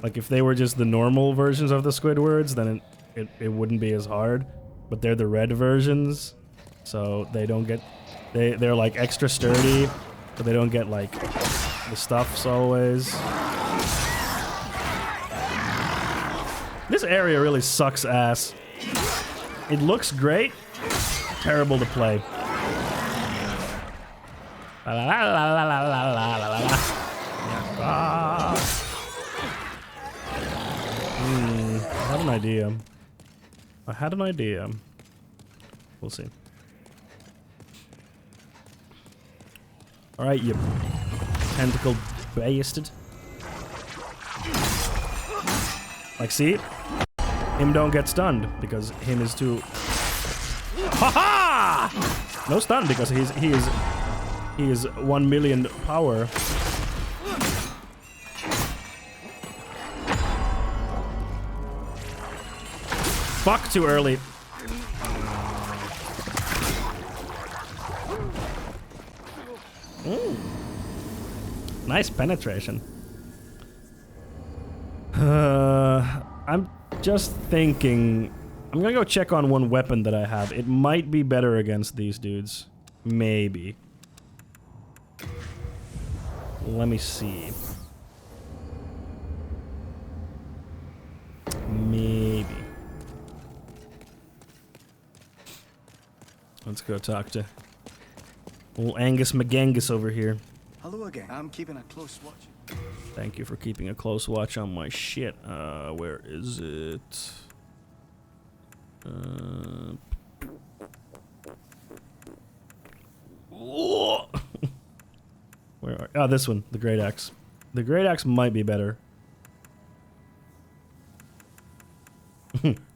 Like if they were just the normal versions of the Squidwards, then it wouldn't be as hard. But they're the red versions, so they don't get... They're like extra sturdy, but they don't get like the stuffs always. This area really sucks ass. It looks great, terrible to play. La la la la la la la la la. I had an idea. I had an idea. We'll see. Alright, you tentacle bastard. Like, see? Him don't get stunned because him is too... Ha ha! No stun because he is 1 million power. Fuck, too early. Ooh. Nice penetration. I'm just thinking... I'm gonna go check on one weapon that I have. It might be better against these dudes. Maybe. Let me see. Maybe. Let's go talk to old Angus McGangus over here. Hello again. I'm keeping a close watch. Thank you for keeping a close watch on my shit. Where is it? Where are... Oh, this one. The Great Axe. The Great Axe might be better.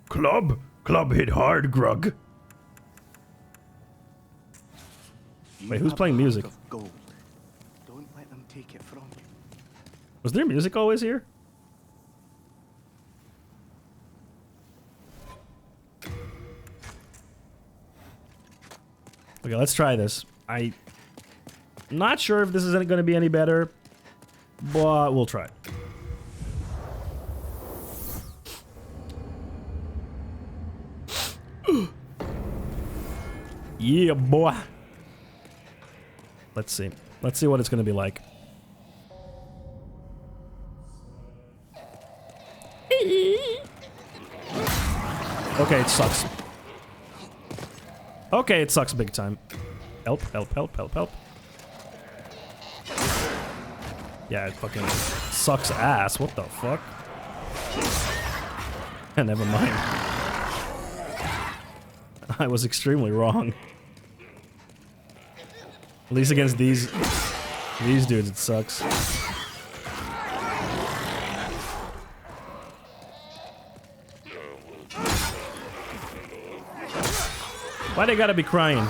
Club! Club hit hard, Grug. Wait, who's playing music? Gold. Don't let them take it from you. Was there music always here? Okay, let's try this. I'm not sure if this is going to be any better, but we'll try. Yeah, boy. Let's see. Let's see what it's going to be like. Okay, it sucks. Okay, it sucks big time. Help, help, help, help, help. Yeah, it fucking sucks ass. What the fuck? Never mind. I was extremely wrong. At least against these dudes, it sucks. Why they gotta be crying?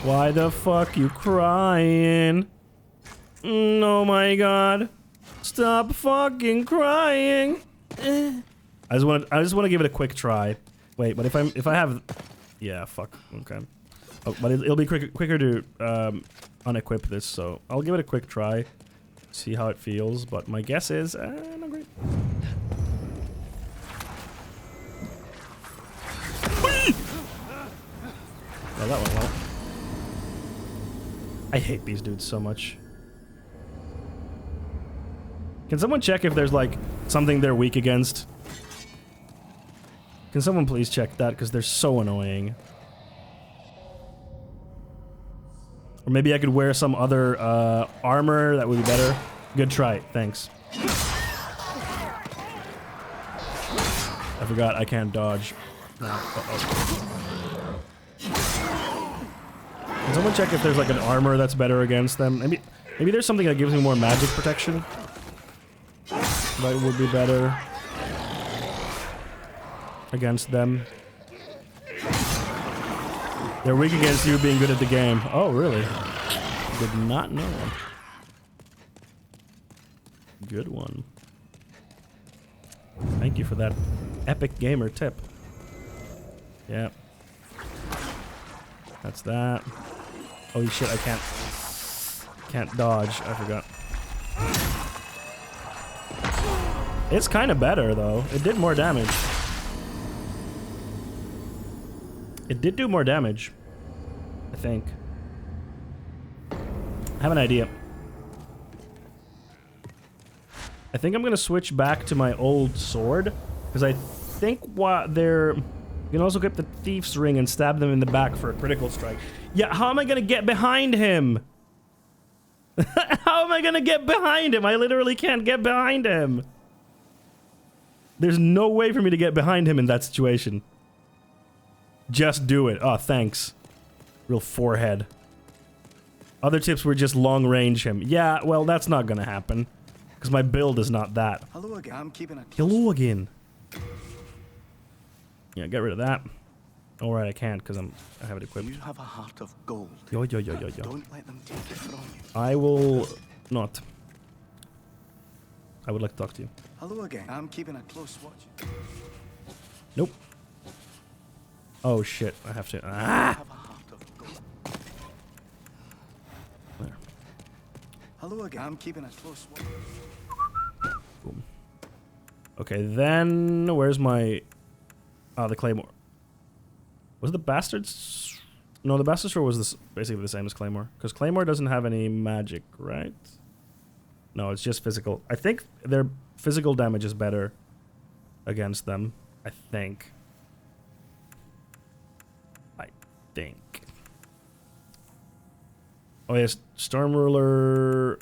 Why the fuck you crying? Oh my god. Stop fucking crying. I just want to give it a quick try. Wait, but if I have... Yeah, fuck. Okay. Oh, but it'll be quicker to unequip this, so I'll give it a quick try. See how it feels, but my guess is... not great. Oh, that went well. I hate these dudes so much. Can someone check if there's like something they're weak against? Can someone please check that, because they're so annoying. Or maybe I could wear some other armor that would be better. Good try, thanks. I forgot I can't dodge. Can someone check if there's like an armor that's better against them? Maybe there's something that gives me more magic protection. That would be better against them. They're weak against you being good at the game. Oh, really? Did not know. Good one. Thank you for that epic gamer tip. Yeah. That's that. Holy shit, I can't dodge. I forgot. It's kind of better though. It did more damage. It did do more damage, I think. I have an idea. I think I'm gonna switch back to my old sword, because I think what they're... You can also get the Thief's Ring and stab them in the back for a critical strike. Yeah, how am I gonna get behind him? How am I gonna get behind him? I literally can't get behind him. There's no way for me to get behind him in that situation. Just do it. Oh, thanks. Real forehead. Other tips were just long range him. Yeah, well, that's not gonna happen. Because my build is not that. Hello again. I'm keeping a Hello again. Yeah, get rid of that. Alright, I can't because I have it equipped. You have a heart of gold. Yo. Don't let them take it from you. I will not. I would like to talk to you. Hello again. I'm keeping a close watch. Nope. Oh shit, I have to. Ah! You have a heart of gold. There. Hello again. I'm keeping a close watch. Boom. Okay, then where's my... Ah, the Claymore. Was the Bastards... No, the Bastard Sword was basically the same as Claymore. Because Claymore doesn't have any magic, right? No, it's just physical. I think their physical damage is better against them. I think. Oh yes, Storm Ruler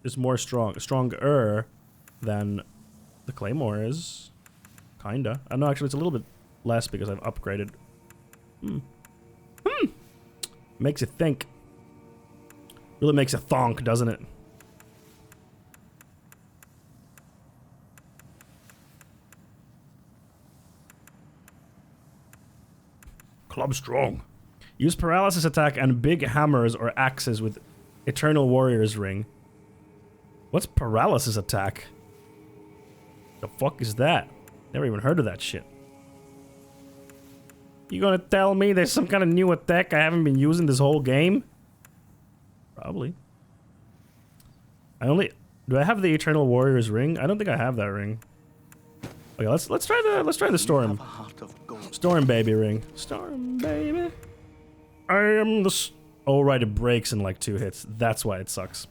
is more stronger than the Claymore is. Kinda. No, actually it's a little bit less because I've upgraded. Makes you think. Really makes you thonk, doesn't it? Club strong. Use paralysis attack and big hammers or axes with Eternal Warrior's Ring. What's paralysis attack? The fuck is that? Never even heard of that shit. You gonna tell me there's some kind of new attack I haven't been using this whole game? Probably. Do I have the Eternal Warrior's Ring? I don't think I have that ring. Okay, let's try the Storm. Storm baby ring. Storm baby. I am the... Oh right, it breaks in like 2 hits. That's why it sucks.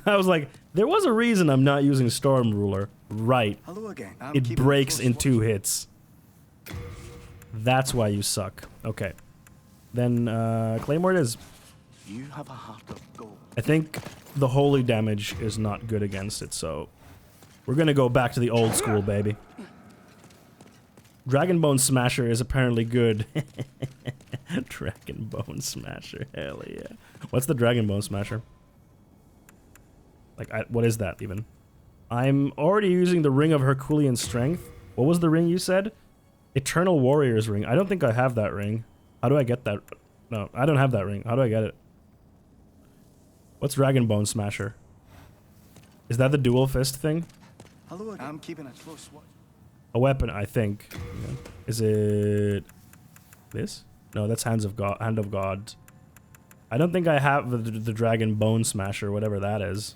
I was like, there was a reason I'm not using Storm Ruler. Right. Hello again. It breaks in 2 hits. That's why you suck. Okay. Then Claymore it is. You have a heart of gold. I think the holy damage is not good against it, so we're gonna go back to the old school, baby. Dragonbone Smasher is apparently good. Dragonbone Smasher, hell yeah. What's the Dragonbone Smasher? Like, what is that even? I'm already using the Ring of Herculean Strength. What was the ring you said? Eternal Warrior's Ring. I don't think I have that ring. How do I get that? No, I don't have that ring. How do I get it? What's Dragonbone Smasher? Is that the dual fist thing? Hello again. I'm keeping a close watch. A weapon, I think. Yeah. Is it this? No, that's Hand of God. I don't think I have the Dragon Bone Smasher, whatever that is.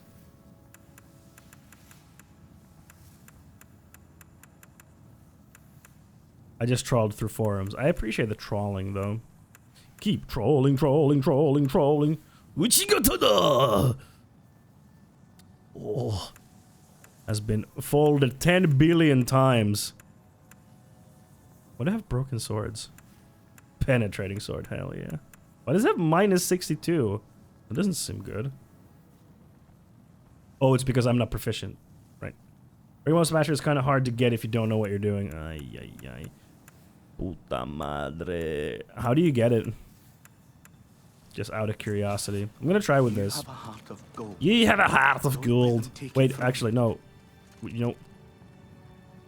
I just trawled through forums. I appreciate the trawling, though. Keep trolling. Uchigatada! Oh. Has been folded 10 billion times. Why do I have broken swords? Penetrating sword, hell yeah. Why does it have minus 62? It doesn't seem good. Oh, it's because I'm not proficient. Right. Rainbow Smasher is kind of hard to get if you don't know what you're doing. Ay, ay, ay. Puta madre. How do you get it? Just out of curiosity. I'm gonna try with this. You have a heart of gold. Wait, actually, no. You know,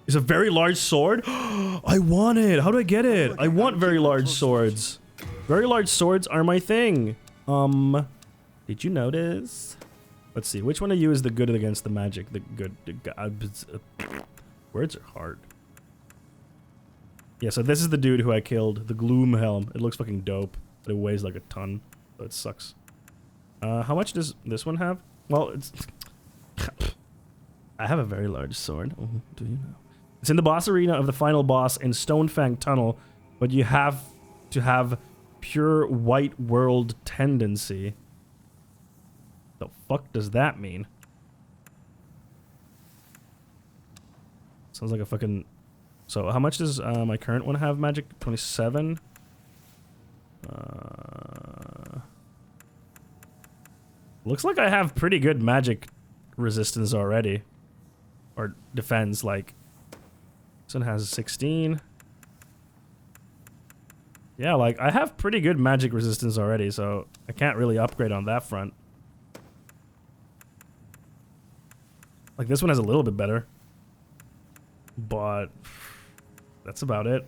it's a very large sword. I want it. How do I get it? I want very large swords. Very large swords are my thing. Did you notice? Let's see. Which one of you is the good against the magic? The good. Words are hard. Yeah. So this is the dude who I killed. The Gloom Helm. It looks fucking dope, but it weighs like a ton. So it sucks. How much does this one have? Well, it's. I have a very large sword. Oh, do you know? It's in the boss arena of the final boss in Stonefang Tunnel, but you have to have pure white world tendency. The fuck does that mean? Sounds like a fucking... So how much does my current one have magic? 27? Looks like I have pretty good magic resistance already. Or defense, like... This one has 16. Yeah, like, I have pretty good magic resistance already, so I can't really upgrade on that front. Like, this one has a little bit better. But... that's about it.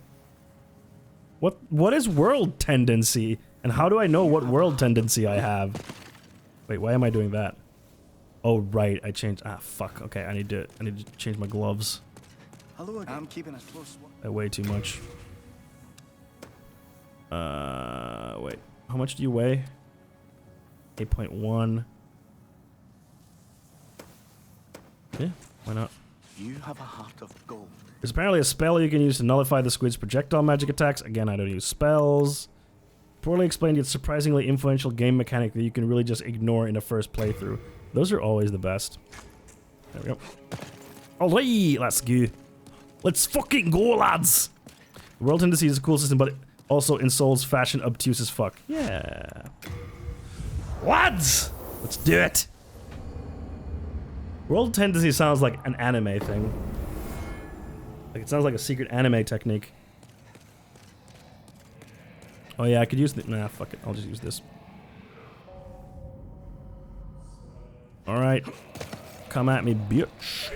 What is world tendency? And how do I know what world tendency I have? Wait, why am I doing that? Oh, right, I changed... Ah, fuck. Okay, I need to change my gloves. Hello again. I'm keeping a close watch. I weigh too much. Wait. How much do you weigh? 8.1. Yeah, why not? You have a heart of gold. There's apparently a spell you can use to nullify the squid's projectile magic attacks. Again, I don't use spells. Poorly explained, yet surprisingly influential game mechanic that you can really just ignore in a first playthrough. Those are always the best. There we go. Alright, let's go. Let's fucking go, lads! The world tendency is a cool system, but it also in Souls fashion obtuse as fuck. Yeah. Lads! Let's do it! World tendency sounds like an anime thing. Like, it sounds like a secret anime technique. Oh yeah, I could use the... Nah, fuck it. I'll just use this. Alright. Come at me, bitch.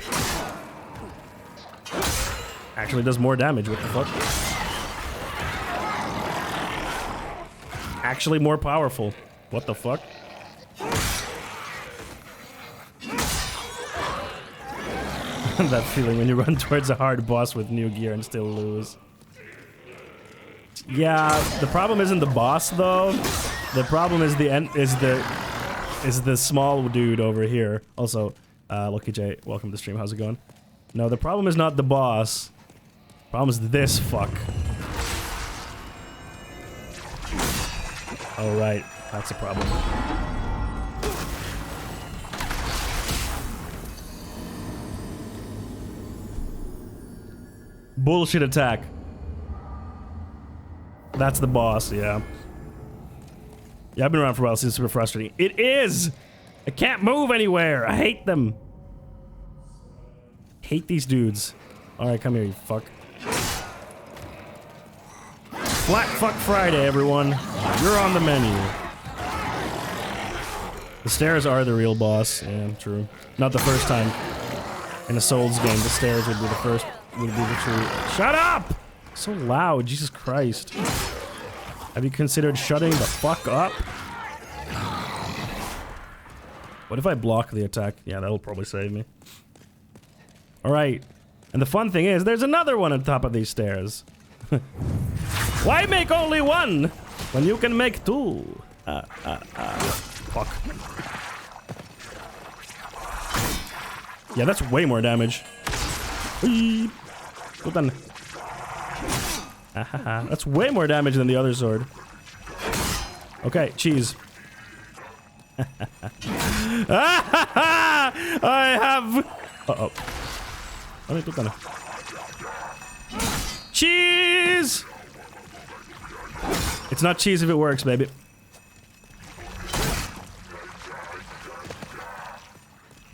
Actually does more damage, what the fuck? Actually more powerful. What the fuck? That feeling when you run towards a hard boss with new gear and still lose. Yeah, the problem isn't the boss though. The problem is the small dude over here. Also, Lucky J, welcome to the stream. How's it going? No, the problem is not the boss. The problem is this fuck. Oh right, that's a problem. Bullshit attack. That's the boss, yeah. Yeah, I've been around for a while, so it's super frustrating. It is! I can't move anywhere! I hate them! Hate these dudes. Alright, come here, you fuck. Black Fuck Friday, everyone. You're on the menu. The stairs are the real boss. Yeah, true. Not the first time. In a Souls game, the stairs would be the first... would be the true... Shut up! So loud, Jesus Christ. Have you considered shutting the fuck up? What if I block the attack? Yeah, that'll probably save me. Alright. And the fun thing is, there's another one on top of these stairs. Why make only one when you can make two? Fuck. Yeah, that's way more damage. Whee! Well done. That's way more damage than the other sword. Okay, cheese. I have... Uh-oh. Cheese! It's not cheese if it works, baby.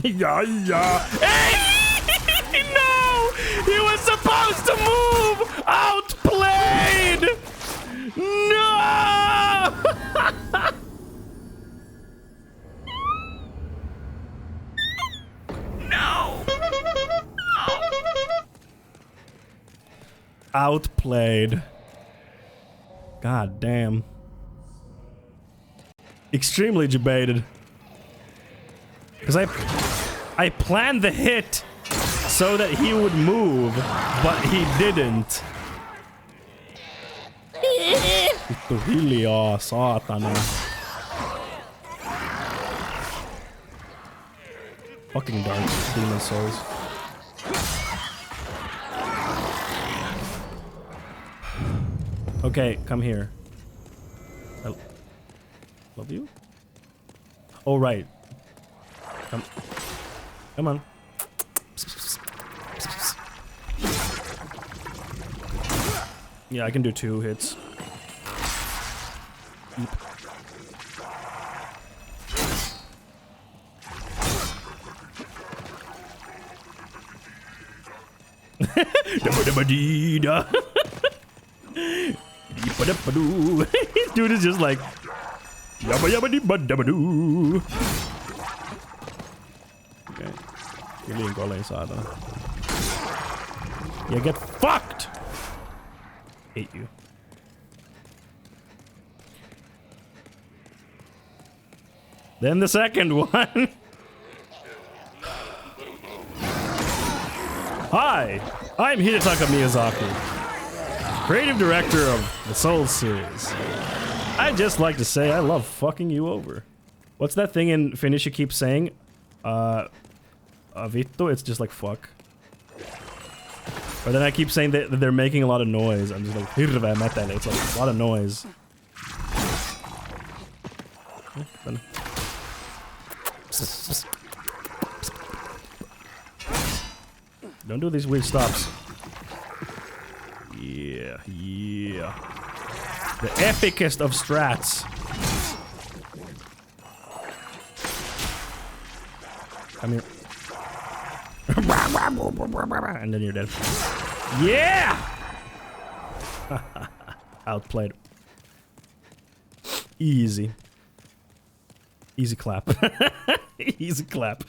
Yeah. Hey! No! He was supposed to move! Outplayed! No! No! Outplayed. God damn. Extremely debated. Because I planned the hit so that he would move, but he didn't. Vittu hiljaa, saatana. Fucking dark demon souls. Okay, come here. I love you. Oh, right. Come on. Yeah, I can do 2 hits. Eep. Dude is just like yabba yabba dee ba dabba doo. Okay. Feeling golly sada. Yeah, get fucked! Hate you. Then the second one. Hi, I'm Hidetaka Miyazaki, creative director of the Soul series. I'd just like to say I love fucking you over. What's that thing in Finnish you keep saying? Vittu, it's just like fuck. But then I keep saying that they're making a lot of noise. I'm just like, hirveä metele. It's like a lot of noise. Don't do these weird stops. Yeah. The epicest of strats. Come here. And then you're dead. Yeah! Outplayed. Easy. Easy clap. Easy clap.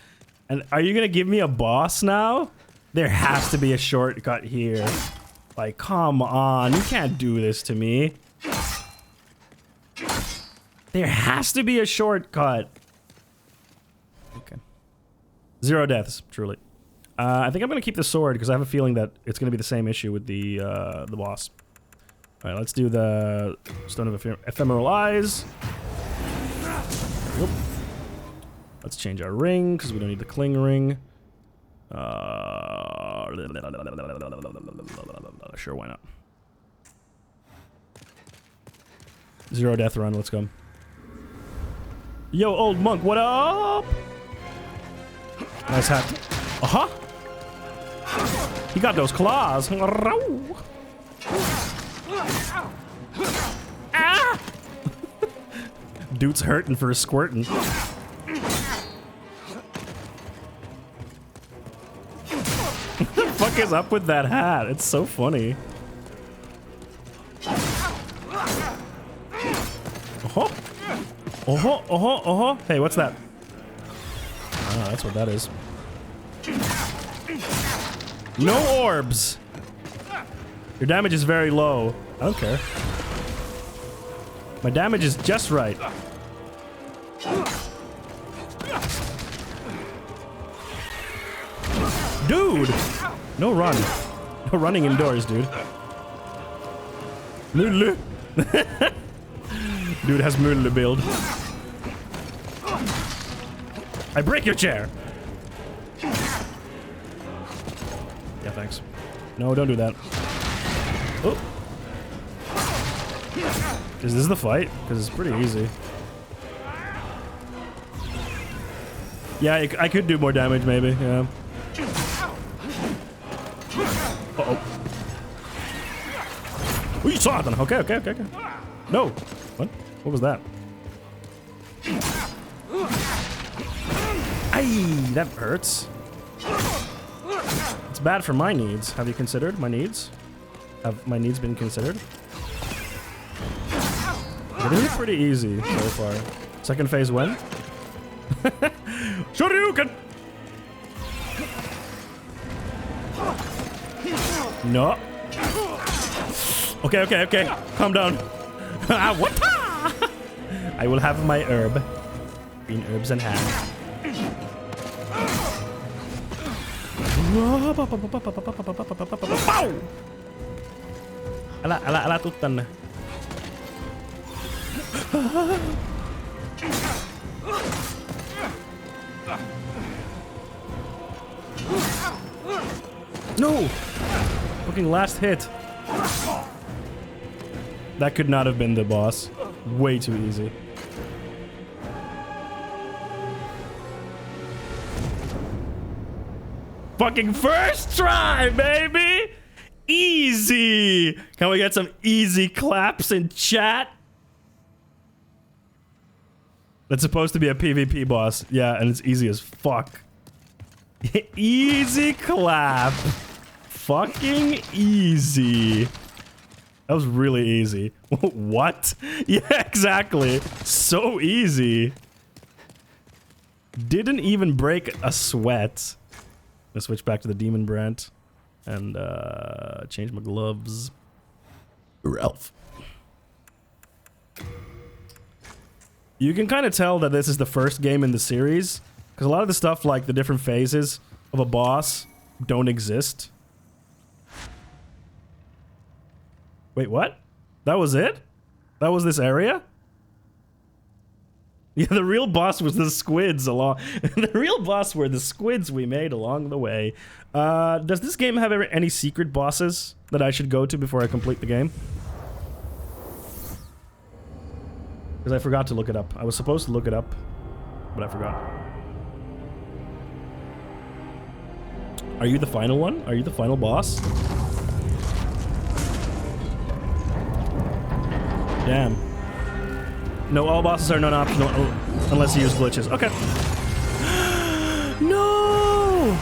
And are you gonna give me a boss now? There has to be a shortcut here. Like, come on. You can't do this to me. There has to be a shortcut. Okay. 0 deaths, truly. I think I'm gonna keep the sword because I have a feeling that it's gonna be the same issue with the boss. All right, let's do the Stone of Ephemeral Eyes. Whoop. Let's change our ring because we don't need the cling ring. Sure, why not? 0 death run. Let's go. Yo, old monk, what up? Nice hat. Uh-huh. He got those claws. Ah! Dude's hurting for his squirting. What the fuck is up with that hat? It's so funny. Hey, what's that? Ah, that's what that is. No orbs. Your damage is very low. I don't care. My damage is just right. Dude! No run. No running indoors, dude. Mulle. Dude has mulle build. I break your chair! Yeah, thanks. No, don't do that. Oh. Is this the fight? Because it's pretty easy. Yeah, I could do more damage, maybe. Yeah. Uh-oh. Oh, you saw it then. Okay. No. What? What was that? Aye, that hurts. It's bad for my needs. Have you considered my needs? Have my needs been considered? This is pretty easy so far. Second phase when? Shoryuken! No. Okay. Calm down. What? I will have my herb. Green herbs in hand. Pow! Ala tuttan. No! Fucking last hit. That could not have been the boss. Way too easy. Fucking first try, baby! Easy! Can we get some easy claps in chat? That's supposed to be a PvP boss. Yeah, and it's easy as fuck. Easy clap. Fucking easy. That was really easy. What? Yeah, exactly. So easy. Didn't even break a sweat. Let's switch back to the demon brand and change my gloves. Ralph. You can kind of tell that this is the first game in the series because a lot of the stuff like the different phases of a boss don't exist. Wait, what? That was it? That was this area? Yeah, the real boss was the squids along. The real boss were the squids we made along the way. Does this game have any secret bosses that I should go to before I complete the game? Because I forgot to look it up. I was supposed to look it up, but I forgot. Are you the final one? Are you the final boss? Damn. No, all bosses are non-optional unless you use glitches. Okay. No!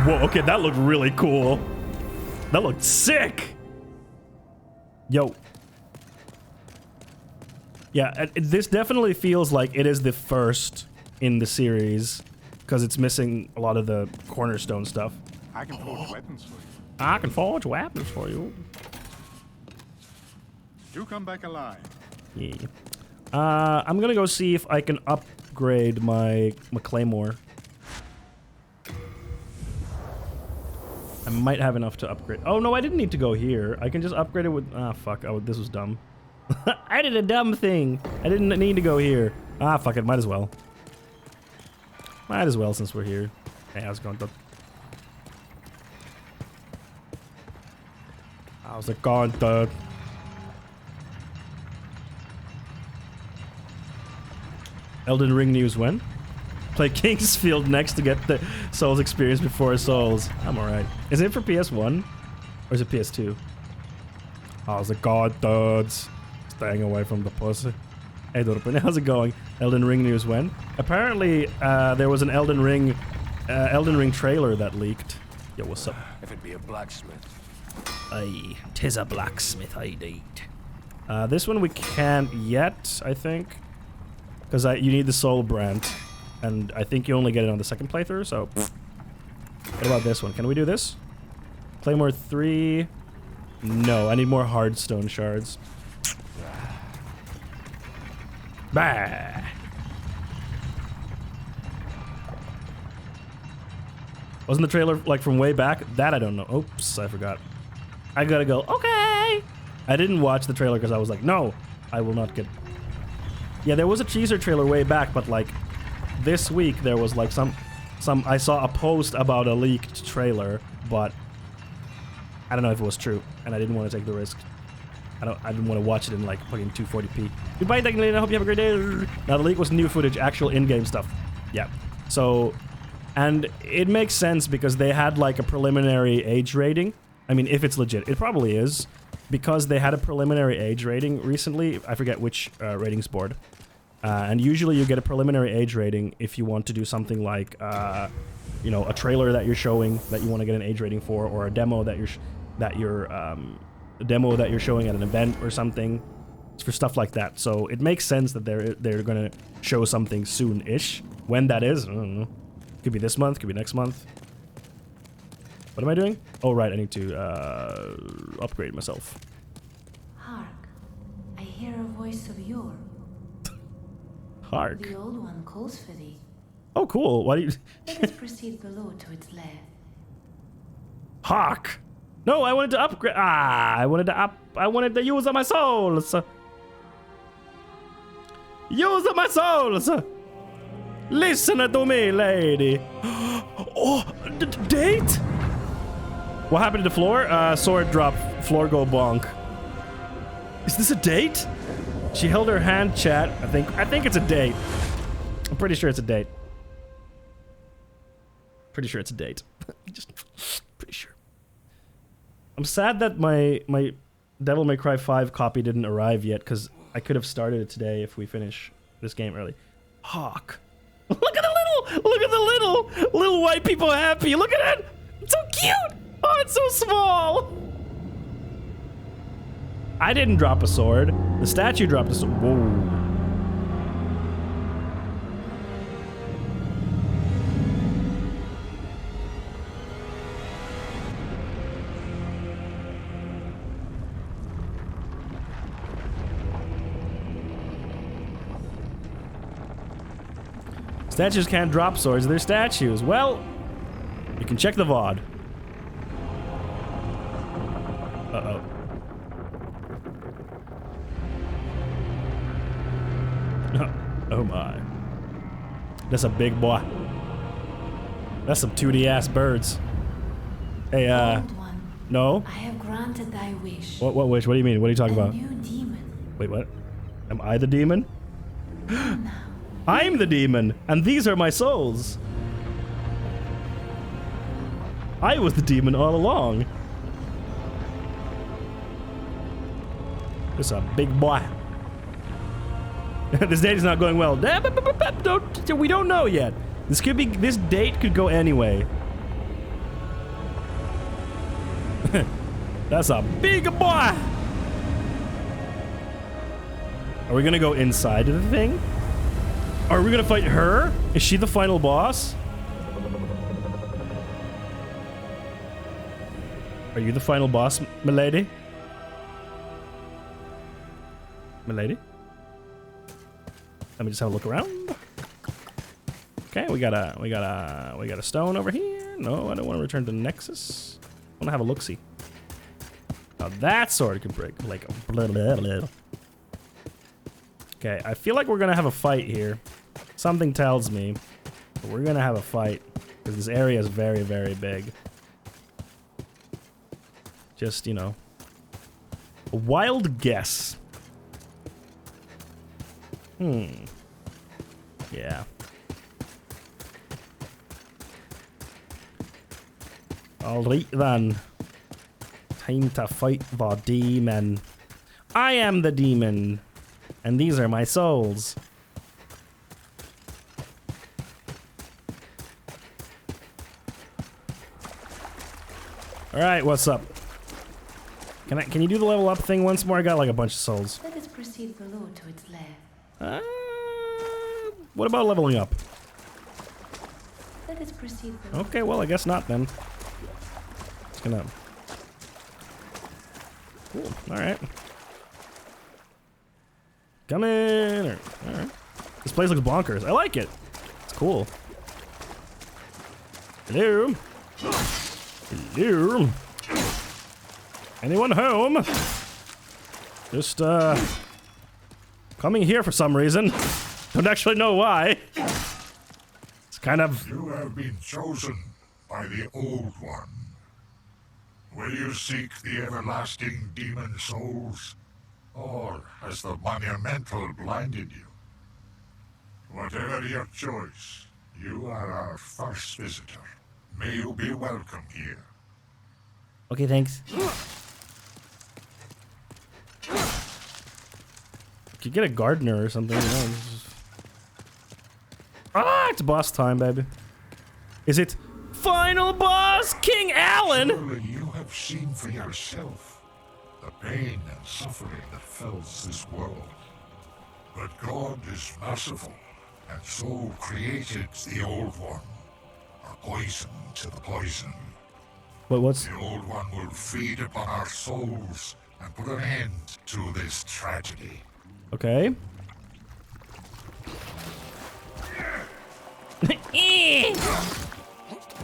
Whoa, okay, that looked really cool. That looked sick! Yo. Yeah, this definitely feels like it is the first in the series because it's missing a lot of the cornerstone stuff. I can forge weapons for you. I can forge weapons for you. You come back alive. Yeah. I'm gonna go see if I can upgrade my claymore. I might have enough to upgrade. Oh no, I didn't need to go here. I can just upgrade it with. Ah, fuck. Oh, this was dumb. I did a dumb thing. I didn't need to go here. Ah, fuck it. Might as well. Might as well since we're here. Hey, how's it going? How's it going, dude? Elden Ring news when? Play Kingsfield next to get the Souls experience before Souls. I'm alright. Is it for PS1? Or is it PS2? How's it going, dudes? Staying away from the pussy. Hey, Dorpin, how's it going? Elden Ring news when? Apparently, there was an Elden Ring trailer that leaked. Yo, what's up? If it be a blacksmith. Aye, 'tis a blacksmith, indeed. This one we can't yet, I think. Because you need the soul brand. And I think you only get it on the second playthrough, so... What about this one? Can we do this? Claymore 3... No, I need more hardstone shards. Bah! Wasn't the trailer like from way back? That I don't know. Oops, I forgot. I gotta go, okay! I didn't watch the trailer because I was like, no, I will not get... Yeah, there was a teaser trailer way back, but like this week there was like some I saw a post about a leaked trailer, but I don't know if it was true, and I didn't want to take the risk. I didn't want to watch it in like fucking 240p. Goodbye, Technically, I hope you have a great day. Now the leak was new footage, actual in-game stuff. Yeah. So, and it makes sense because they had like a preliminary age rating. I mean, if it's legit, it probably is, because they had a preliminary age rating recently. I forget which ratings board. And usually you get a preliminary age rating if you want to do something like, you know, a trailer that you're showing that you want to get an age rating for, or a demo that you're showing at an event or something. It's for stuff like that. So it makes sense that they're gonna show something soon-ish. When that is, I don't know. Could be this month, could be next month. What am I doing? Oh right, I need to upgrade myself. Hark, I hear a voice of yore. Hark. The old one calls for thee. Oh cool. Why do you? Let us proceed below to its lair. Hark. No, I wanted to upgrade. I wanted to use my souls. Use my souls. Listen to me, lady. Oh, date? What happened to the floor? Sword drop. Floor go bonk. Is this a date? She held her hand, chat. I think it's a date. I'm pretty sure it's a date. Pretty sure it's a date. Just pretty sure. I'm sad that my Devil May Cry 5 copy didn't arrive yet, because I could have started it today if we finish this game early. Hawk. Look at the little white people happy. Look at it. It's so cute. Oh, it's so small. I didn't drop a sword. The statue dropped a sword. Whoa. Statues can't drop swords, they're statues. Well, you can check the VOD. Uh-oh. Oh my. That's a big boy. That's some 2D ass birds. Hey, Old one, no? I have granted thy wish. What wish? What do you mean? What are you talking about? New demon. Wait, what? Am I the demon? I'm the demon, and these are my souls. I was the demon all along. This is a big boy. This date is not going well. We don't know yet. This date could go anyway. That's a big boy. Are we gonna go inside of the thing? Are we gonna fight her? Is she the final boss? Are you the final boss, milady? Milady? Let me just have a look around. Okay, we got a stone over here. No, I don't want to return to Nexus. I want to have a look-see. Now that sword can break like a little. Okay, I feel like we're gonna have a fight here. Something tells me that we're gonna have a fight because this area is very, very big. Just, you know, a wild guess. Yeah. Alright then. Time to fight the demon. I am the demon. And these are my souls. Alright, what's up? Can you do the level up thing once more? I got like a bunch of souls. Let us proceed below to its lair. What about leveling up? Let us proceed below. Okay, well I guess not then. Just gonna... Cool, alright. Come in! Alright. This place looks bonkers. I like it. It's cool. Hello? Hello? Anyone home? Just, coming here for some reason. Don't actually know why. It's kind of... You have been chosen by the Old One. Will you seek the everlasting demon souls Or has the monumental blinded you? Whatever your choice, you are our first visitor. May you be welcome here. Okay, thanks. Could get a gardener or something, you know. Ah, it's boss time, baby. Is it final boss, King Alan? Surely you have seen for yourself the pain and suffering that fills this world. But God is merciful, and so created the Old One, a poison to the poison. But what's... The Old One will feed upon our souls and put an end to this tragedy. Okay.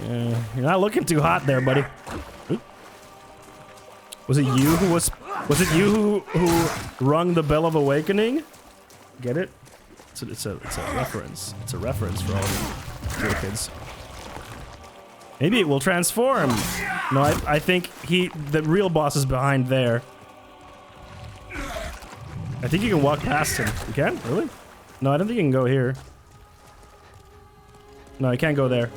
Yeah, you're not looking too hot there, buddy. Oop. Was it you who was it you who rung the bell of awakening? Get it? It's a reference. It's a reference for all the little kids. Maybe it will transform. No, I think the real boss is behind there. I think you can walk past him. You can? Really? No, I don't think you can go here. No, you can't go there.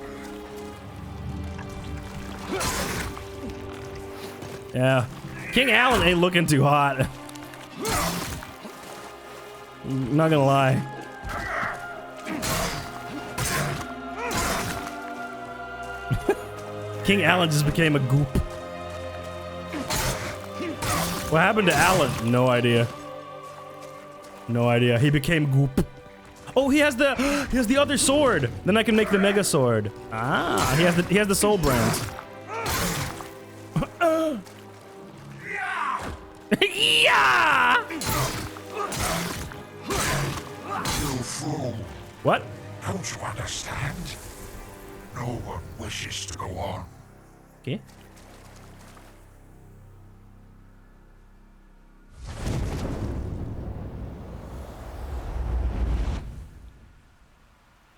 Yeah. King Alan ain't looking too hot. Not gonna lie. King Alan just became a goop. What happened to Alan? No idea. No idea. He became goop. Oh, he has the other sword. Then I can make the mega sword. Ah, he has the soul brand. Yeah! You fool. What? Don't you understand? No one wishes to go on. Okay.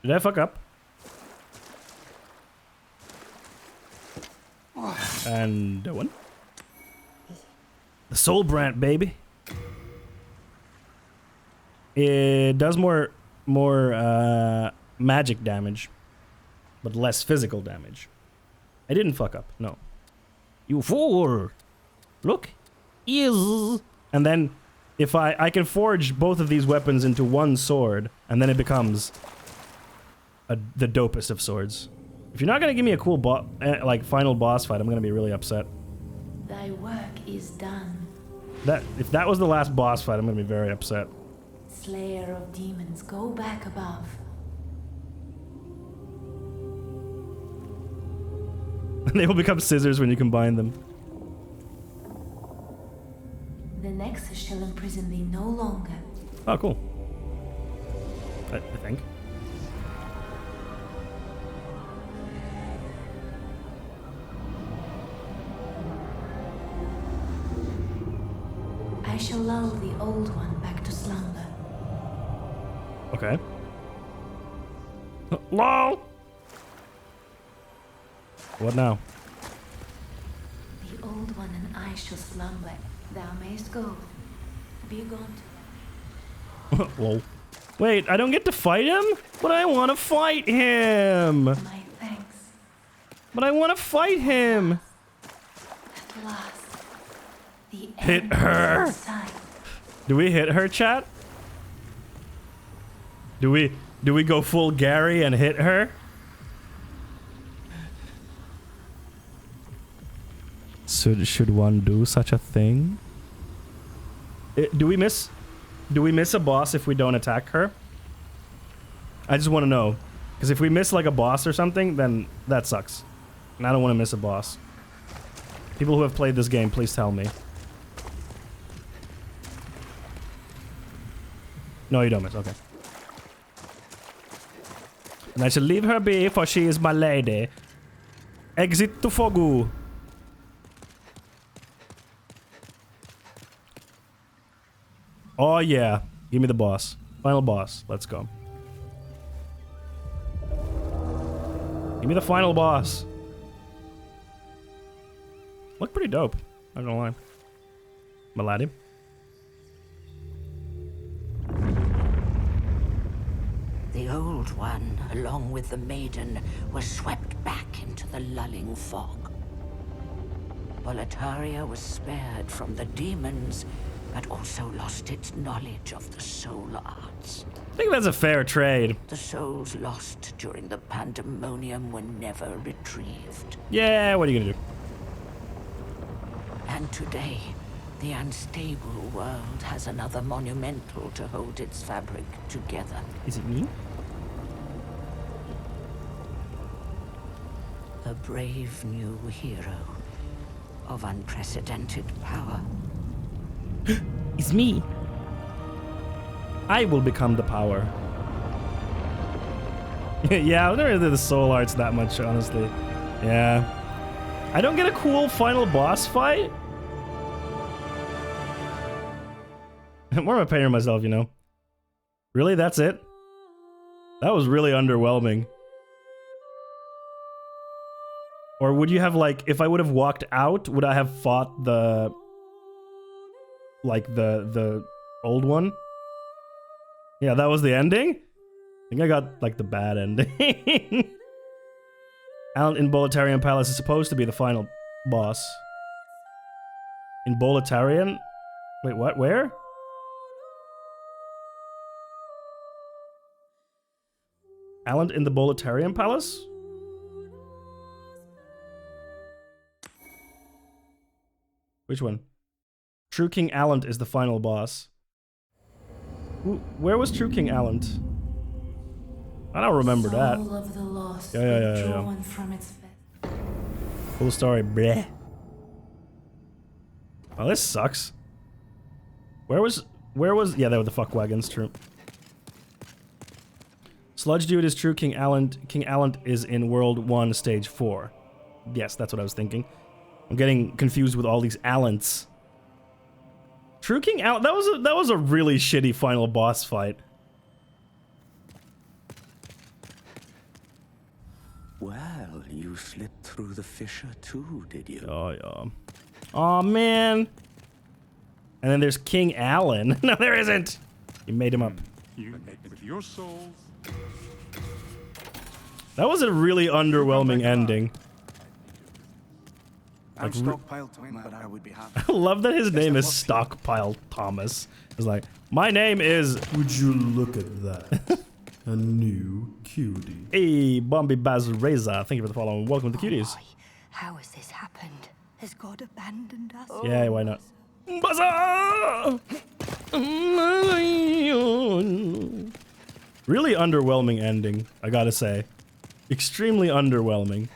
Did I fuck up? And that one. The soul brand, baby. It does more magic damage, but less physical damage. I didn't fuck up. No. You fool! Look, is. And then, if I can forge both of these weapons into one sword, and then it becomes the dopest of swords. If you're not gonna give me a cool final boss fight, I'm gonna be really upset. Thy work is done. If that was the last boss fight, I'm gonna be very upset. Slayer of demons, go back above. They will become scissors when you combine them. The Nexus shall imprison thee no longer. Oh, cool. I think. I shall lull the old one back to slumber. Okay. LOL! What now? The old one and I shall slumber. Thou mayst go. Be gone to Lol. Wait, I don't get to fight him? But I want to fight him! my thanks. But I want to fight him! At last. The Hit end her! is in sight. Do we hit her, chat? Do we go full Gary and hit her? Should one do such a thing? Do we miss a boss if we don't attack her? I just want to know. Because if we miss like a boss or something, then that sucks. And I don't want to miss a boss. People who have played this game, please tell me. No, you don't miss. Okay. And I shall leave her be, for she is my lady. Exit to Fogu. Oh yeah. Give me the boss. Final boss. Let's go. Give me the final boss. Look pretty dope. Not gonna lie. My laddie. Old One, along with the maiden, was swept back into the lulling fog. Boletaria was spared from the demons, but also lost its knowledge of the soul arts. I think that's a fair trade. The souls lost during the pandemonium were never retrieved. Yeah, what are you gonna do? And today, the unstable world has another monumental to hold its fabric together. Is it me? A brave new hero of unprecedented power. It's me. I will become the power. Yeah, I've never into the soul arts that much, honestly. Yeah. I don't get a cool final boss fight. Where am I paying myself, you know? Really? That's it? That was really underwhelming. Or would you have, like, if I would have walked out, would I have fought the... like, the old one? Yeah, that was the ending? I think I got, like, the bad ending. Alan in Boletarian Palace is supposed to be the final boss. In Boletarian? Wait, what? Where? Alan in the Boletarian Palace? Which one? True King Allant is the final boss. Where was True King Allant? I don't remember that. Yeah. Cool story, bleh. Oh, this sucks. Where was, yeah, they were the fuck wagons, true. Sludge Dude is True King Allant. King Allant is in World 1, Stage 4. Yes, that's what I was thinking. I'm getting confused with all these Allants. True King Allant, that was a really shitty final boss fight. Well, you slipped through the fissure too, did you? Oh, yeah. Aw, man. And then there's King Alan. No, there isn't. You made him up. You, with your souls. That was a really underwhelming ending. I'm stockpiled Tom, but I would be happy. I love that his name is Stockpile Thomas. It's like, my name is... Would you look at that? A new cutie. Hey, Bombi Baz Reza. Thank you for the follow and welcome to Cuties. How has this happened? Has God abandoned us? Yeah, why not? Bazaar! Really underwhelming ending, I gotta say. Extremely underwhelming.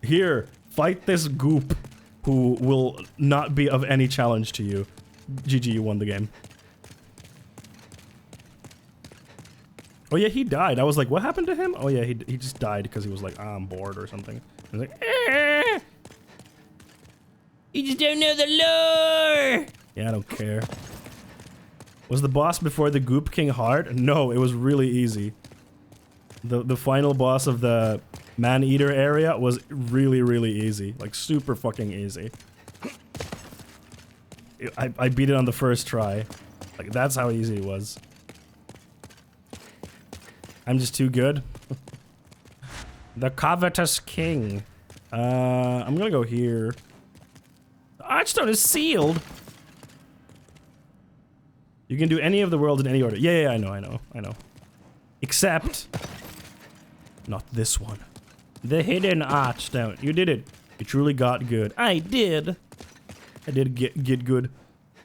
Here, fight this goop who will not be of any challenge to you. GG, you won the game. Oh yeah, he died. I was like, what happened to him? Oh yeah, he just died because he was like, I'm bored or something. I was like, eh. You just don't know the lore! Yeah, I don't care. Was the boss before the Goop King hard? No, it was really easy. The final boss of the Man-Eater area was really, really easy. Like, super fucking easy. I beat it on the first try. Like, that's how easy it was. I'm just too good. The Covetous King. I'm gonna go here. The Archstone is sealed! You can do any of the worlds in any order. Yeah, I know. Except... not this one. The Hidden Archstone. You did it. You truly got good. I did. I did get good.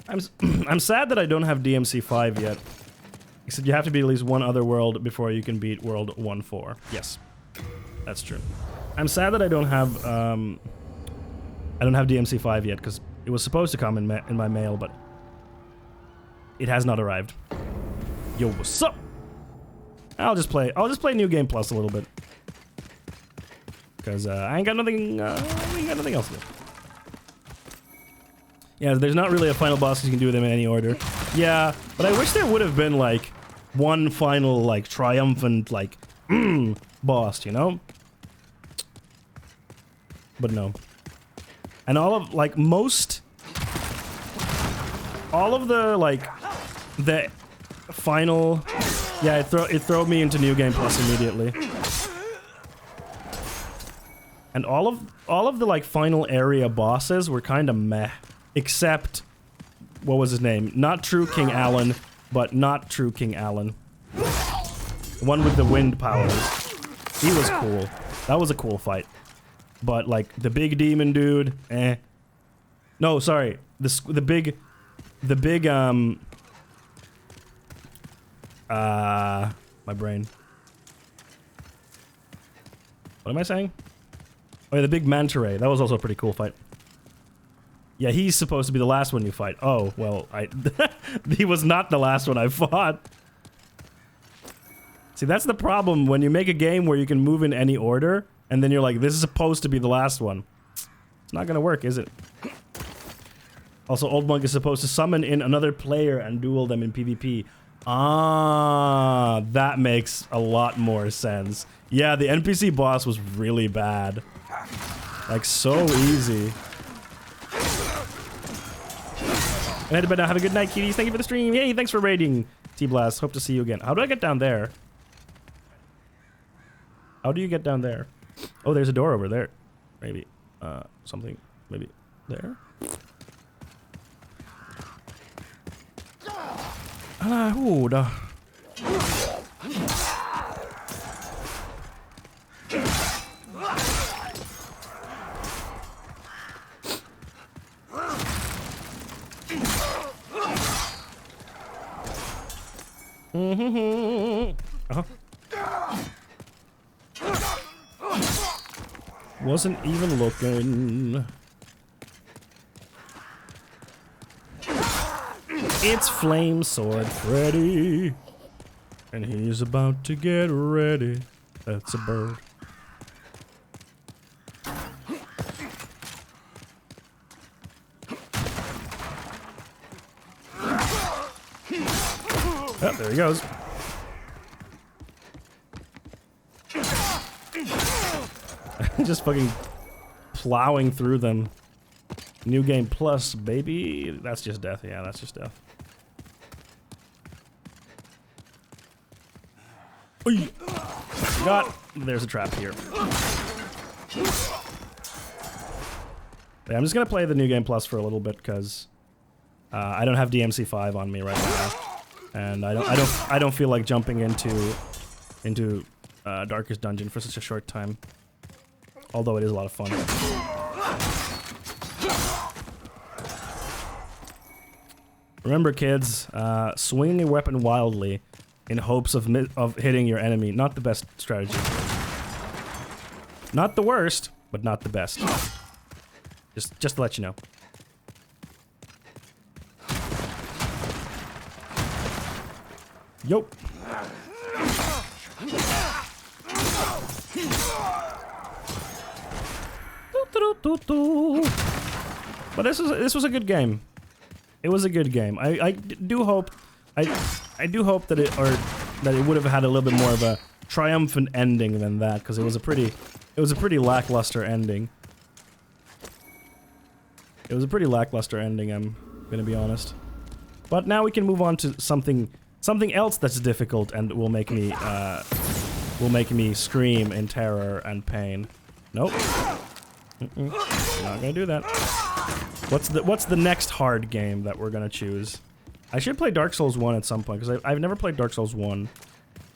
I'm sad that I don't have DMC 5 yet. Except you have to beat at least one other world before you can beat World 1-4. Yes. That's true. I'm sad that I don't have DMC 5 yet, because it was supposed to come in my mail, but it has not arrived. Yo, what's up? I'll just play New Game Plus a little bit. Because I ain't got nothing else to do. Yeah, there's not really a final boss you can do them in any order. Yeah, but I wish there would have been, like, one final, like, triumphant, like, boss, you know? But no. And all of, like, all of the, like, the final Yeah, it threw me into New Game Plus immediately. And all of the like final area bosses were kind of meh, except what was his name? Not True King Alan, but not True King Alan. The one with the wind powers. He was cool. That was a cool fight. But like the big demon dude, eh. No, sorry. The big my brain. What am I saying? Oh yeah, the big manta ray. That was also a pretty cool fight. Yeah, he's supposed to be the last one you fight. Oh, well, he was not the last one I fought. See, that's the problem when you make a game where you can move in any order, and then you're like, this is supposed to be the last one. It's not gonna work, is it? Also, Old Monk is supposed to summon in another player and duel them in PvP. Ah, that makes a lot more sense. Yeah, the NPC boss was really bad. Like, so easy. I had to bed now. Have a good night, cuties. Thank you for the stream. Yay, thanks for raiding. T-Blast. Hope to see you again. How do I get down there? How do you get down there? Oh, there's a door over there. Maybe. Something. Maybe there? Ooh, da. Wasn't even looking. It's Flame Sword Freddy, and he's about to get ready. That's a bird. Oh, there he goes. Just fucking plowing through them. New Game Plus, baby. That's just death. Yeah, that's just death. Oy. God, there's a trap here. Yeah, I'm just gonna play the New Game Plus for a little bit because I don't have DMC5 on me right now, and I don't feel like jumping into Darkest Dungeon for such a short time. Although it is a lot of fun. Remember, kids, swinging a weapon wildly in hopes of hitting your enemy, not the best strategy. Not the worst, but not the best. Just to let you know. Yo. But this was a good game. It was a good game. I do hope do hope that it would have had a little bit more of a triumphant ending than that, because it was a pretty lackluster ending. It was a pretty lackluster ending, I'm gonna be honest. But now we can move on to something else that's difficult and will make me scream in terror and pain. Nope. Not gonna do that. What's the next hard game that we're gonna choose? I should play Dark Souls 1 at some point, because I've never played Dark Souls 1.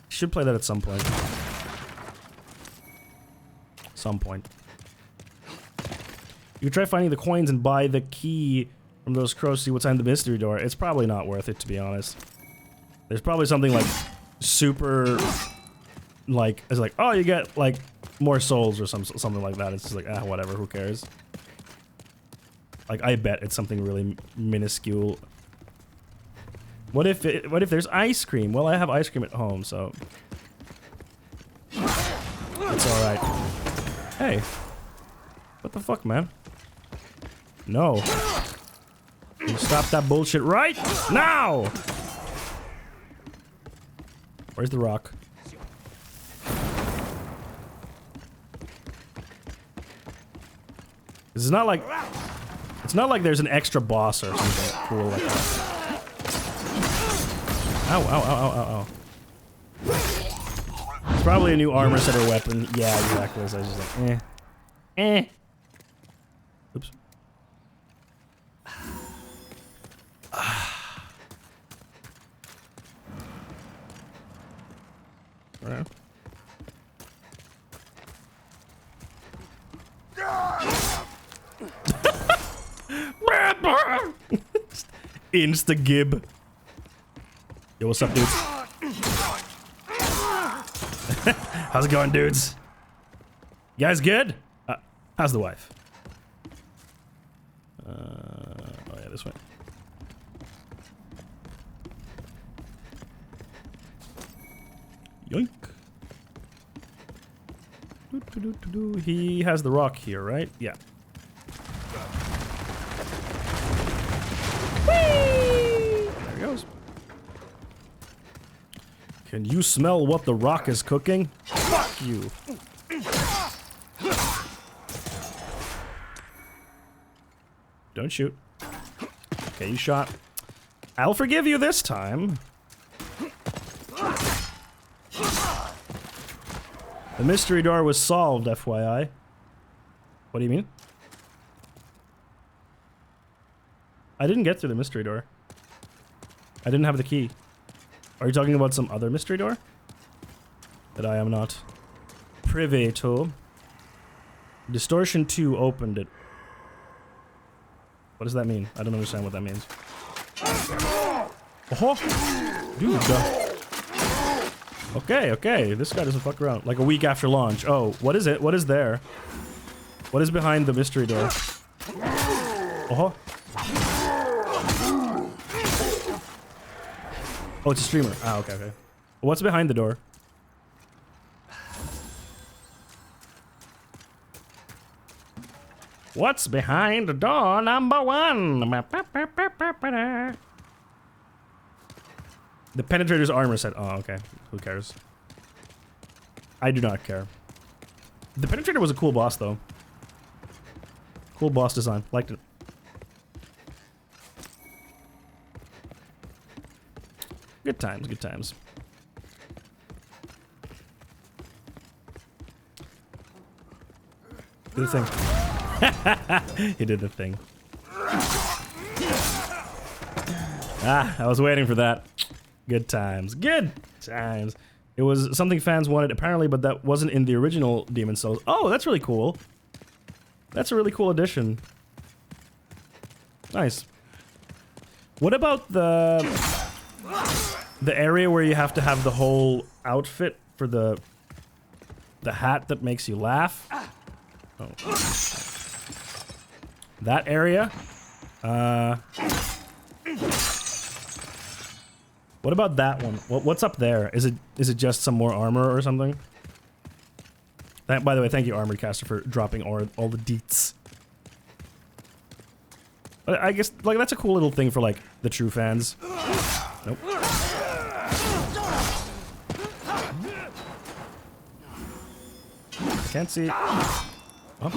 Should play that at some point. Some point. You try finding the coins and buy the key from those crows to see what's behind the mystery door. It's probably not worth it, to be honest. There's probably something like super, like, it's like, oh, you get like more souls or something like that. It's just like, whatever, who cares? Like, I bet it's something really minuscule. What if there's ice cream? Well, I have ice cream at home, so it's all right. Hey, what the fuck, man? No. You stop that bullshit right now! Where's the rock? It's not like there's an extra boss or something cool like that. Ow, ow, ow, ow, ow, ow. probably a new armor set or weapon. Yeah, exactly. So I was just like, Oops. Right. Insta-gib. Yo, what's up, dudes? How's it going, dudes? You guys good? How's the wife? Oh yeah, this way. Yoink. He has the rock here, right? Yeah. Whee! There he goes. Can you smell what the rock is cooking? Fuck you. Don't shoot. Okay, you shot. I'll forgive you this time. The mystery door was solved, FYI. What do you mean? I didn't get through the mystery door. I didn't have the key. Are you talking about some other mystery door? That I am not privy to. Distortion 2 opened it. What does that mean? I don't understand what that means. Oh, dude. Okay, okay. This guy doesn't fuck around. Like a week after launch. Oh, what is it? What is there? What is behind the mystery door? Oh. Oh, it's a streamer. Ah, okay, okay. What's behind the door? What's behind door number 1? The penetrator's armor set. Oh, okay. Who cares? I do not care. The penetrator was a cool boss, though. Cool boss design. Liked it. Good times, good times. Do the thing. He did the thing. Ah, I was waiting for that. Good times. Good times. It was something fans wanted, apparently, but that wasn't in the original Demon's Souls. Oh, that's really cool. That's a really cool addition. Nice. What about the area where you have to have the whole outfit for the hat that makes you laugh? Oh. That area? What about that one? What's up there? Is it just some more armor or something? By the way, thank you, Armored Caster, for dropping all the deets. I guess, like, that's a cool little thing for, like, the true fans. Nope. I can't see. Oh.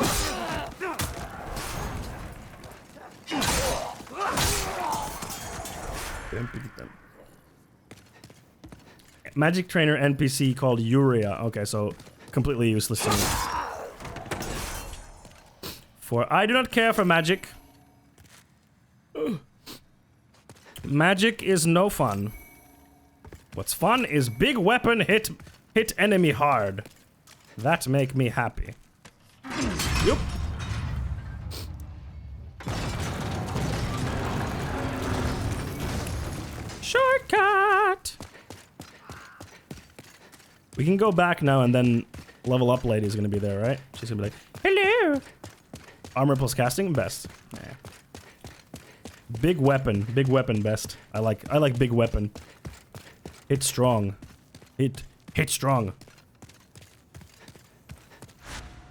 Magic trainer NPC called Uria. Okay, so completely useless to me. For I do not care for magic. Magic is no fun. What's fun is big weapon hit enemy hard. That make me happy. Yup. Shortcut. We can go back now and then level up lady is gonna be there, right? She's gonna be like, hello. Armor plus casting, best. Yeah. Big weapon best. I like big weapon. Hit strong. Hit strong.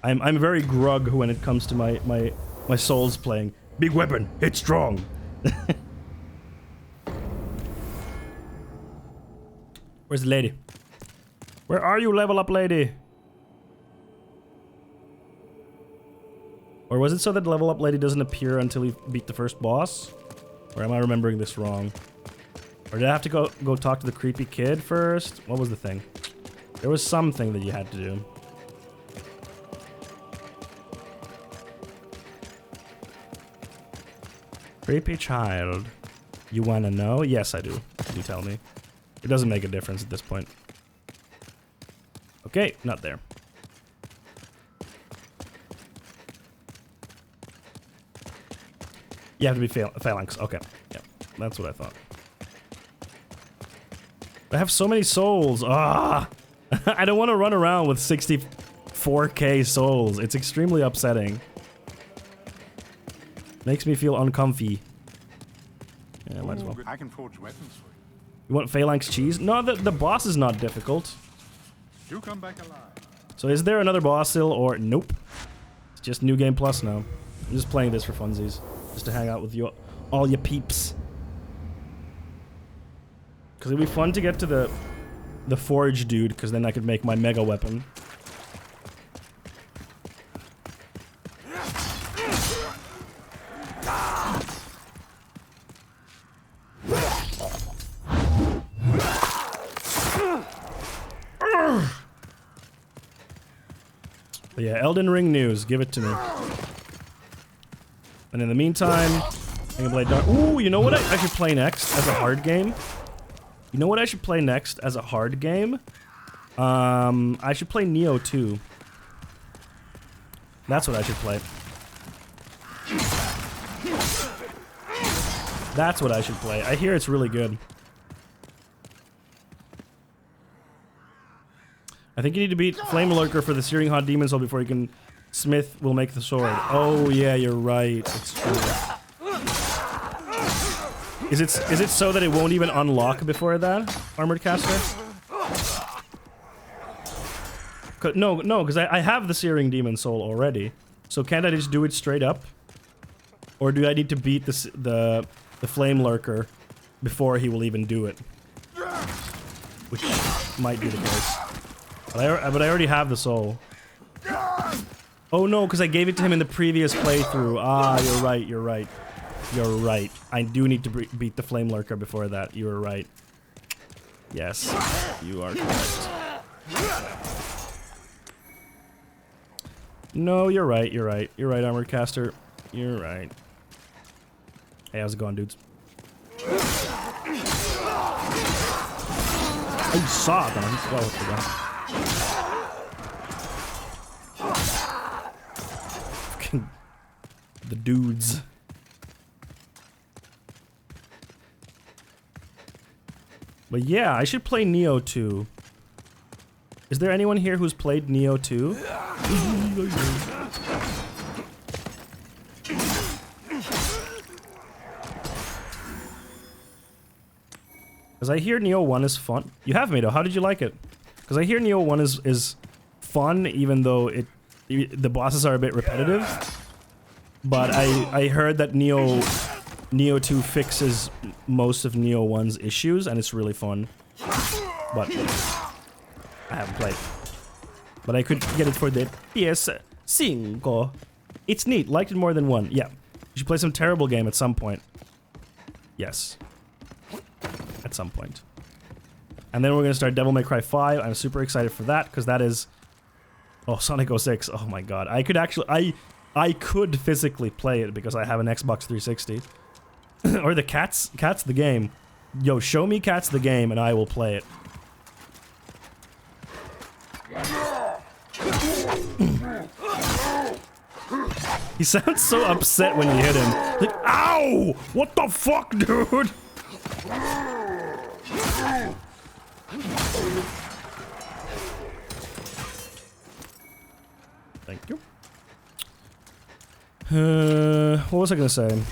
I'm very grug when it comes to my souls playing. Big weapon, hit strong. Where's the lady? Where are you, level up lady? Or was it so that level up lady doesn't appear until we beat the first boss? Or am I remembering this wrong? Or did I have to go talk to the creepy kid first? What was the thing? There was something that you had to do. Creepy child. You wanna know? Yes, I do. You tell me. It doesn't make a difference at this point. Okay, not there. You have to be phalanx. Okay, yeah, that's what I thought. I have so many souls. Ah, I don't want to run around with 64k souls. It's extremely upsetting. Makes me feel uncomfy. Yeah, might as well. I can forge weapons for you. You want phalanx cheese? No, the boss is not difficult. You come back alive. So is there another boss still, or nope? It's just New Game Plus now. I'm just playing this for funsies, just to hang out with you, all your peeps. Because it'd be fun to get to the forge dude, because then I could make my mega weapon. But yeah, Elden Ring news. Give it to me. And in the meantime, I can play Dark... Ooh, you know what I should play next as a hard game? You know what I should play next as a hard game? I should play Nioh 2. That's what I should play. That's what I should play. I hear it's really good. I think you need to beat Flame Lurker for the Searing Hot Demon Soul before you can... Smith will make the sword. Oh yeah, you're right. It's true. Is it so that it won't even unlock before that, Armored Caster? No, because I have the Searing Demon Soul already. So can't I just do it straight up? Or do I need to beat the Flame Lurker before he will even do it? Which might be the case. But I already have the soul. Oh no, because I gave it to him in the previous playthrough. Ah, you're right, you're right. You're right. I do need to beat the Flame Lurker before that. You were right. Yes, you are correct. No, you're right, you're right. You're right, Armored Caster. You're right. Hey, how's it going, dudes? Oh, saw them. Well, what's the gun? The dudes. But yeah, I should play Nioh 2. Is there anyone here who's played Nioh 2? Because I hear Nioh 1 is fun. You have, Mado. How did you like it? Because I hear Nioh 1 is fun, even though the bosses are a bit repetitive. But I heard that Nioh 2 fixes most of Nioh 1's issues, and it's really fun. But I haven't played. But I could get it for the PS5. It's neat. Liked it more than 1. Yeah. You should play some terrible game at some point. Yes. At some point. And then we're going to start Devil May Cry 5. I'm super excited for that, because that is... Oh, Sonic 06. Oh my god. I could actually... I could physically play it because I have an Xbox 360. Or the Cats the game. Yo, show me Cats the game and I will play it. He sounds so upset when you hit him. Like, ow! What the fuck, dude? Thank you. What was I gonna say?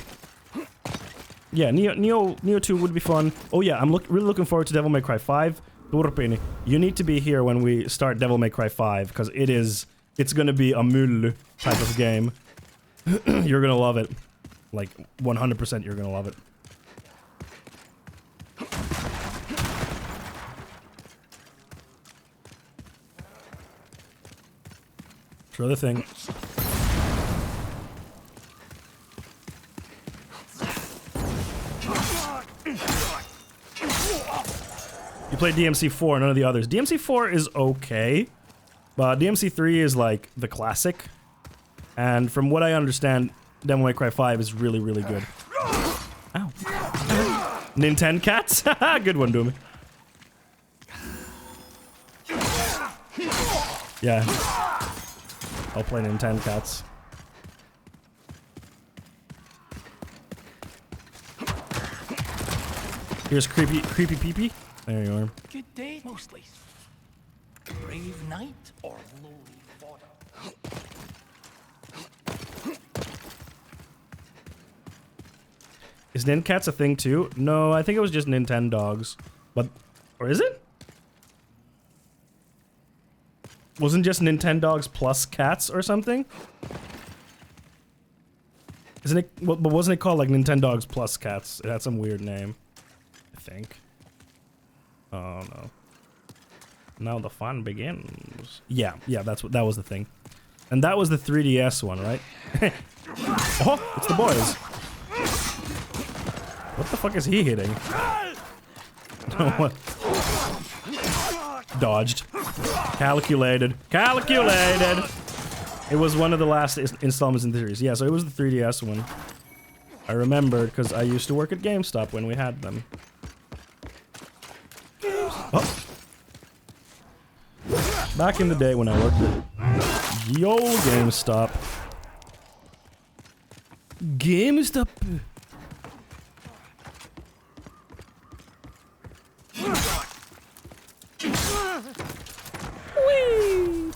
Yeah, Nioh 2 would be fun. Oh yeah, I'm really looking forward to Devil May Cry 5. Turpini, you need to be here when we start Devil May Cry 5, because it's gonna be a mul type of game. You're gonna love it. Like, 100% you're gonna love it. Throw the thing. You played DMC4, none of the others. DMC4 is okay, but DMC3 is like the classic. And from what I understand, Devil May Cry 5 is really, really good. Ow. Nintendo cats? Good one, Doomy. Yeah. I'll play Nintendo cats. Here's creepy peepee. There you are. Good day, mostly. Brave knight or lowly fodder? Is Nincats a thing too? No, I think it was just Nintendo dogs. But, or is it? Wasn't just Nintendo dogs plus cats or something? Isn't it? But wasn't it called like Nintendo dogs plus cats? It had some weird name. I think. Oh no. Now the fun begins. Yeah, that was the thing. And that was the 3DS one, right? Oh, it's the boys. What the fuck is he hitting? What? Dodged. Calculated. Calculated! It was one of the last installments in the series. Yeah, so it was the 3DS one. I remembered because I used to work at GameStop when we had them. Oh. Back in the day when I worked at the old GameStop. GameStop. Whee!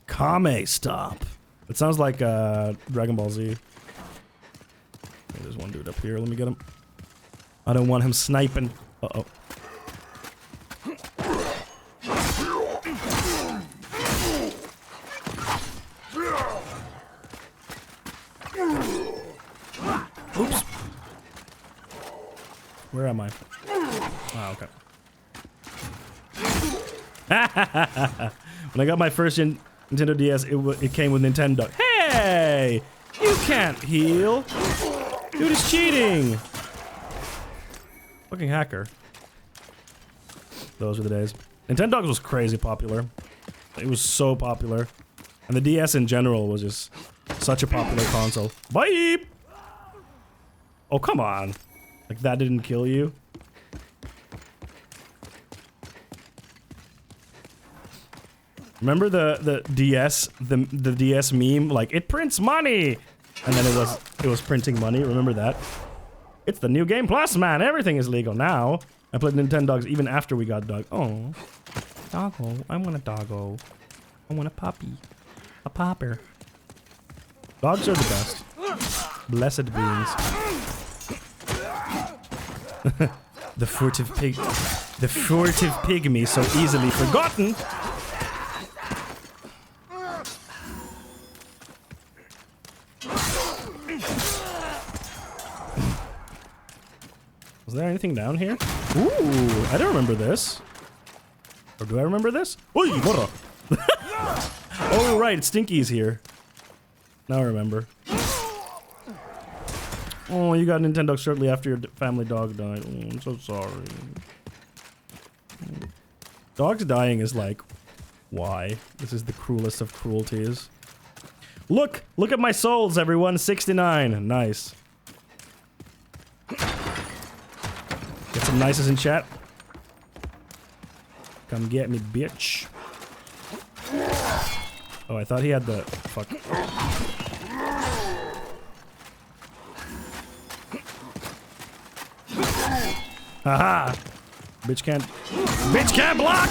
Kame stop. It sounds like Dragon Ball Z. There's one dude up here. Let me get him. I don't want him sniping. Uh-oh. Oops. Where am I? Oh, okay. When I got my first Nintendo DS, it came with Nintendo. Hey! You can't heal! Dude is cheating! Fucking hacker. Those were the days. Nintendo Dogs was crazy popular. It was so popular. And the DS in general was just such a popular console. Bye! Oh, come on. Like, that didn't kill you? Remember the DS, the DS meme? Like, it prints money! And then it was printing money. Remember that? It's the new Game Plus, man. Everything is legal now. I played Nintendo Dogs even after we got dog. Oh. Doggo. I want a doggo. I want a puppy. A popper. Dogs are the best. Blessed beings. The furtive pig. The furtive pygmy so easily forgotten. Was there anything down here? Ooh, I don't remember this. Or do I remember this? Oi, morra. Oh, right, Stinky's here. Now I remember. Oh, you got Nintendo shortly after your family dog died. Oh, I'm so sorry. Dogs dying is like, why? This is the cruelest of cruelties. Look! Look at my souls, everyone! 69. Nice. Get some nices in chat. Come get me, bitch. Oh, I thought he had the... Fuck. Haha! Bitch can't... Bitch can't block!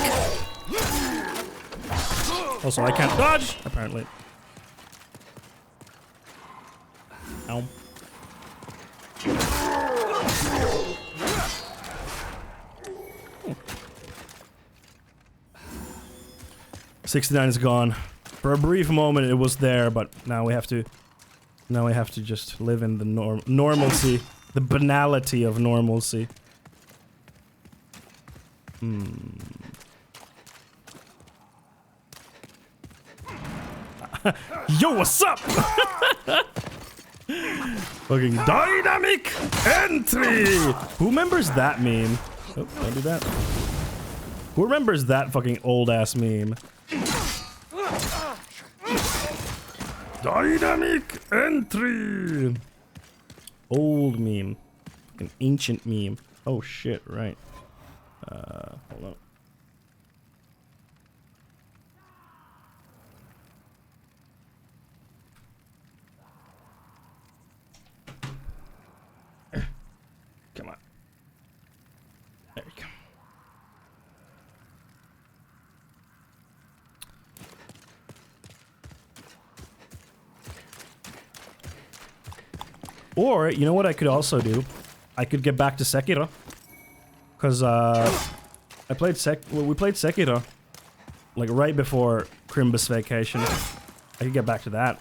Also, I can't dodge, apparently. Ow. Oh. 69 is gone. For a brief moment, it was there, but now we have to... Now we have to just live in the normalcy. The banality of normalcy. Yo, what's up? Fucking dynamic entry! Who remembers that meme? Oh, don't do that. Who remembers that fucking old ass meme? Dynamic entry! Old meme. An ancient meme. Oh shit, right. Hold on. Come on. There we go. Or, you know what I could also do? I could get back to Sekiro. Cause, we played Sekiro. Like, right before Crimbus vacation. I could get back to that.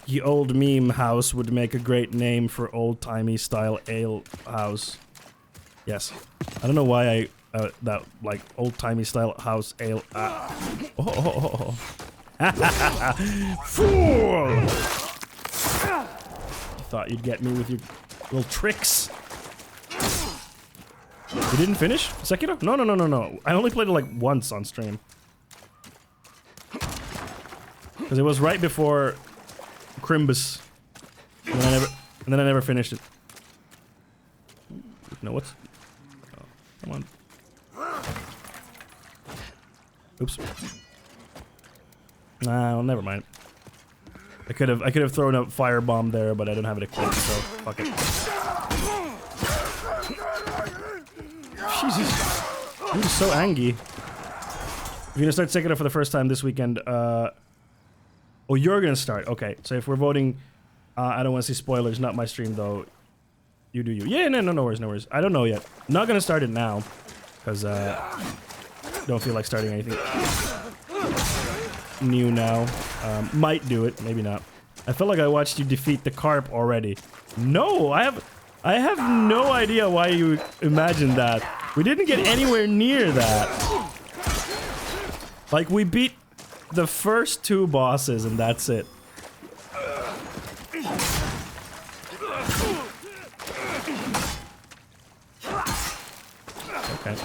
The old meme house would make a great name for old-timey style ale house. Yes. I don't know why that, like, old-timey style house ale... Oh. Fool! Thought you'd get me with your little tricks. You didn't finish Sekiro? No. I only played it like once on stream. Because it was right before Crimbus. And then I never finished it. No, what's... Oh, come on. Oops. Nah, well, never mind. I could have thrown a firebomb there, but I don't have it equipped, so fuck it. Jesus. I'm just so angry. You're gonna start Sekiro for the first time this weekend. Oh, you're gonna start. Okay, so if we're voting, I don't want to see spoilers. Not my stream though. You do you. Yeah, no worries. I don't know yet. Not gonna start it now, cause don't feel like starting anything new now. Might do it, maybe not. I felt like I watched you defeat the carp already. No, I have no idea why you imagined that. We didn't get anywhere near that. Like, we beat the first two bosses and that's it. Okay.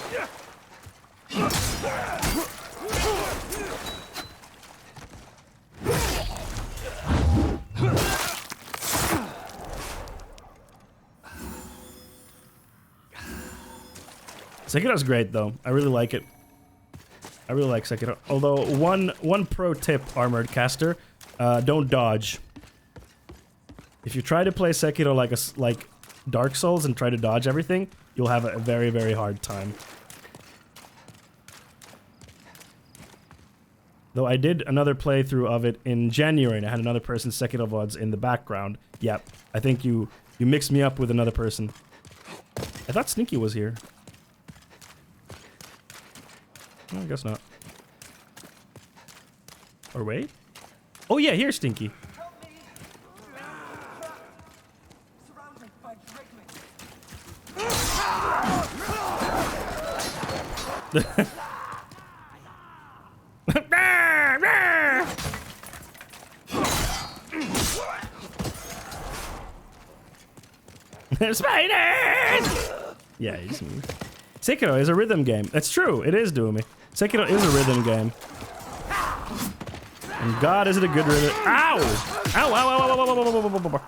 Sekiro's great though. I really like it. I really like Sekiro. Although one pro tip, Armored Caster, don't dodge. If you try to play Sekiro like Dark Souls and try to dodge everything, you'll have a very, very hard time. Though I did another playthrough of it in January and I had another person's Sekiro VODs in the background. Yep, I think you mixed me up with another person. I thought Sneaky was here. I guess not. Or wait? Oh yeah, here's Stinky. Spiders! Yeah, he's... Sekiro is a rhythm game. That's true, it is doing me. Sekiro is a rhythm game. And God, is it a good rhythm? Ow! Ow, ow, ow, ow, ow, ow, ow, ow,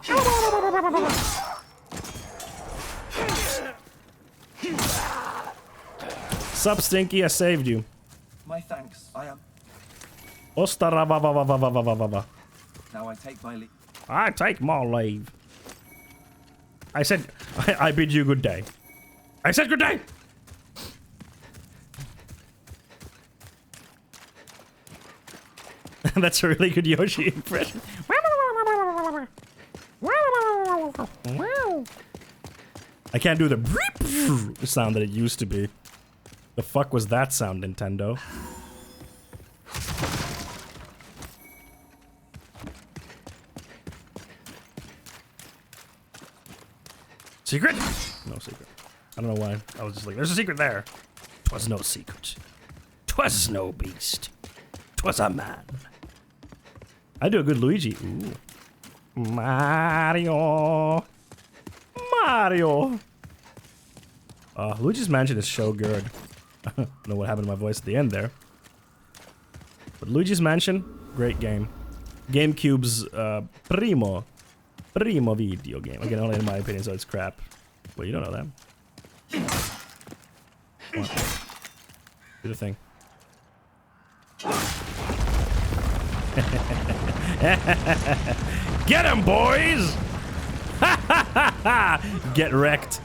ow. Sup, Stinky, I saved you. My thanks, I am. Ostaravavavavavavava. Now I take my leave. I take my leave. I said, I bid you good day. I said good day! That's a really good Yoshi impression. I can't do the sound that it used to be. The fuck was that sound, Nintendo? Secret? No secret. I don't know why. I was just like, there's a secret there. 'Twas no secret. 'Twas no beast. 'Twas a man. I do a good Luigi. Ooh. Mario. Mario. Luigi's Mansion is so good. I don't know what happened to my voice at the end there. But Luigi's Mansion, great game. GameCube's primo video game. Again, only in my opinion, so it's crap. Well, you don't know that. Come on. Do the thing. Get him, boys! Get wrecked.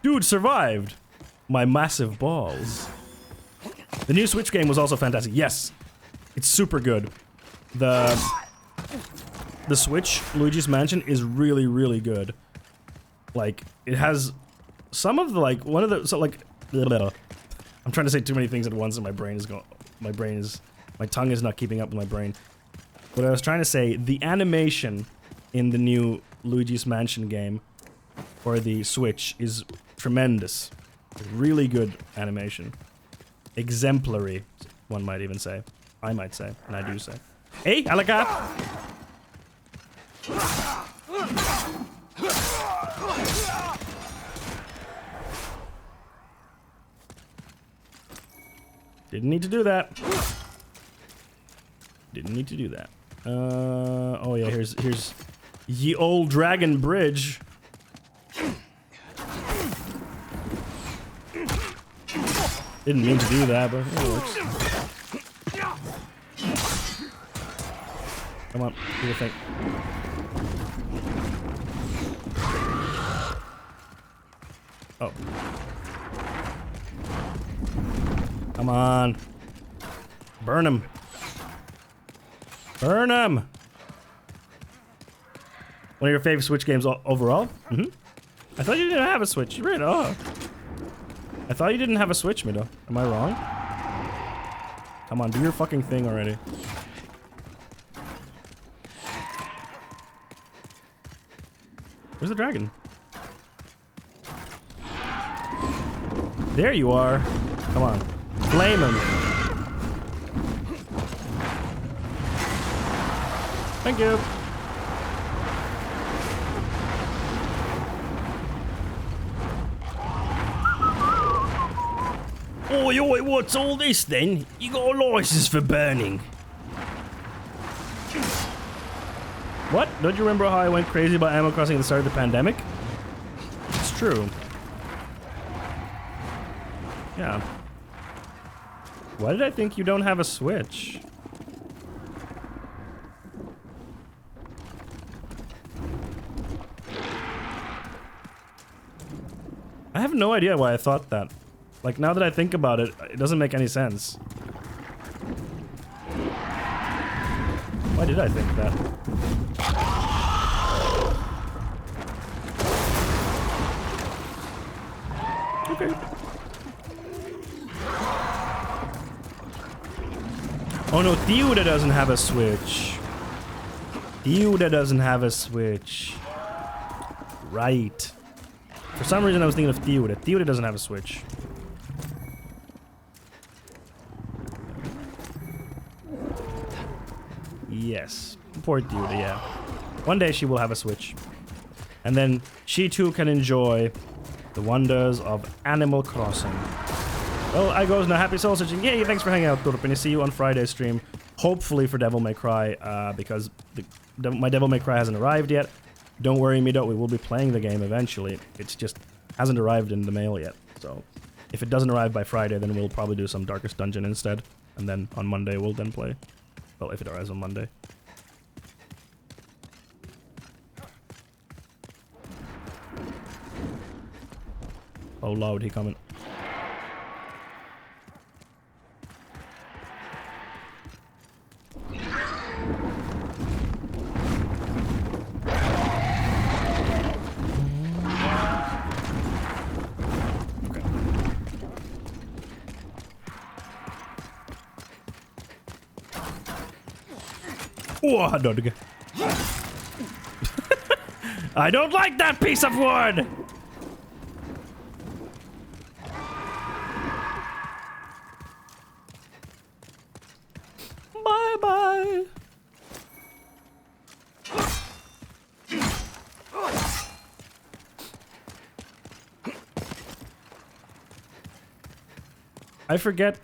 Dude survived. My massive balls. The new Switch game was also fantastic. Yes, it's super good. The Switch Luigi's Mansion is really, really good. Like, it has some of the, like, one of the, so like, I'm trying to say too many things at once and my tongue is not keeping up with my brain. What I was trying to say, the animation in the new Luigi's Mansion game for the Switch is tremendous. Really good animation. Exemplary, one might even say. I might say, and I do say. Hey, Alaka! Didn't need to do that. Didn't need to do that. Oh yeah, here's ye old dragon bridge. Didn't mean to do that, but it works. Come on, do the thing. Oh. Come on. Burn him. Burn him! One of your favorite Switch games overall? Mm-hmm. I thought you didn't have a Switch. You're right. Oh. I thought you didn't have a Switch, Mido. Am I wrong? Come on, do your fucking thing already. Where's the dragon? There you are. Come on. Flame him. Thank you. Oi, oi, what's all this then? You got a license for burning. What? Don't you remember how I went crazy about Animal Crossing at the start of the pandemic? It's true. Yeah. Why did I think you don't have a Switch? I have no idea why I thought that. Like, now that I think about it, it doesn't make any sense. Why did I think that? Okay. Oh no, Theoda doesn't have a Switch. Theoda doesn't have a Switch. Right. For some reason I was thinking of Theoda. Theoda doesn't have a Switch. Yes. Poor Theoda, yeah. One day she will have a Switch. And then she too can enjoy the wonders of Animal Crossing. Well, I goes now. Happy soul searching. Yay, thanks for hanging out, Turpin. See you on Friday's stream. Hopefully for Devil May Cry, because my Devil May Cry hasn't arrived yet. Don't worry, Mido, we will be playing the game eventually. It's just hasn't arrived in the mail yet. So if it doesn't arrive by Friday, then we'll probably do some Darkest Dungeon instead. And then on Monday, we'll then play. Well, if it arrives on Monday. Oh, loud, he coming. Oh, no, again. I don't like that piece of wood! I forget.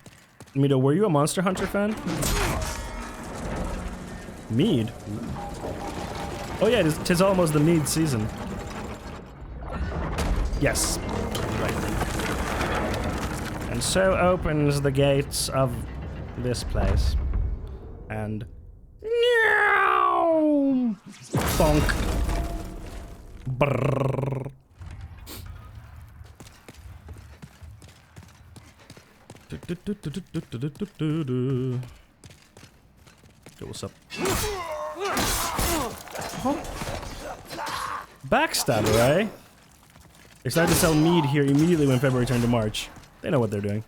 Mido, were you a Monster Hunter fan? Mead? Oh yeah, tis almost the mead season. Yes. Right. And so opens the gates of this place. And... Bonk. Brrr. Yo, what's up? Oh. Backstabber, eh? They started to sell mead here immediately when February turned to March. They know what they're doing.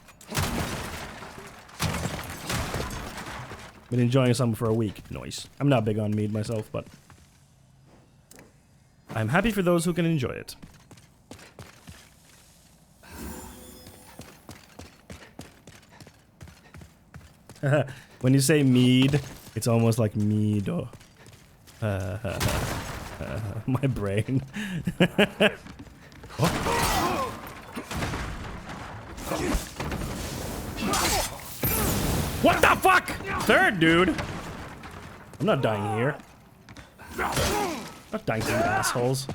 Been enjoying some for a week. Nice. I'm not big on mead myself, but I'm happy for those who can enjoy it. When you say mead, it's almost like mead. Oh. My brain. Oh. What the fuck? Third, dude. I'm not dying here. I'm not dying to you assholes.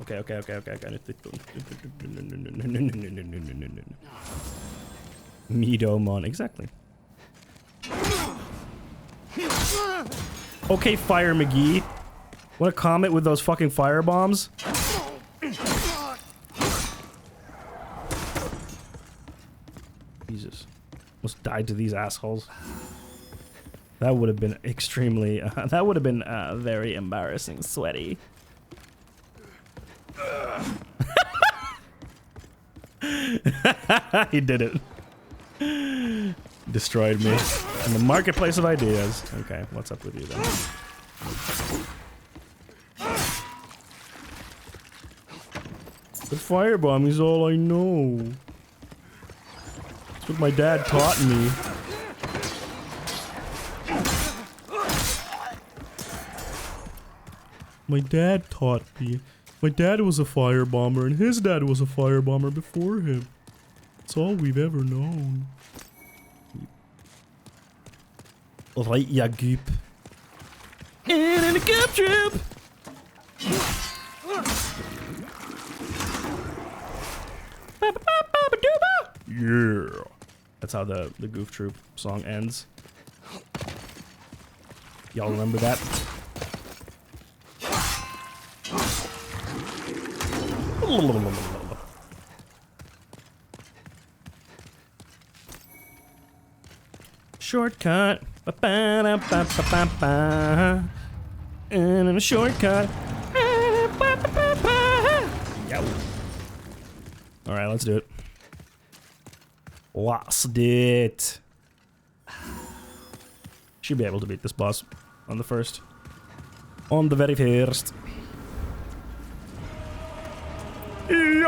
Okay. Meadomon, exactly. Okay, Fire McGee. Want to comment with those fucking fire bombs? Jesus. Almost died to these assholes. That would have been extremely... that would have been very embarrassing. Sweaty. He did it. Destroyed me. In the marketplace of ideas. Okay, what's up with you then? The firebomb is all I know. That's what my dad taught me. My dad taught me. My dad was a firebomber, and his dad was a firebomber before him. It's all we've ever known. Right, ya goop. And in the goop troop! Yeah. That's how the Goof Troop song ends. Y'all remember that? Shortcut. Ba-ba-da-ba-ba-ba-ba. And in a shortcut. Yep. Alright, let's do it. Lost it. Should be able to beat this boss on the first. On the very first. Yeah!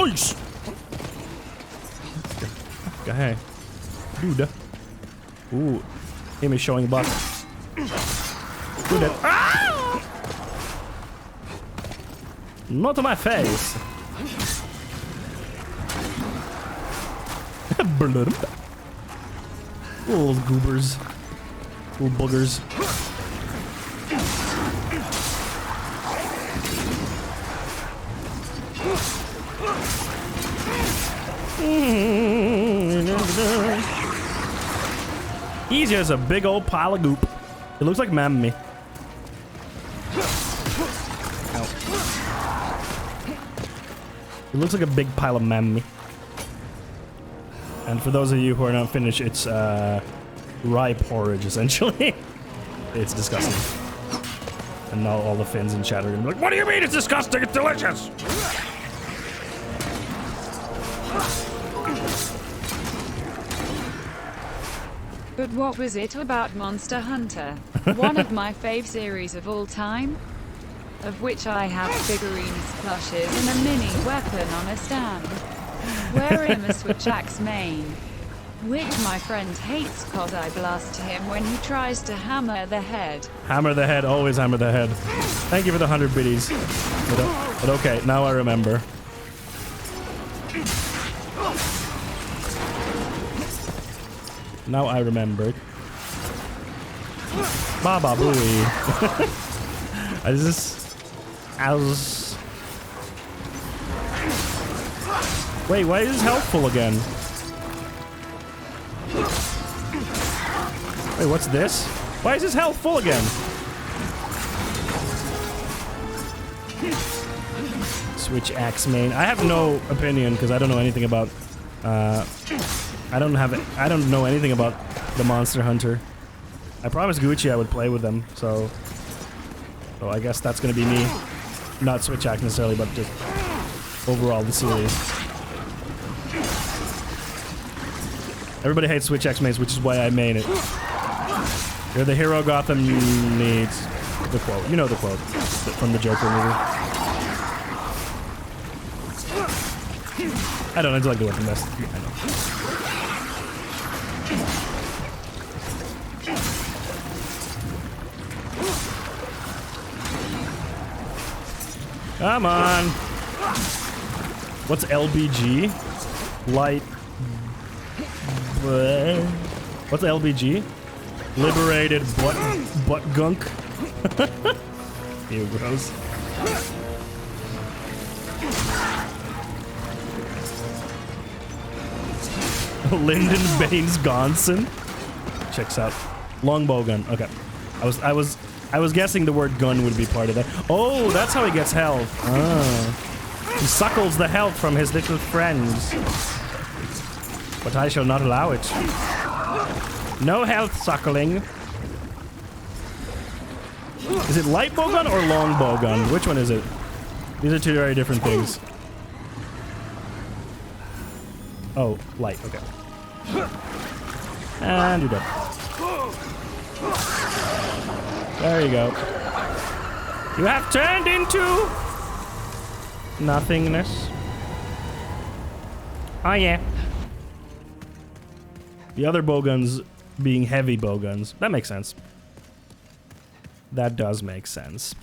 Ice! Okay. Dude. Ooh. Him is showing butt. Do that. Ah! Not to my face. Little goobers. Little boogers. He's just a big old pile of goop. It looks like Mammy. It looks like a big pile of Mammy. And for those of you who are not finished, it's rye porridge, essentially. It's disgusting. And now all the Finns in chat are gonna be like, what do you mean it's disgusting? It's delicious! But what was it about Monster Hunter? One of my fave series of all time? Of which I have figurines, plushes, and a mini weapon on a stand. Wear him a switch axe main. Which my friend hates cause I blast him when he tries to hammer the head. Hammer the head, always hammer the head. Thank you for the 100 biddies. But okay, now I remember. Now I remembered. Baba booey. Wait, why is his health full again? Wait, what's this? Why is his health full again? Switch axe main. I have no opinion because I don't know anything about. I don't know anything about the Monster Hunter. I promised Gucci I would play with them, so I guess that's gonna be me. Not switch axe necessarily, but just overall the series. Everybody hates switch axe mains, which is why I main it. You're the hero Gotham needs. The quote. You know the quote from the Joker movie. I don't know, I just like the weapon best. I know. Come on! What's LBG? Light... What's LBG? Liberated butt gunk? Ew, gross. Lyndon Baines Gonson. Checks out. Longbow gun. Okay. I was guessing the word gun would be part of that. Oh, that's how he gets health. Ah. He suckles the health from his little friends. But I shall not allow it. No health suckling. Is it light bow gun or long bow gun? Which one is it? These are two very different things. Oh, light, okay. And you're dead. There you go. You have turned into nothingness. Oh yeah. The other bowguns being heavy bowguns. That makes sense. That does make sense.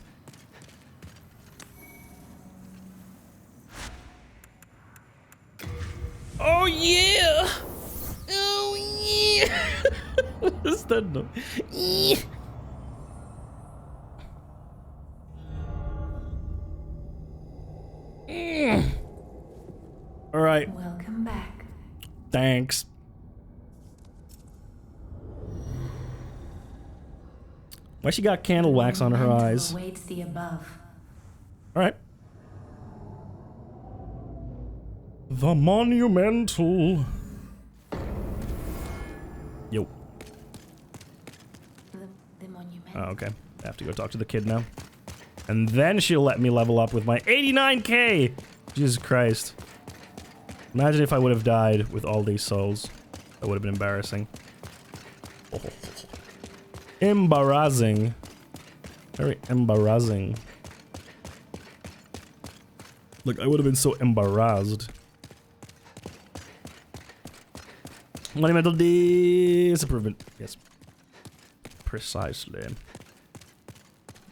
Oh yeah! Oh yeah! What is that? No? Yeah. All right. Welcome back. Thanks. Why she got candle wax on her eyes? Awaits the above. All right. The monumental. Yo. The monument. Oh, okay. I have to go talk to the kid now. And then she'll let me level up with my 89k! Jesus Christ. Imagine if I would have died with all these souls. That would have been embarrassing. Oh. Embarrassing. Very embarrassing. Look, I would have been so embarrassed. Monumental disapproval. Yes. Precisely.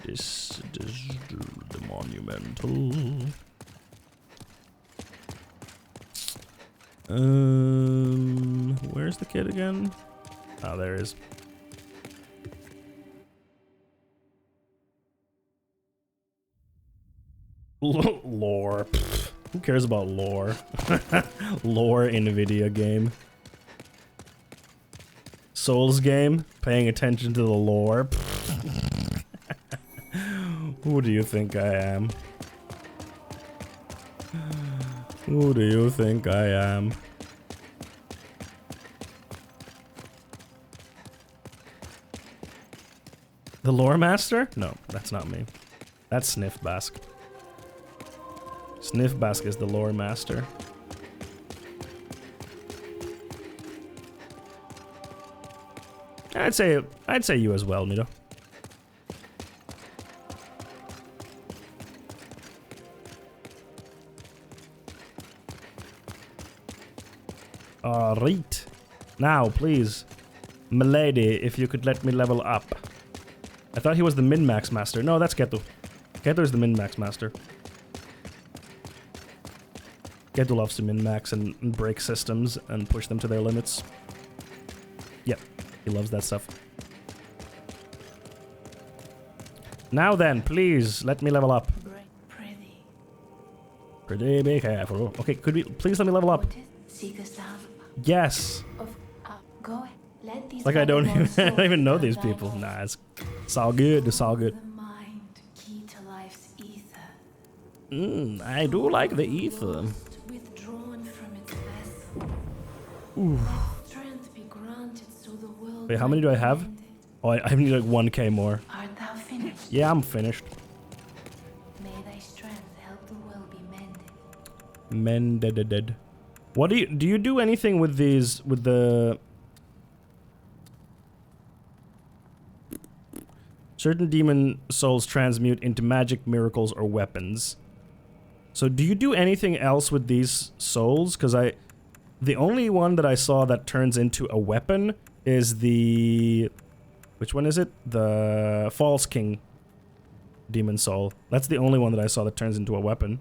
This is the monumental. Where's the kid again? Oh, there he is. Lore. Pfft. Who cares about lore? Lore in a video game. Souls game? Paying attention to the lore? Who do you think I am? Who do you think I am? The lore master? No, that's not me. That's Sniff Bask. Sniff Bask is the lore master. I'd say you as well, Nito. Alright. Now, please. Milady, if you could let me level up. I thought he was the min-max master. No, that's Ketu. Ketu is the min-max master. Ketu loves to min-max and break systems and push them to their limits. Yep, he loves that stuff. Now then, please, let me level up. Pretty be careful. Okay, could we please let me level up? Yes. Like I don't even know these people. Nah, it's all good. It's all good. I do like the ether. Ooh. Wait, how many do I have? Oh, I need like 1k more. Yeah, I'm finished. May thy strength help the world be mended. Mended. What do you do anything with these with the certain demon souls transmute into magic, miracles, or weapons? So do you do anything else with these souls? Because the only one that I saw that turns into a weapon is the... Which one is it? The False King demon soul. That's the only one that I saw that turns into a weapon.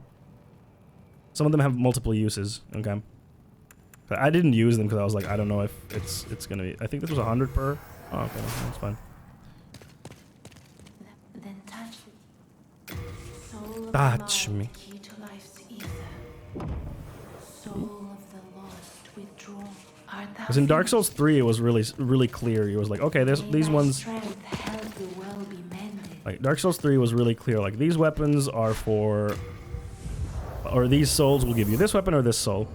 Some of them have multiple uses. Okay. But I didn't use them because I was like, I don't know if it's gonna be... I think this was 100 per. Oh, okay. That's fine. Then Touch me. Because in Dark Souls 3, it was really clear. It was like, okay, these ones... Like, Dark Souls 3 was really clear. Like, these weapons are for... Or these souls will give you this weapon or this soul.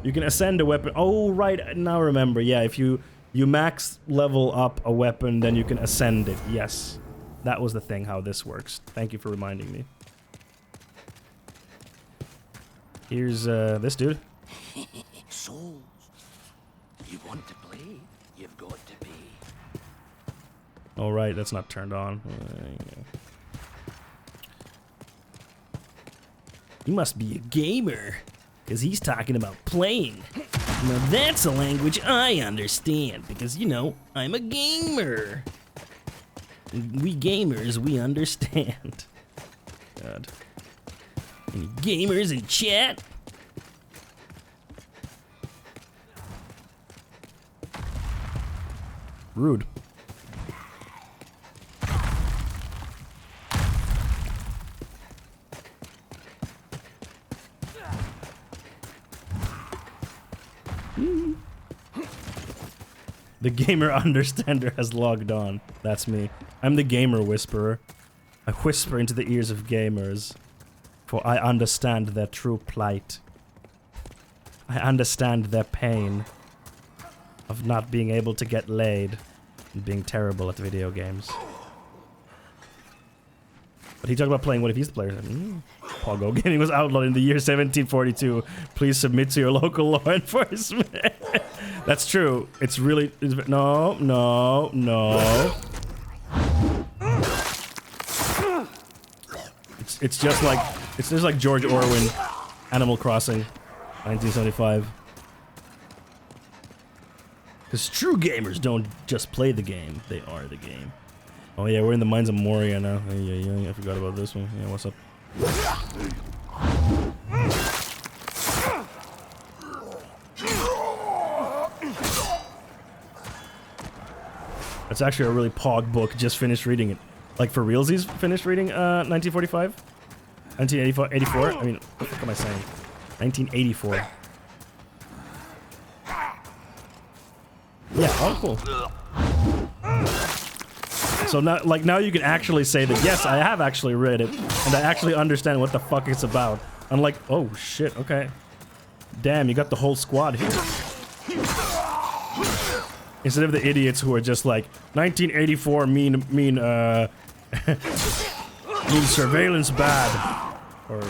You can ascend a weapon... Oh, right, now remember. Yeah, if you max level up a weapon, then you can ascend it. Yes. That was the thing, how this works. Thank you for reminding me. Here's, this dude. Souls. You want to play, you've got to pay. Oh, right, that's not turned on. You must be a gamer, because he's talking about playing. Now that's a language I understand, because, you know, I'm a gamer. We gamers, we understand. God. Any gamers in chat? Rude. The gamer understander has logged on. That's me. I'm the gamer whisperer. I whisper into the ears of gamers, for I understand their true plight. I understand their pain of not being able to get laid and being terrible at video games. But he talked about playing What If He's the player. Pogo gaming was outlawed in the year 1742. Please submit to your local law enforcement. That's true. It's really... No. It's just like... It's just like George Orwell, Animal Crossing, 1975. Because true gamers don't just play the game, they are the game. Oh yeah, we're in the Mines of Moria now. Yeah, I forgot about this one. Yeah, what's up? It's actually a really pog book, just finished reading it. Like for realsies, finished reading 1945? 1984? I mean, what the fuck am I saying? 1984. Yeah, oh cool. So now, like, now you can actually say that, yes, I have actually read it, and I actually understand what the fuck it's about. Unlike, oh shit, okay. Damn, you got the whole squad here. Instead of the idiots who are just like, 1984 mean surveillance bad. Or...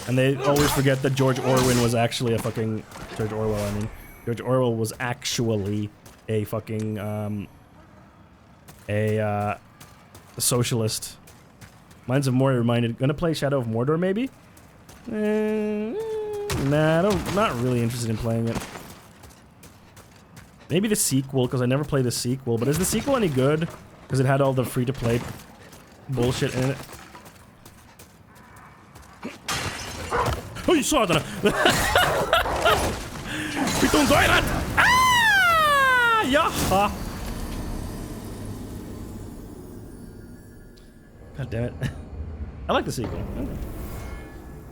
And they always forget that George Orwell was actually a fucking... George Orwell, I mean. George Orwell was actually a fucking, a socialist. Mines of Moria reminded... Gonna play Shadow of Mordor, maybe? Nah, not really interested in playing it. Maybe the sequel, because I never played the sequel. But is the sequel any good? Because it had all the free-to-play bullshit in it. Oh, you saw that! Bitte Säuren! Ah! Ja! God damn it. I like the sequel.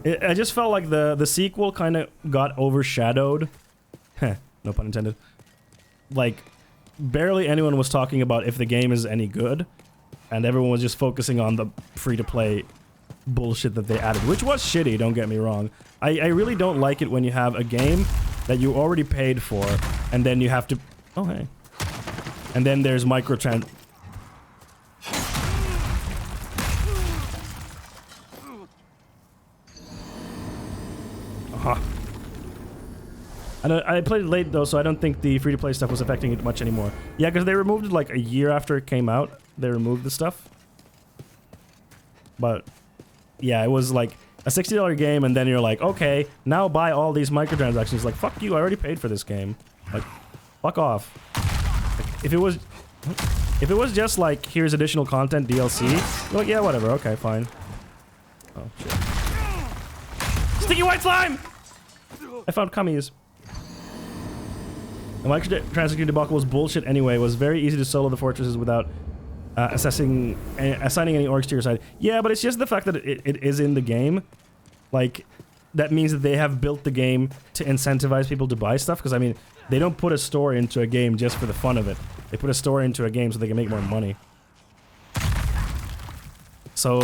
I just felt like the sequel kind of got overshadowed. No pun intended. Like, barely anyone was talking about if the game is any good. And everyone was just focusing on the free-to-play bullshit that they added. Which was shitty, don't get me wrong. I really don't like it when you have a game that you already paid for, and then you have to... Oh, hey. And then there's microtrans... Aha. I played it late, though, so I don't think the free-to-play stuff was affecting it much anymore. Yeah, because they removed it like a year after it came out. They removed the stuff. But, yeah, it was like a $60 game, and then you're like, okay, now buy all these microtransactions. Like, fuck you, I already paid for this game. Like, fuck off. Like, if it was just like, here's additional content, DLC, you're like, yeah, whatever, okay, fine. Oh, shit. Sticky white slime! I found cummies. The microtransaction debacle was bullshit anyway. It was very easy to solo the fortresses without assigning any orcs to your side. Yeah, but it's just the fact that it is in the game. Like, that means that they have built the game to incentivize people to buy stuff. Because, I mean, they don't put a story into a game just for the fun of it. They put a story into a game so they can make more money. So,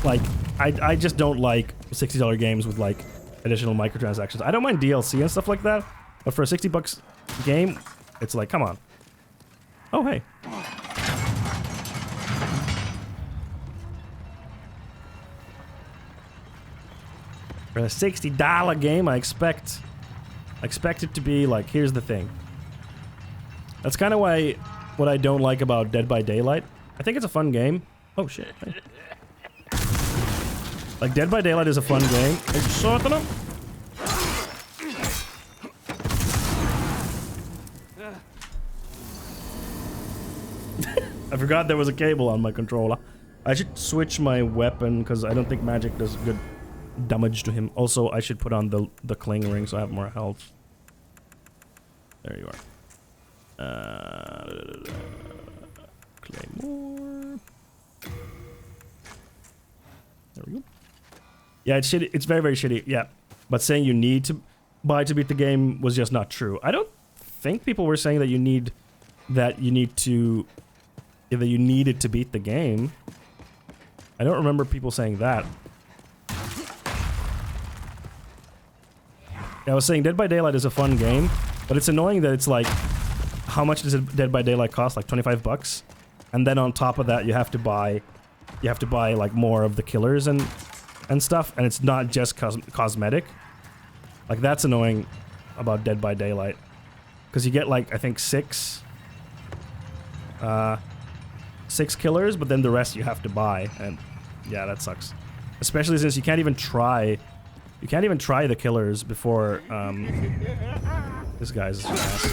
like, I just don't like $60 games with, like, additional microtransactions. I don't mind DLC and stuff like that. But for a $60 game, it's like, come on. Oh, hey. For a $60 game, I expect it to be like, here's the thing. That's kind of why what I don't like about Dead by Daylight. I think it's a fun game. Oh shit. Hey. Like, Dead by Daylight is a fun game. I forgot there was a cable on my controller. I should switch my weapon because I don't think magic does good damage to him. Also, I should put on the cling ring so I have more health. There you are. Claymore. There we go. Yeah, it's shitty. It's very, very shitty. Yeah, but saying you need to buy to beat the game was just not true. I don't think people were saying that you needed to beat the game. I don't remember people saying that. I was saying Dead by Daylight is a fun game, but it's annoying that it's like, how much does Dead by Daylight cost? Like $25? And then on top of that, you have to buy like more of the killers and stuff, and it's not just cosmetic. Like, that's annoying about Dead by Daylight. Because you get like, I think 6 killers, but then the rest you have to buy, and yeah, that sucks. Especially since you can't even try the killers before this guy's ass.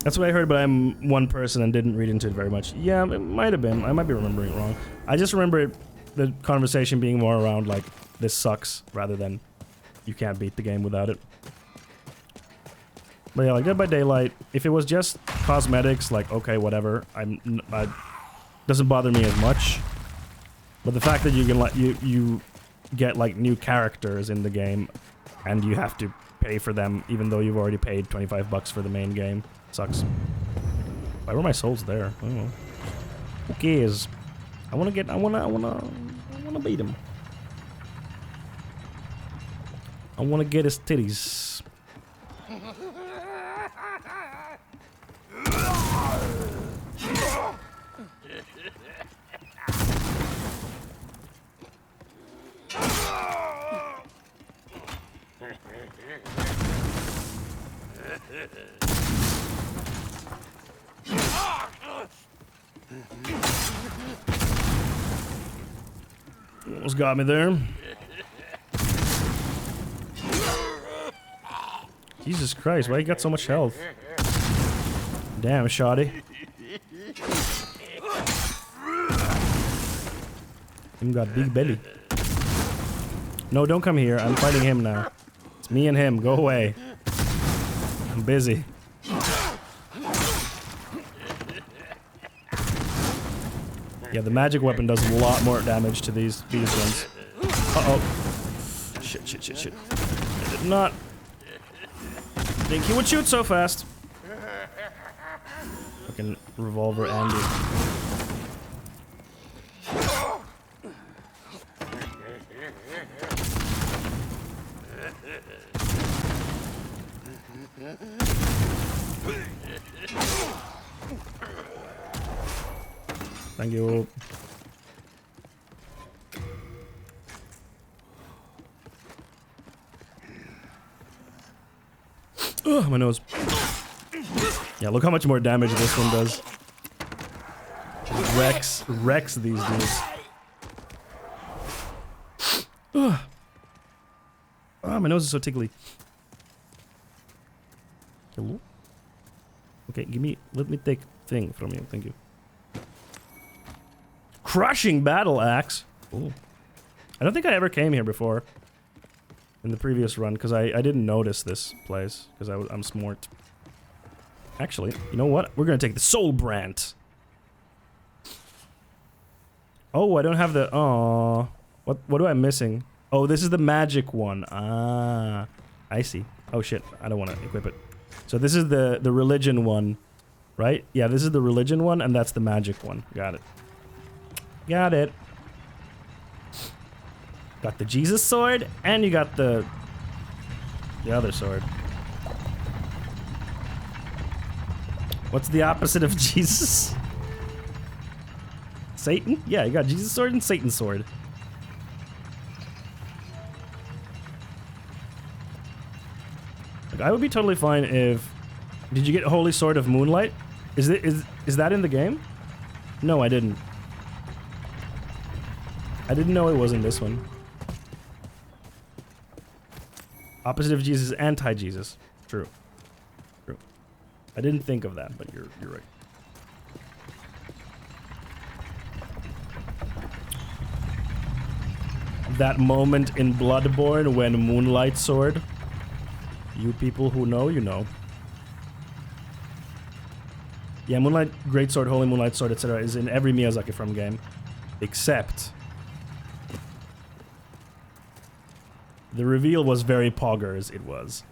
That's what I heard, but I'm one person and didn't read into it very much. Yeah, it might have been. I might be remembering it wrong. I just remember the conversation being more around like, this sucks, rather than you can't beat the game without it. But yeah, like Dead by Daylight, if it was just cosmetics, like, okay, whatever, doesn't bother me as much. But the fact that you can you get like new characters in the game, and you have to pay for them, even though you've already paid $25 for the main game, sucks. Why were my souls there? I don't know. Who cares? I wanna beat him. I wanna get his titties. Almost got me there. Jesus Christ, why you got so much health? Damn, shoddy. Him got big belly. No, don't come here. I'm fighting him now. It's me and him. Go away. I'm busy. Yeah, the magic weapon does a lot more damage to these ones. Uh-oh. Shit, shit, shit, shit. I did not think he would shoot so fast. Fucking revolver Andy. Thank you. Ugh, my nose. Yeah, look how much more damage this one does. Wrecks these dudes. Ugh. Oh, my nose is so tickly. Hello? Okay, let me take thing from you, thank you. Crushing battle axe. Ooh. I don't think I ever came here before. In the previous run, because I didn't notice this place, because I'm smart. Actually, you know what? We're gonna take the soul brand. Oh, I don't have the... Aww. What am I missing? Oh, this is the magic one. Ah, I see. Oh shit, I don't want to equip it. So this is the religion one, right? Yeah, this is the religion one, and that's the magic one. Got it. Got it. Got the Jesus sword, and you got the other sword. What's the opposite of Jesus? Satan? Yeah, you got Jesus sword and Satan sword. Like, I would be totally fine if... Did you get Holy Sword of Moonlight? Is that in the game? No, I didn't. I didn't know it was in this one. Opposite of Jesus, anti-Jesus. True. True. I didn't think of that, but you're right. That moment in Bloodborne when Moonlight Sword. You people who know, you know. Yeah, Moonlight Greatsword, Holy Moonlight Sword, etc. is in every Miyazaki from game. Except... the reveal was very poggers, it was.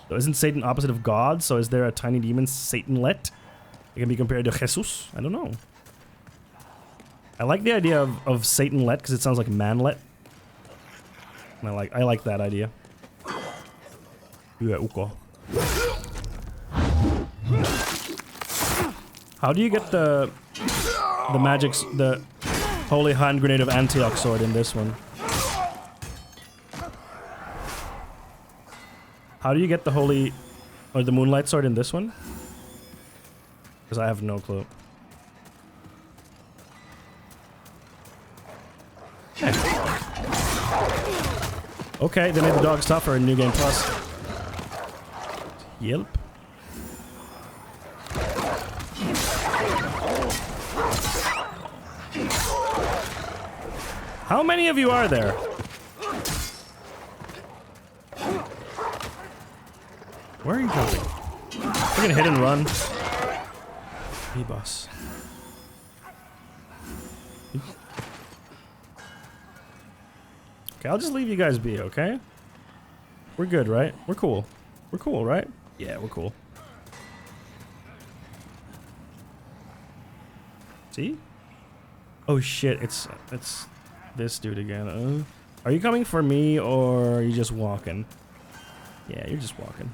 So isn't Satan opposite of God? So is there a tiny demon, Satan-let? It can be compared to Jesus? I don't know. I like the idea of Satan-let because it sounds like man-let. And I like that idea. Yeah, Uko. How do you get the the Holy Hand Grenade of Antioch sword in this one? How do you get the Holy... or the Moonlight Sword in this one? Because I have no clue. Okay, they made the dogs tougher in New Game Plus. Yelp. How many of you are there? Where are you jumping? We're gonna hit and run. Hey, boss. Okay, I'll just leave you guys be, okay? We're good, right? We're cool. We're cool, right? Yeah, we're cool. See? Oh shit, it's this dude again. Are you coming for me or are you just walking? Yeah, you're just walking.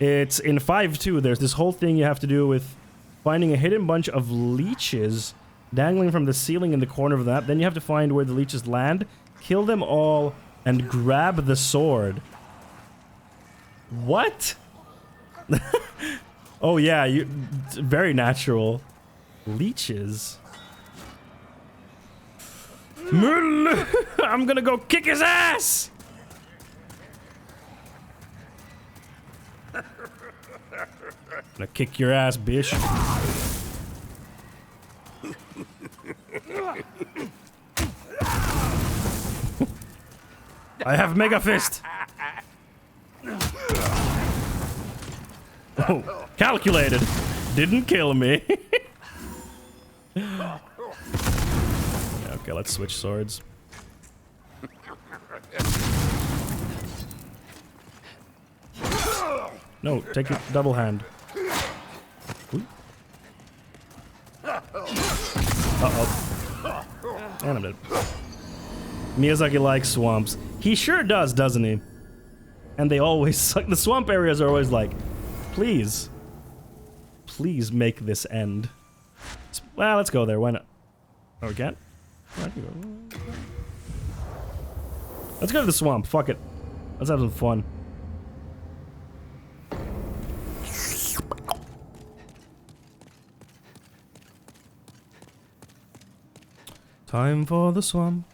It's in 5.2. There's this whole thing you have to do with finding a hidden bunch of leeches dangling from the ceiling in the corner of that. Then you have to find where the leeches land, kill them all, and grab the sword. What? Oh yeah, very natural. Leeches. I'm gonna go kick his ass! Gonna kick your ass, bitch. I have Mega Fist! Oh, calculated. Didn't kill me. Yeah, okay, let's switch swords. No, take your double hand. Ooh. Uh-oh. And I'm dead. Miyazaki likes swamps. He sure does, doesn't he? And they always suck. The swamp areas are always like, please. Please make this end. Well, let's go there. Why not? Oh, we can't? Let's go to the swamp. Fuck it. Let's have some fun. Time for the swamp.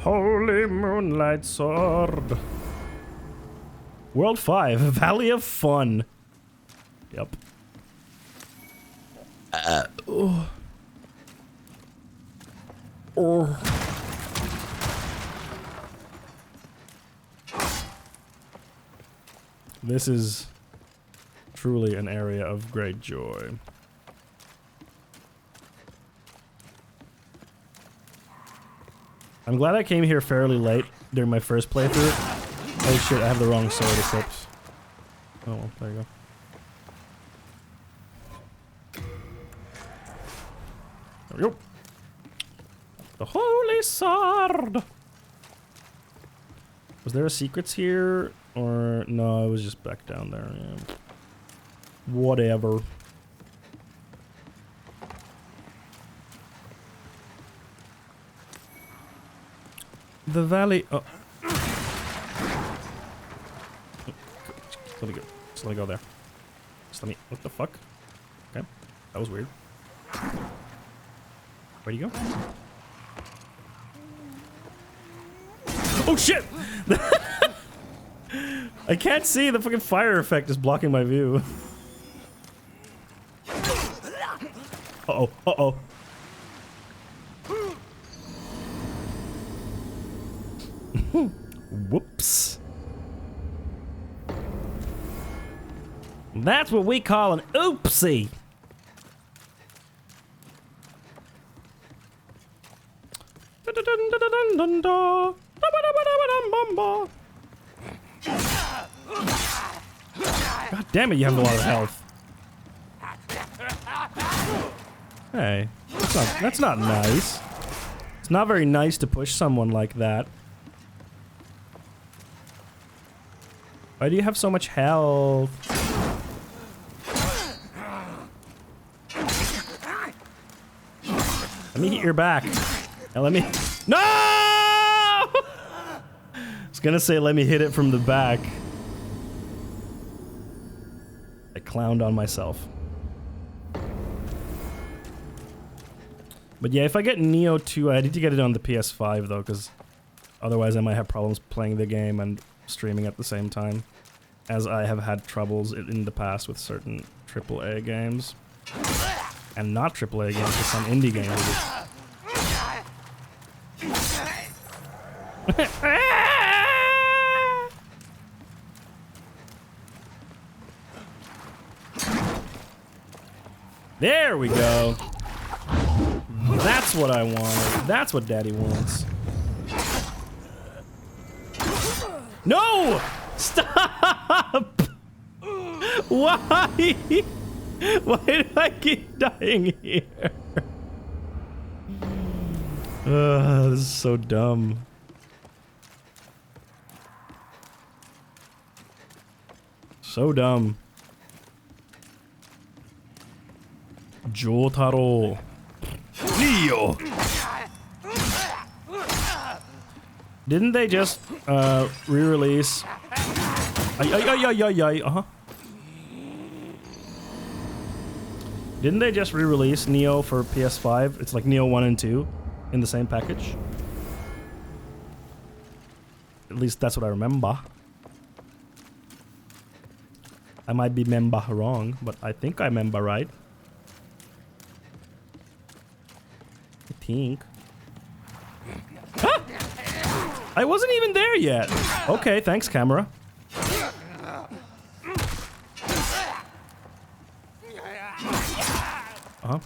Holy moonlight sword. World 5, Valley of Fun. Yep. Oh. This is truly an area of great joy. I'm glad I came here fairly late during my first playthrough. Oh shit, I have the wrong sword equipped. Oh well, there you go. There we go. The holy sword! Was there a secrets here? Or no, it was just back down there. Yeah. Whatever. The valley. Oh. Just let me go. Just let me go there. Just let me. What the fuck? Okay. That was weird. Where'd you go? Oh shit! I can't see. The fucking fire effect is blocking my view. Uh-oh. Uh-oh. Whoops. That's what we call an oopsie. God damn it, you have a lot of health. Hey, that's not nice. It's not very nice to push someone like that. Why do you have so much health? Let me hit your back. Now let me... No! I was gonna say let me hit it from the back. I clowned on myself. But yeah, if I get Neo 2, I need to get it on the PS5 though, because otherwise I might have problems playing the game and streaming at the same time, as I have had troubles in the past with certain AAA games. And not AAA games, but some indie games. There we go. That's what I wanted. That's what Daddy wants. No! Stop! Why? Why do I keep dying here? This is so dumb. So dumb. Jotaro. Neo! Didn't they just re-release? Didn't they just re-release Neo for PS5? It's like Neo 1 and 2 in the same package. At least that's what I remember. I might be member wrong, but I think I remember right. I think. Ah! I wasn't even there yet. Okay, thanks, camera. Uh-huh.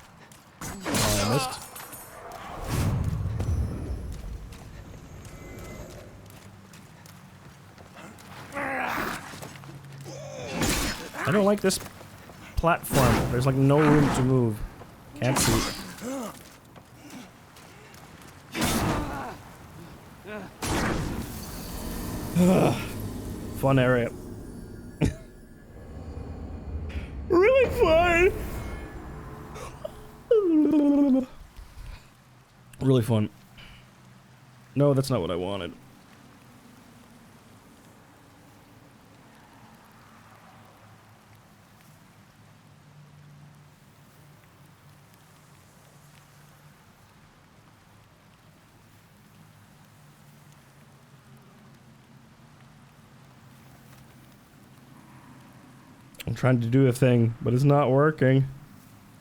Oh, I missed. I don't like this platform. There's like no room to move. Can't see. Fun area. Really fun. Really fun. No, that's not what I wanted. I'm trying to do a thing, but it's not working.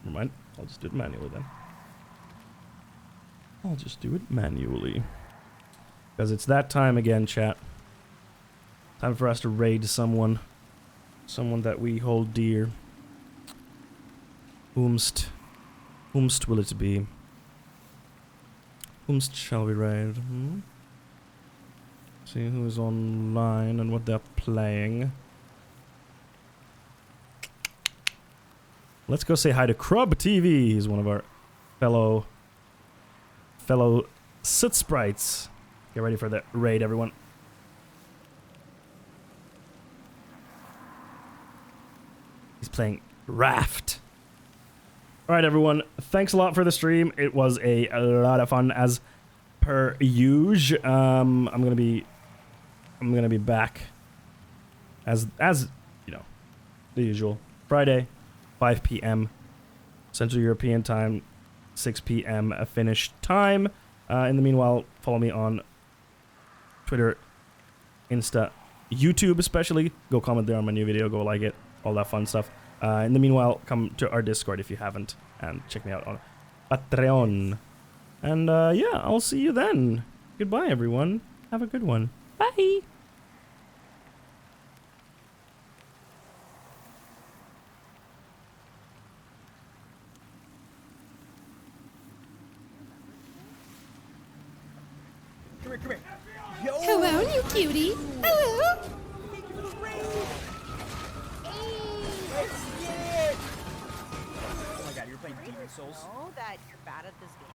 Never mind. I'll just do it manually then. I'll just do it manually. Because it's that time again, chat. Time for us to raid someone. Someone that we hold dear. Whomst will it be? Whomst shall we raid? See who's online and what they're playing. Let's go say hi to Crub TV. He's one of our fellow soot sprites. Get ready for the raid, everyone. He's playing Raft. All right, everyone. Thanks a lot for the stream. It was a lot of fun as per usual. I'm gonna be back as you know, the usual Friday. 5 p.m. Central European Time, 6 p.m. Finnish time. In the meanwhile, follow me on Twitter, Insta, YouTube especially. Go comment there on my new video, go like it, all that fun stuff. In the meanwhile, come to our Discord if you haven't, and check me out on Patreon. And yeah, I'll see you then. Goodbye, everyone. Have a good one. Bye. Hello, you cutie. Hello. Oh my god, you're playing Demon Souls? Know that you're bad at this game.